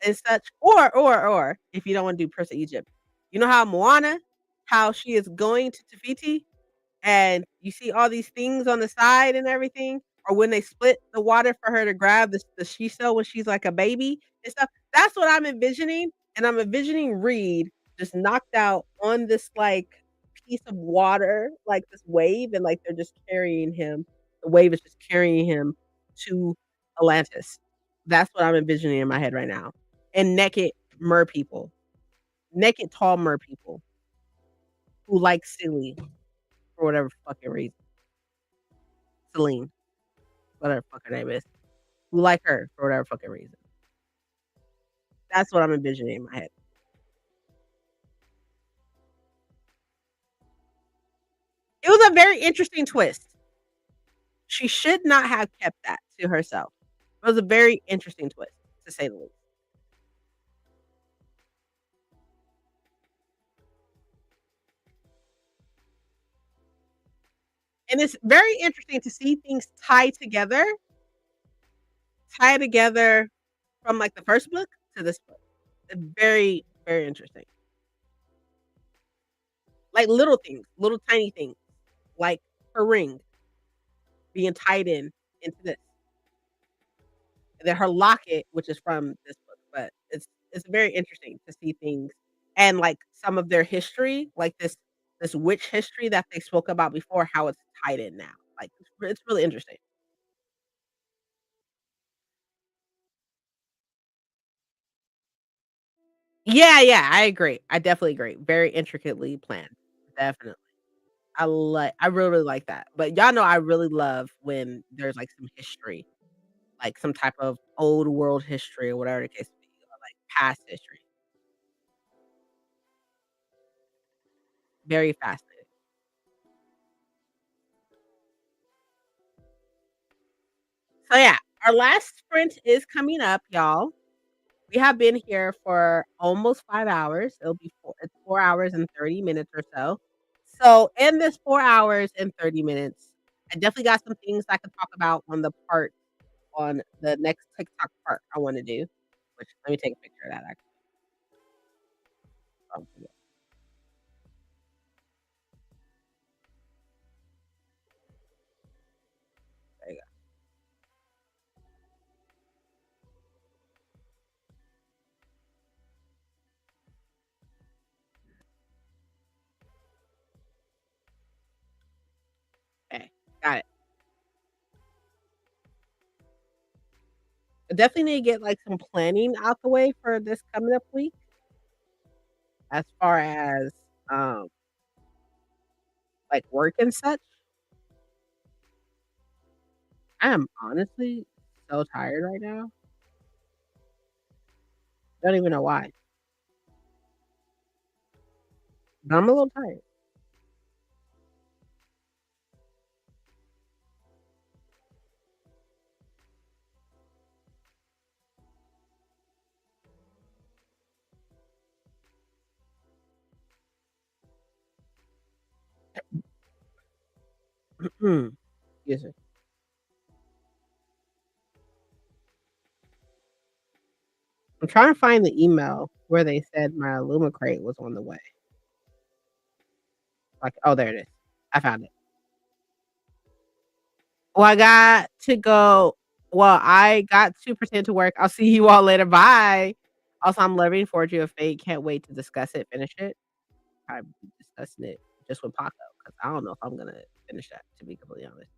and such. Or, if you don't wanna do Prince of Egypt, you know how Moana, how she is going to Tafiti and you see all these things on the side and everything, or when they split the water for her to grab the shiso when she's like a baby and stuff. That's what I'm envisioning, and I'm envisioning Reed just knocked out on this like piece of water, like this wave, and like they're just carrying him. The wave is just carrying him to Atlantis. That's what I'm envisioning in my head right now. And naked mer people, naked tall mer people who like silly for whatever fucking reason. Celine, whatever fuck her name is, who like her for whatever fucking reason. That's what I'm envisioning in my head. It was a very interesting twist. She should not have kept that to herself. It was a very interesting twist, to say the least. And it's very interesting to see things tie together from like the first book to this book. It's very, very interesting. Like little things, little tiny things, like her ring being tied in into this. And then her locket, which is from this book, but it's very interesting to see things and, like, some of their history, like this witch history that they spoke about before, how it's tied in now. Like, it's really interesting. Yeah, yeah, I agree. I definitely agree. Very intricately planned. Definitely. I really, really like that. But y'all know I really love when there's, like, some history, like some type of old world history or whatever the case may be, or, like, past history. Very fascinating. So yeah, our last sprint is coming up, y'all. We have been here for almost 5 hours. It's 4 hours and 30 minutes or so. So in this 4 hours and 30 minutes, I definitely got some things I could talk about on the next TikTok part I wanna do, which let me take a picture of that actually. Yeah, there you Got it. I definitely need to get, like, some planning out the way for this coming up week as far as, um, like, work and such. I am honestly so tired right now. Don't even know why, but I'm a little tired. Excuse me. I'm trying to find the email where they said my Illumicrate was on the way. Like, oh, there it is. I found it. Well, I got to pretend to work. I'll see you all later. Bye. Also, I'm loving Forge of Fate. Can't wait to discuss it, finish it. I'm discussing it just with Paco because I don't know if I'm gonna finish that, to be completely honest.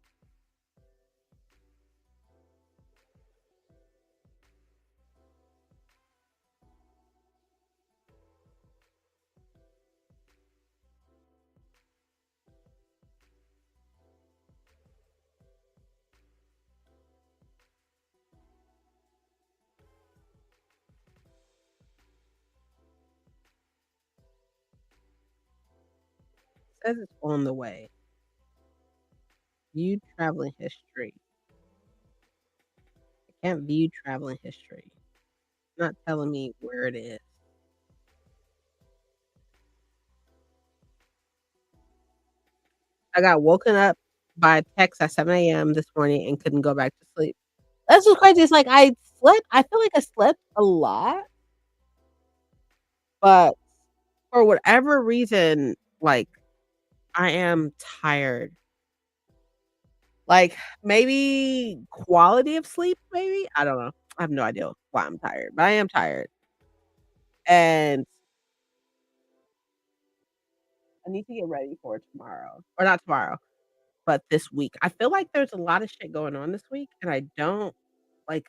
It says it's on the way. View traveling history. I can't view traveling history. It's not telling me where it is. I got woken up by a text at 7 AM this morning and couldn't go back to sleep. That's what's crazy. It's like I feel like I slept a lot, but for whatever reason, like, I am tired. Like, maybe quality of sleep, maybe? I don't know. I have no idea why I'm tired, but I am tired. And I need to get ready for tomorrow. Or not tomorrow, but this week. I feel like there's a lot of shit going on this week, and I don't like,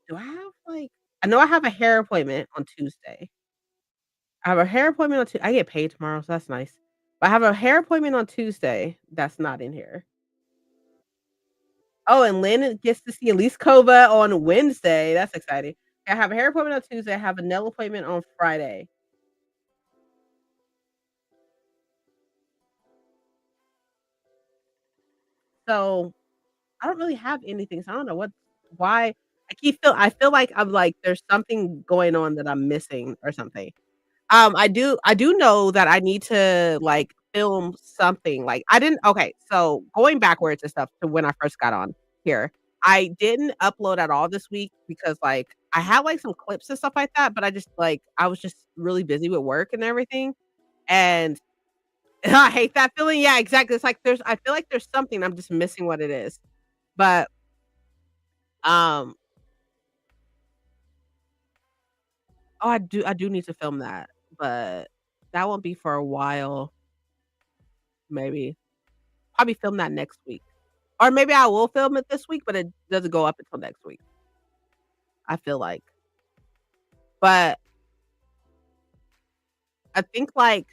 do I have, like I know I have a hair appointment on Tuesday. I have a hair appointment on I get paid tomorrow, so that's nice. But I have a hair appointment on Tuesday that's not in here. Oh, and Lynn gets to see Elise Kova on Wednesday. That's exciting. I have a hair appointment on Tuesday. I have a nail appointment on Friday. So I don't really have anything. So I don't know why I feel like I'm like there's something going on that I'm missing or something. I do know that I need to, like, film something, like, I didn't okay, so going backwards and stuff to when I first got on here, I didn't upload at all this week because, like, I had, like, some clips and stuff like that, but I was just really busy with work and everything, and I hate that feeling, yeah, exactly, it's like I feel like there's something, I'm just missing what it is, but, um oh, I do need to film that, but that won't be for a while, maybe. Probably film that next week. Or maybe I will film it this week, but it doesn't go up until next week, I feel like. But I think, like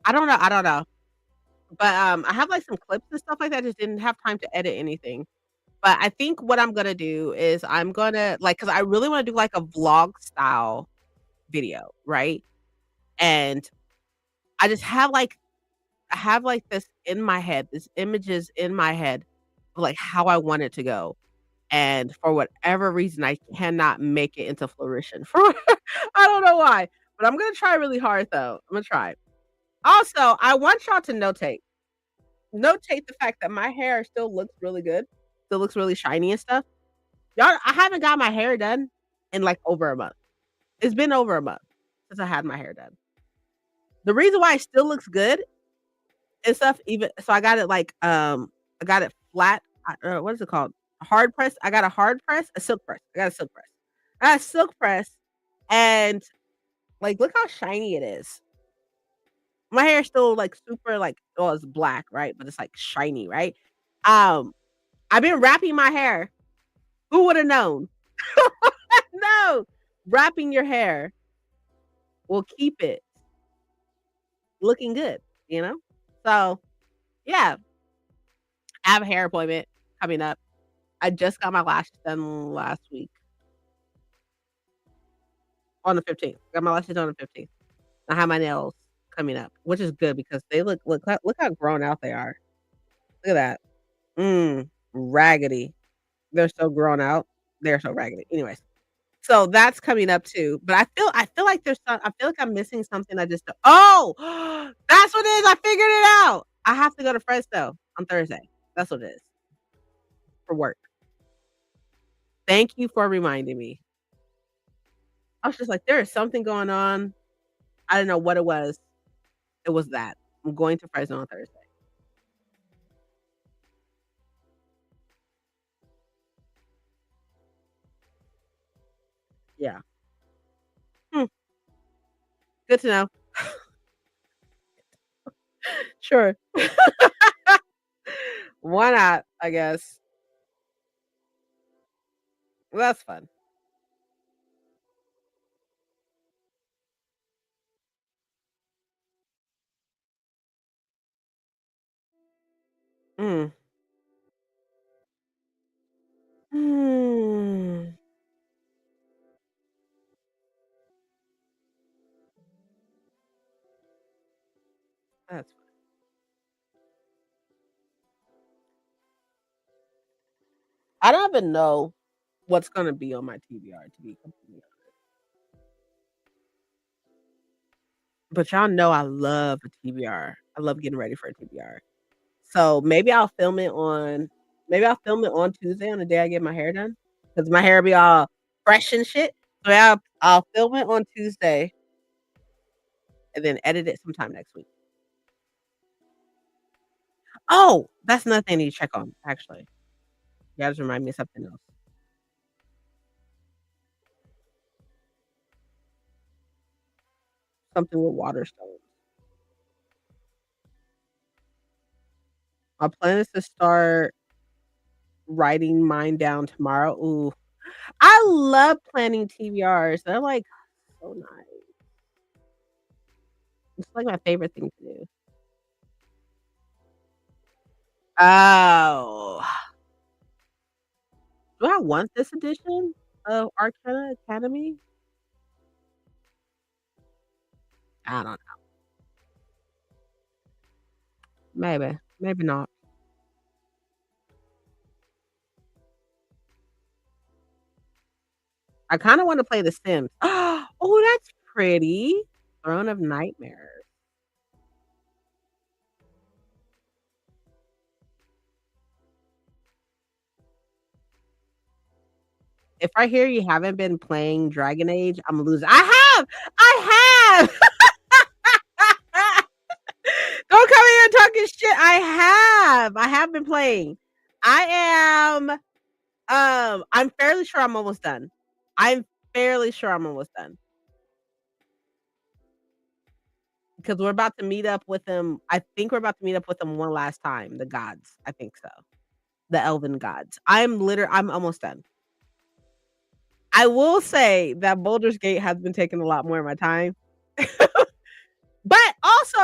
I don't know. But, I have, like, some clips and stuff like that, I just didn't have time to edit anything. But I think what I'm gonna do is I'm gonna because I really wanna do, like, a vlog style video, right? And I just have, like this in my head, this images in my head of, like, how I want it to go. And for whatever reason, I cannot make it into fruition. For I don't know why, but I'm gonna try really hard though. I'm gonna try. Also, I want y'all to notate the fact that my hair still looks really good, still looks really shiny and stuff. Y'all, I haven't got my hair done in like over a month. It's been over a month since I had my hair done. The reason why it still looks good and stuff, even so, I got it flat. What is it called? A hard press. I got a hard press, a silk press. I got a silk press. I got a silk press, and like, look how shiny it is. My hair is still, like, super, like well, it's black, right? But it's, like, shiny, right? Um, I've been wrapping my hair. Who woulda known? No. Wrapping your hair will keep it looking good, you know? So, yeah, I have a hair appointment coming up. I just got my lashes done last week on the 15th. Got my lashes done on the 15th. I have my nails coming up, which is good because they look how grown out they are. Look at that. Raggedy. They're so grown out. They're so raggedy. Anyways, so that's coming up too, but I feel like I feel like I'm missing something I just don't oh! That's what it is, I figured it out! I have to go to Fresno on Thursday. That's what it is, for work. Thank you for reminding me. I was just like, "There is something going on." I didn't know what it was. It was that. I'm going to Fresno on Thursday. Yeah. Hmm, good to know. Sure. Why not, I guess. That's fun. Mm. Mm. That's I don't even know what's gonna be on my TBR, to be completely honest. But y'all know I love a TBR. I love getting ready for a TBR. So, maybe I'll film it on Tuesday on the day I get my hair done, because my hair will be all fresh and shit. So, I'll film it on Tuesday and then edit it sometime next week. Oh, that's another thing I need to check on, actually. You guys remind me of something else. Something with water stones. My plan is to start writing mine down tomorrow. Ooh, I love planning TBRs. They're, like, so nice. It's, like, my favorite thing to do. Oh. Do I want this edition of Arcana Academy? I don't know. Maybe. Maybe not. I kinda wanna play The Sims. Oh, that's pretty. Throne of Nightmares. If I hear you haven't been playing Dragon Age, I'm a loser. I have! I have! Don't come here talking shit. I have been playing. I am, I'm fairly sure I'm almost done. I'm fairly sure I'm almost done. Because we're about to meet up with them. I think we're about to meet up with them one last time, the gods. I think so. The elven gods. I'm almost done. I will say that Baldur's Gate has been taking a lot more of my time. But also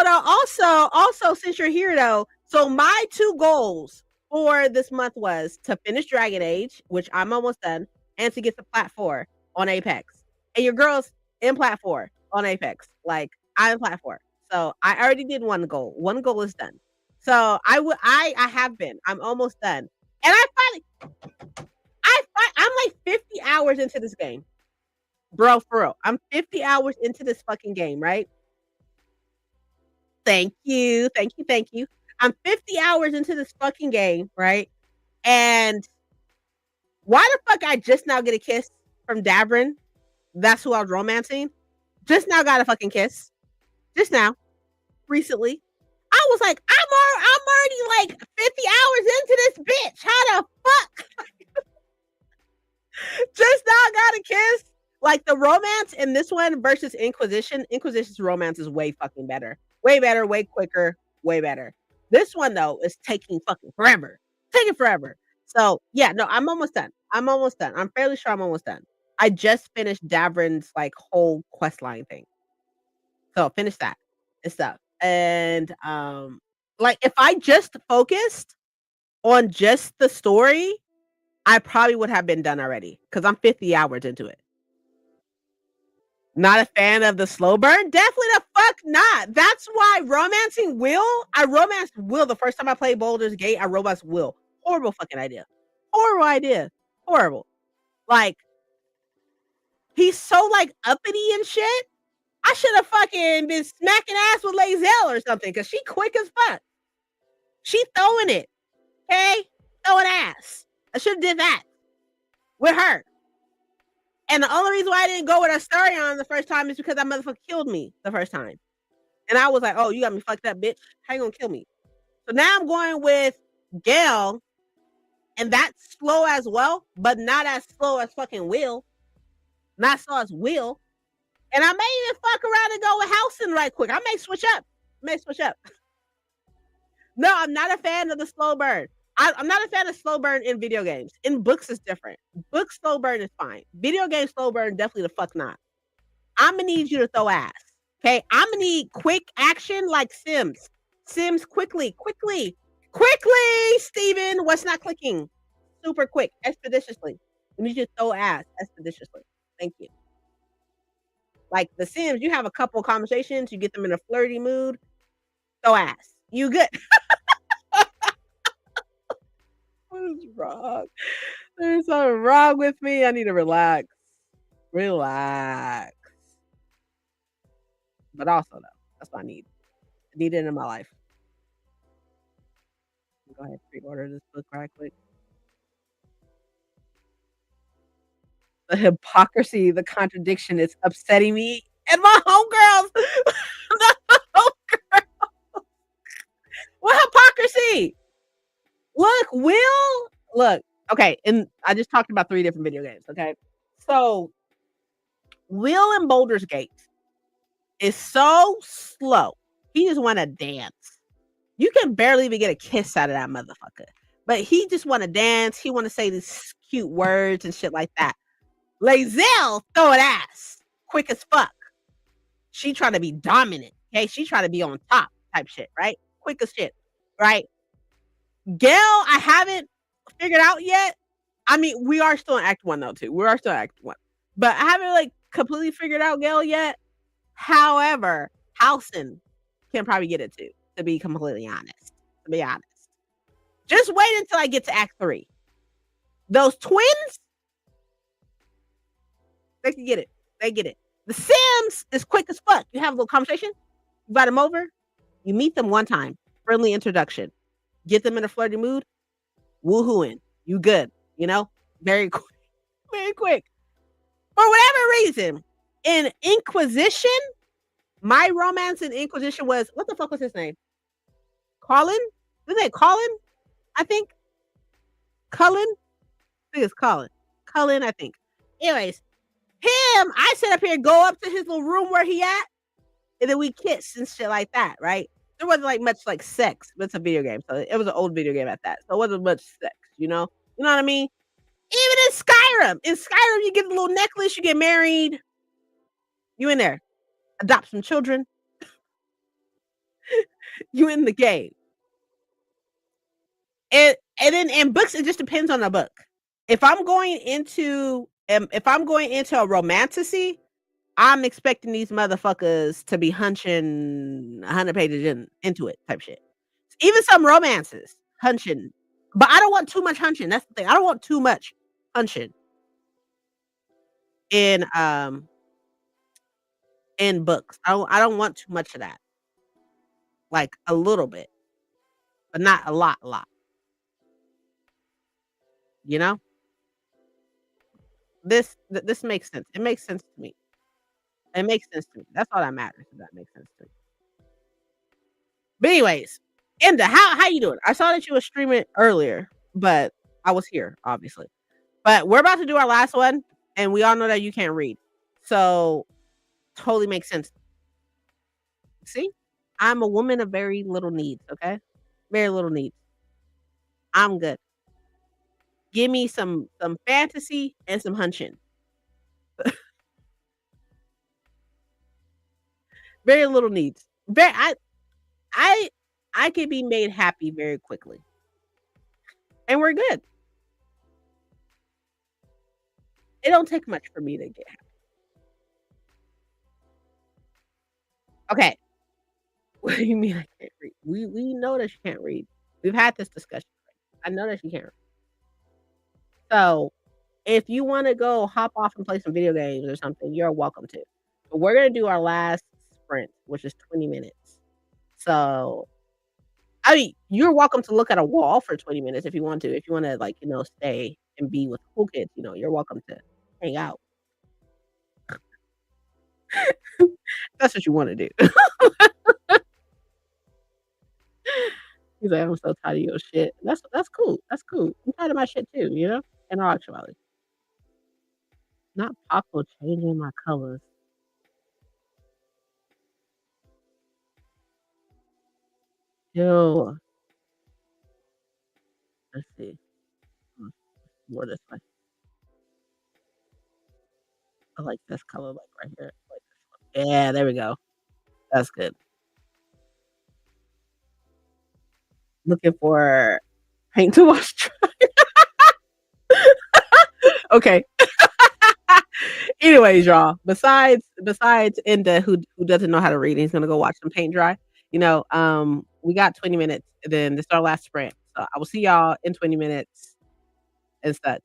since you're here though, so my 2 goals for this month was to finish Dragon Age, which I'm almost done, and to get the Plat 4 on Apex. And your girl's in Plat 4 on Apex. Like, I'm in Plat 4. So, I already did 1 goal. 1 goal is done. So, I have been. I'm almost done. And I'm like 50 hours into this game. Bro, for real. I'm 50 hours into this fucking game, right? Thank you, thank you, thank you. I'm 50 hours into this fucking game, right? And why the fuck I just now get a kiss from Davrin? That's who I was romancing. Just now got a fucking kiss. Just now, recently. I was like, I'm already like 50 hours into this bitch. How the fuck? Just now got a kiss. Like the romance in this one versus Inquisition. Inquisition's romance is way fucking better. Way better, way quicker, way better. This one though is taking fucking forever. Taking forever. So yeah, no, I'm almost done. I'm almost done. I'm fairly sure I'm almost done. I just finished Davrin's like whole quest line thing. So finish that and stuff. And like if I just focused on just the story, I probably would have been done already because I'm 50 hours into it. Not a fan of the slow burn? Definitely the fuck not. That's why romancing Will, I romanced Will the first time I played Baldur's Gate. I romanced Will. Horrible fucking idea. Horrible idea. Horrible. Like, he's so like uppity and shit. I should have fucking been smacking ass with Lae'zel or something because she quick as fuck. She throwing it. Okay? Throwing ass. I should have did that with her. And the only reason why I didn't go with Astarion the first time is because that motherfucker killed me the first time. And I was like, oh, you got me fucked up, bitch. How you gonna kill me? So now I'm going with Gale, and that's slow as well, but not as slow as fucking Will. Not slow as Will. And I may even fuck around and go with Halsin right quick. I may switch up. No, I'm not a fan of the slow burn. I'm not a fan of slow burn in video games. In books, it's different. Book slow burn is fine. Video game slow burn, definitely the fuck not. I'm gonna need you to throw ass. Okay, I'm gonna need quick action like Sims. Sims quickly. Steven, what's not clicking? Super quick, expeditiously. I need you to throw ass expeditiously. Thank you. Like The Sims, you have a couple conversations, you get them in a flirty mood, throw ass. You good. What is wrong? There's something wrong with me. I need to relax. Relax. But also, though, that's what I need. I need it in my life. Go ahead, pre-order this book right quick. The hypocrisy, the contradiction is upsetting me and my homegirls. The homegirls. What hypocrisy? Look, okay, and I just talked about 3 different video games, okay? So, Will in Baldur's Gate is so slow. He just wanna dance. You can barely even get a kiss out of that motherfucker. But he just wanna dance, he wanna say these cute words and shit like that. Lae'zel throwing ass, quick as fuck. She trying to be dominant, okay? She trying to be on top type shit, right? Quick as shit, right? Gale, I haven't figured out yet. I mean, we are still in Act 1 though, too. We are still in Act 1. But I haven't like completely figured out Gale yet. However, Halsin can probably get it too, to be completely honest. To be honest. Just wait until I get to Act 3. Those twins, they can get it. They get it. The Sims is quick as fuck. You have a little conversation, you invite them over, you meet them one time, friendly introduction, get them in a flirty mood, woohooing, you good, you know? Very quick. Very quick. For whatever reason, in Inquisition, my romance in Inquisition was, what the fuck was his name? Colin? Was it Colin? I think. Cullen? I think it's Colin. Cullen, I think. Anyways, him, I sit up here, go up to his little room where he at, and then we kiss and shit like that, right? There wasn't like much like sex, but it's a video game, so it was an old video game at that. So it wasn't much sex, you know? You know what I mean? Even in Skyrim. In Skyrim, you get a little necklace, you get married. You in there. Adopt some children. You in the game. And then in books, it just depends on the book. If I'm going into a romantasy, I'm expecting these motherfuckers to be hunching 100 pages into it type shit. Even some romances, hunching. But I don't want too much hunching. That's the thing. I don't want too much hunching in books. I don't want too much of that. Like a little bit, but not a lot. You know? This makes sense. It makes sense to me. It makes sense to me. That's all that matters, if that makes sense to me. But anyways, Enda, how you doing? I saw that you were streaming earlier, but I was here, obviously. But we're about to do our last one, and we all know that you can't read. So totally makes sense. See? I'm a woman of very little needs, okay? Very little needs. I'm good. Give me some fantasy and some hunching. Very little needs. Very I I can be made happy very quickly, and we're good. It don't take much for me to get happy. Okay. What do you mean I can't read? We know that you can't read. We've had this discussion. I know that you can't. So, if you wanna go hop off and play some video games or something, you're welcome to. But we're gonna do our last sprint, which is 20 minutes. So, I mean, you're welcome to look at a wall for 20 minutes if you want to. If you wanna, like, stay and be with cool kids, you're welcome to hang out. That's what you wanna do. He's like, "I'm so tired of your shit." That's cool. That's cool. I'm tired of my shit too, in all actuality. Not possible changing my colors. Ew. Let's see. Hmm, more this way. I like this color, like, right here. Like this one. Yeah, there we go. That's good. Looking for paint to wash dry. Okay. Anyways, y'all, besides Enda who doesn't know how to read, he's gonna go watch some paint dry, we got 20 minutes, and then this is our last sprint. So I will see y'all in 20 minutes and such.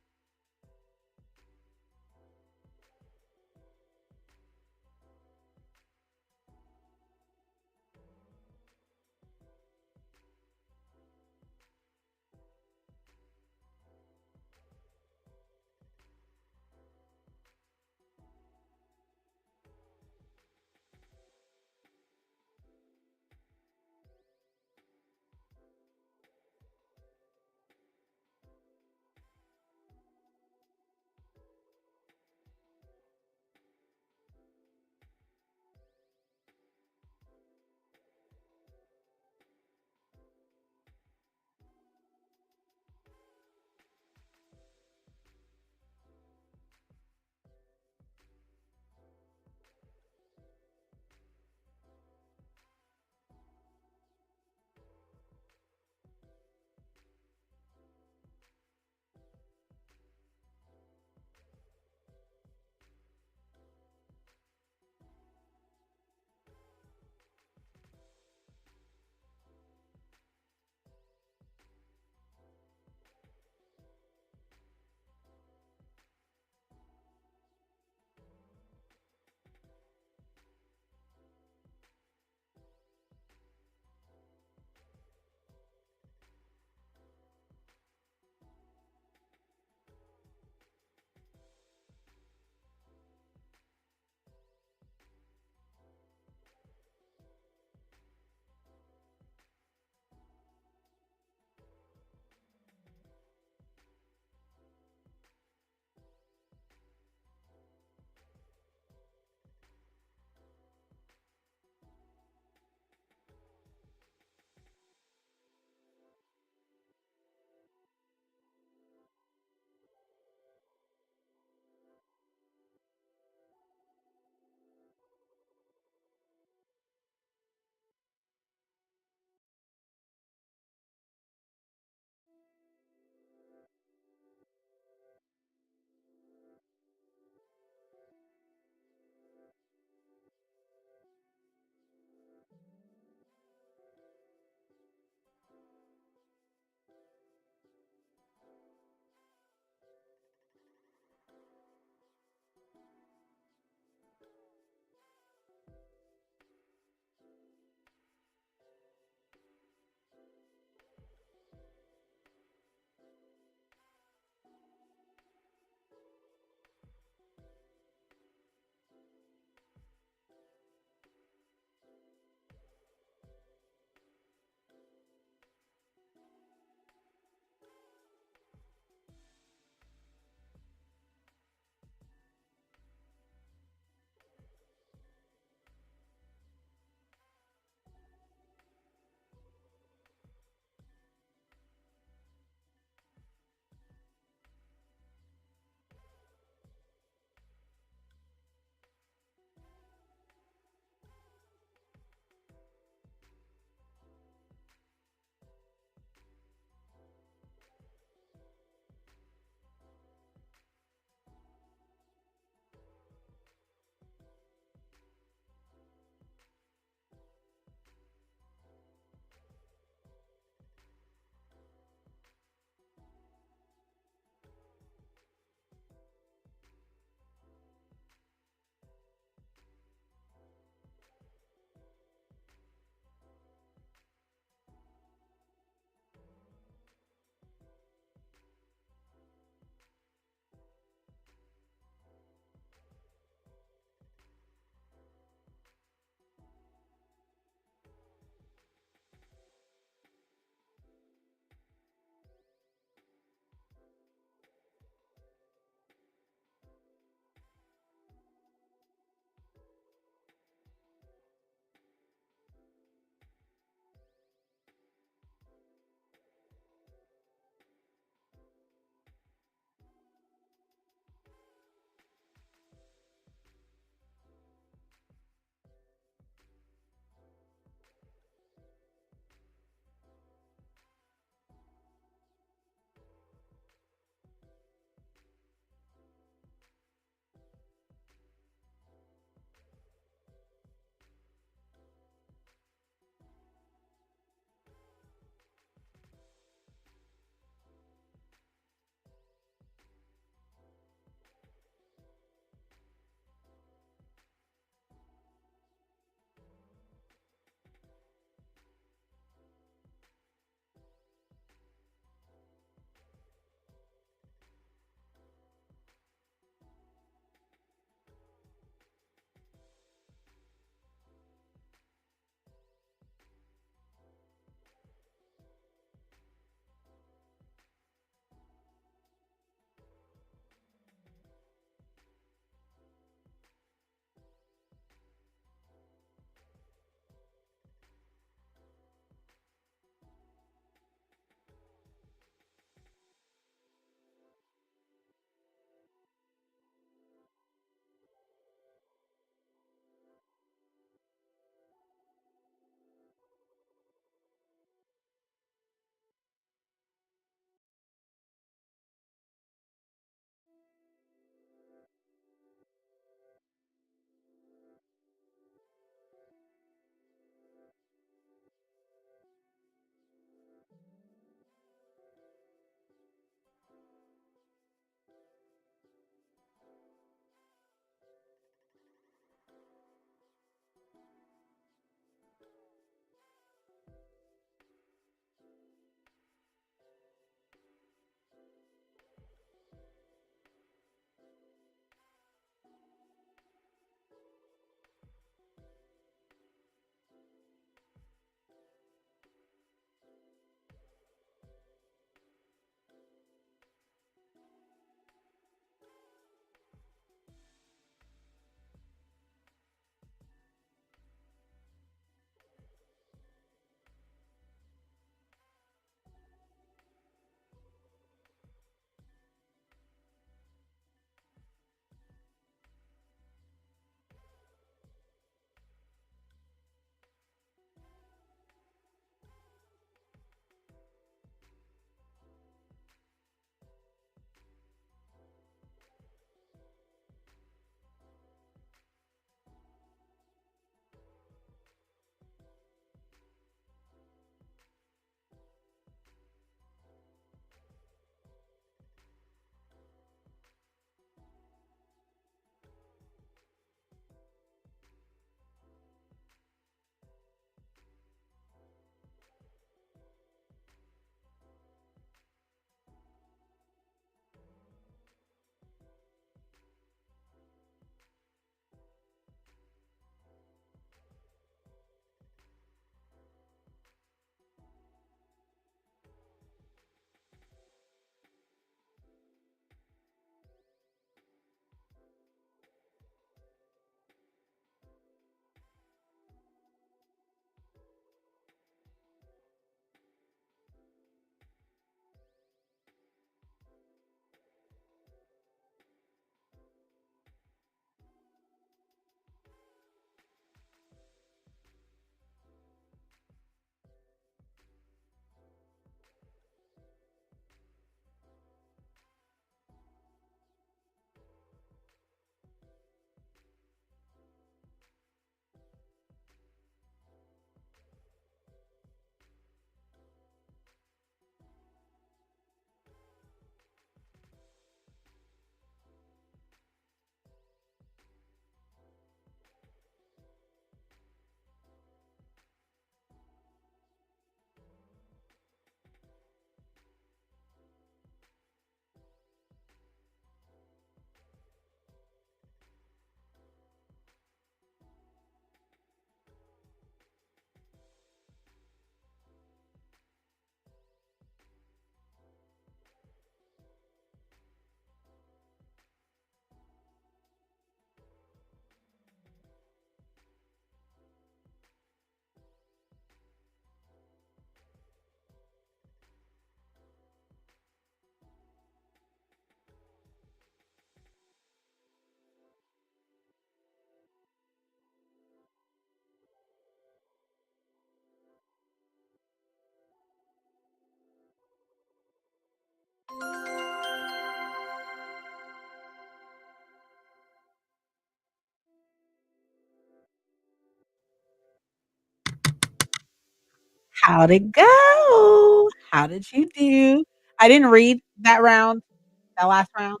How'd it go? How did you do? I didn't read that last round.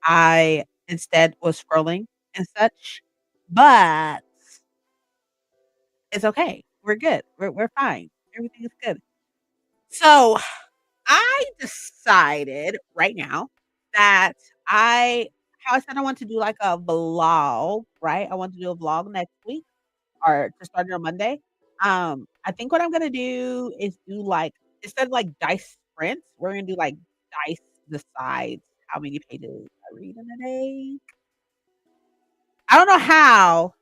I instead was scrolling and such, but it's okay. We're good. We're fine. Everything is good. So, I decided right now that I how I said I want to do like a vlog, right? I want to do a vlog next week or to start it on Monday. I think what I'm gonna do is do like instead of like dice sprints, we're gonna do like dice decides how many pages I read in a day. I don't know how.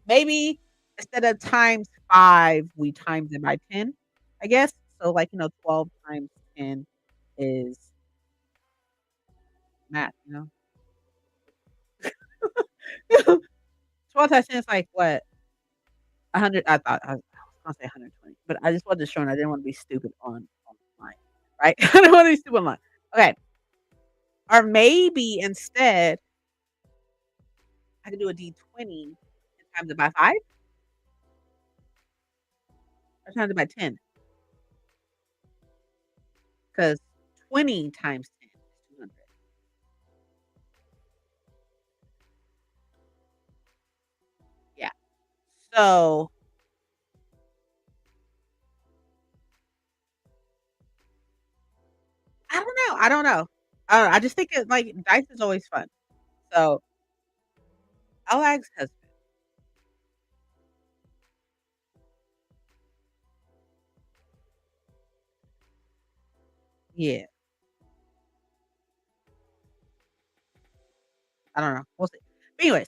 Maybe instead of times 5, we times it by 10, I guess. So, like, 12 times 10 is math, 12 times 10 is like what? 100. I was gonna say 120, but I just wasn't sure, and I didn't wanna be stupid online, right? I don't wanna be stupid online. Okay. Or maybe instead, I could do a D20 and times it by 5 or times it by 10, because 20 times 10 is 200. Yeah. So, I don't know. I don't know. I just think it like dice is always fun. So I'll ask husband. Yeah. I don't know. We'll see. But anyways,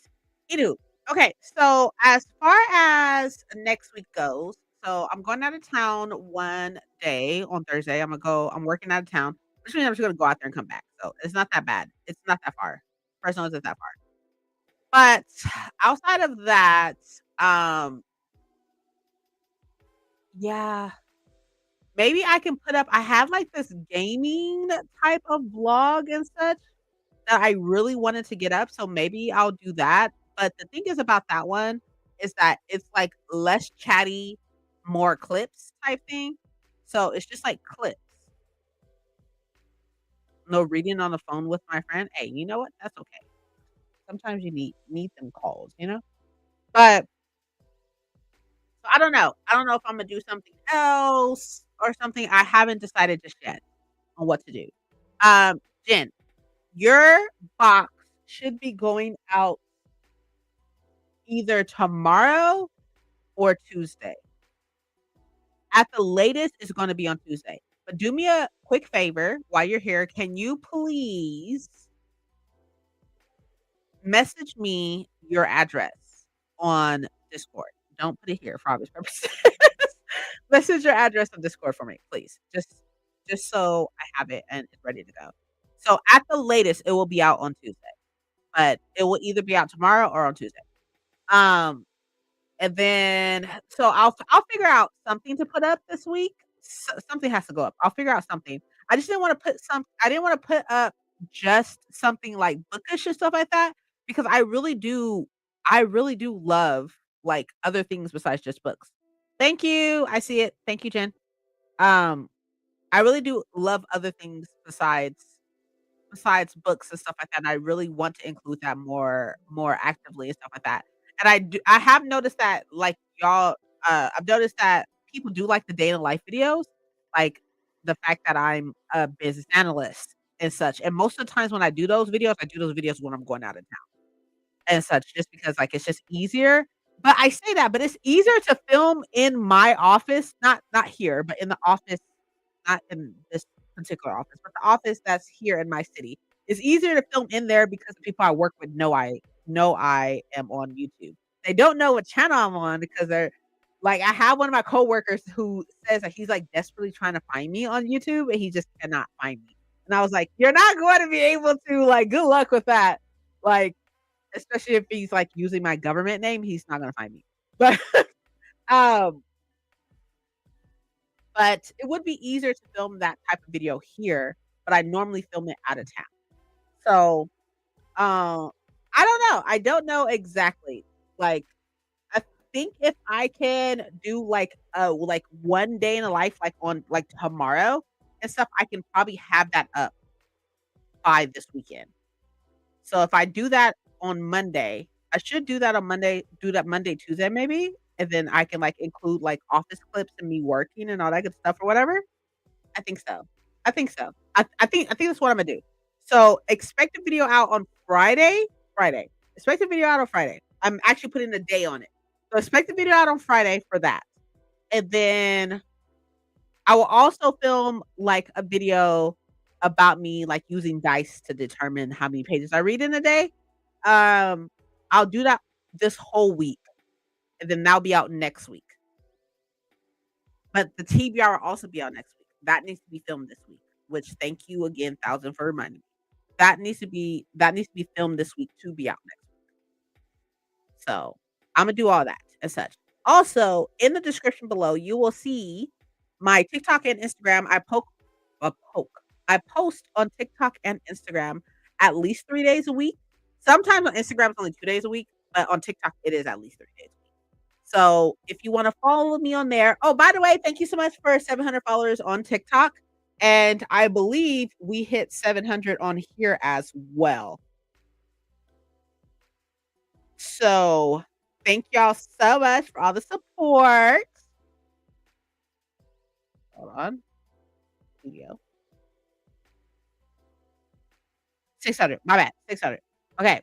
anywho, okay. So as far as next week goes, so I'm going out of town one day on Thursday. I'm working out of town, which means I'm just gonna go out there and come back. So it's not that bad. It's not that far. Personally, it's not that far. But outside of that, um, yeah, maybe I can put up I have like this gaming type of vlog and such that I really wanted to get up, so maybe I'll do that, but the thing is about that one is that it's, like, less chatty, more clips type thing, so it's just, like, clips. No reading on the phone with my friend. Hey, you know what? That's okay. Sometimes you need them calls, you know? But so I don't know. I don't know if Imma do something else or something. I haven't decided just yet on what to do. Jen, your box should be going out either tomorrow or Tuesday. At the latest, it's gonna be on Tuesday. But do me a quick favor while you're here. Can you please message me your address on Discord? Don't put it here for obvious purposes. Message your address on Discord for me, please. Just so I have it and it's ready to go. So at the latest, it will be out on Tuesday, but it will either be out tomorrow or on Tuesday. Um, And then so I'll figure out something to put up this week. Something has to go up. I'll figure out something. I didn't wanna put up just something like bookish and stuff like that because I really do love, like, other things besides just books. Thank you. I see it. Thank you, Jen. Um, I really do love other things besides books and stuff like that, and I really want to include that more actively and stuff like that. And I have noticed that, like, y'all, I've noticed that people do like the day in the life videos, like, the fact that I'm a business analyst and such, and most of the times when I do those videos when I'm going out of town and such, just because, like, it's just easier. But I say that, but it's easier to film in my office, not here, but in the office not in this particular office, but the office that's here in my city. It's easier to film in there because the people I work with know I am on YouTube. They don't know what channel I'm on because they're like I have one of my coworkers who says that he's like desperately trying to find me on YouTube and he just cannot find me. And I was like, "You're not going to be able to like good luck with that." Like especially if he's like using my government name, he's not going to find me. But um But it would be easier to film that type of video here, but I normally film it out of town. So, um, I don't know. I don't know exactly. Like, think if I can do like 1 day in a life, like on like tomorrow and stuff, I can probably have that up by this weekend. So if I do that on Monday, I should do that on Monday, do that Monday, Tuesday maybe, and then I can like include like office clips and me working and all that good stuff or whatever. I think so. I think so. I think that's what Imma do. So, expect a video out on Friday. Expect a video out on Friday. I'm actually putting a day on it. So, expect the video out on Friday for that. And then I will also film, like, a video about me, like, using dice to determine how many pages I read in a day. Um, I'll do that this whole week, and then that'll be out next week. But the TBR will also be out next week. That needs to be filmed this week, which thank you again, 1,000 for reminding me. That needs to be filmed this week to be out next week. So, Imma do all that and such. Also, in the description below, you will see my TikTok and Instagram. I post on TikTok and Instagram at least 3 days a week. Sometimes on Instagram, it's only 2 days a week, but on TikTok, it is at least 3 days a week. So, if you wanna follow me on there, oh, by the way, thank you so much for 700 followers on TikTok, and I believe we hit 700 on here as well. So, thank y'all so much for all the support. Hold on. Video. 600. My bad. 600. Okay.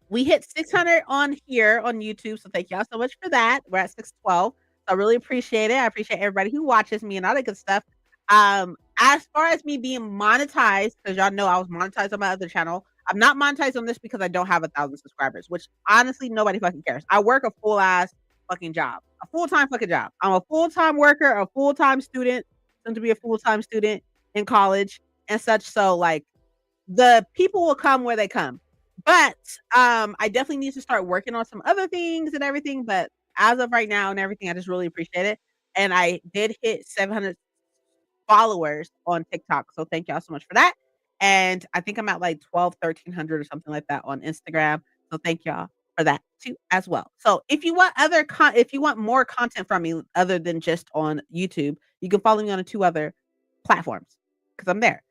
We hit 600 on here on YouTube, so thank y'all so much for that. We're at 612. So I really appreciate it. I appreciate everybody who watches me and all that good stuff. As far as me being monetized, because y'all know I was monetized on my other channel. I'm not monetized on this because I don't have 1,000 subscribers, which honestly nobody fucking cares. I work a full ass fucking job, a full time fucking job. I'm a full time worker, a full time student, soon to be a full time student in college and such. So like the people will come where they come. But I definitely need to start working on some other things and everything. But as of right now and everything, I just really appreciate it. And I did hit 700 followers on TikTok. So thank y'all so much for that. And I think I'm at like 12, 1,300 or something like that on Instagram. So thank y'all for that too as well. So if you want if you want more content from me other than just on YouTube, you can follow me on 2 other platforms because I'm there.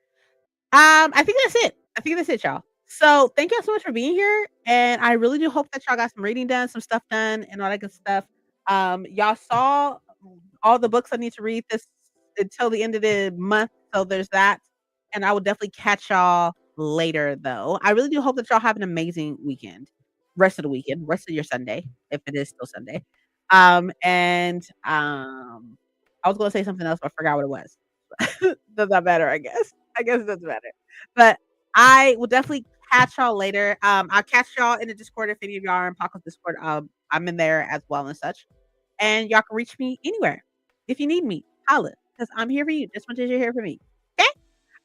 I think that's it. I think that's it, y'all. So thank y'all so much for being here. And I really do hope that y'all got some reading done, some stuff done, and all that good stuff. Y'all saw all the books I need to read this until the end of the month. So there's that. And I will definitely catch y'all later though. I really do hope that y'all have an amazing weekend. Rest of the weekend, rest of your Sunday, if it is still Sunday. I was gonna say something else, but I forgot what it was. Does that matter, I guess. I guess it doesn't matter. But I will definitely catch y'all later. I'll catch y'all in the Discord if any of y'all are in Paco's Discord. I'm in there as well and such. And y'all can reach me anywhere. If you need me, holla. Because I'm here for you just much as you're here for me. Okay?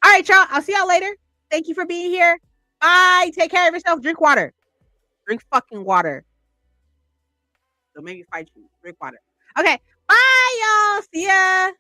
All right, y'all. I'll see y'all later. Thank you for being here. Bye. Take care of yourself. Drink water. Drink fucking water. Don't make me fight you. Drink water. Okay. Bye, y'all. See ya.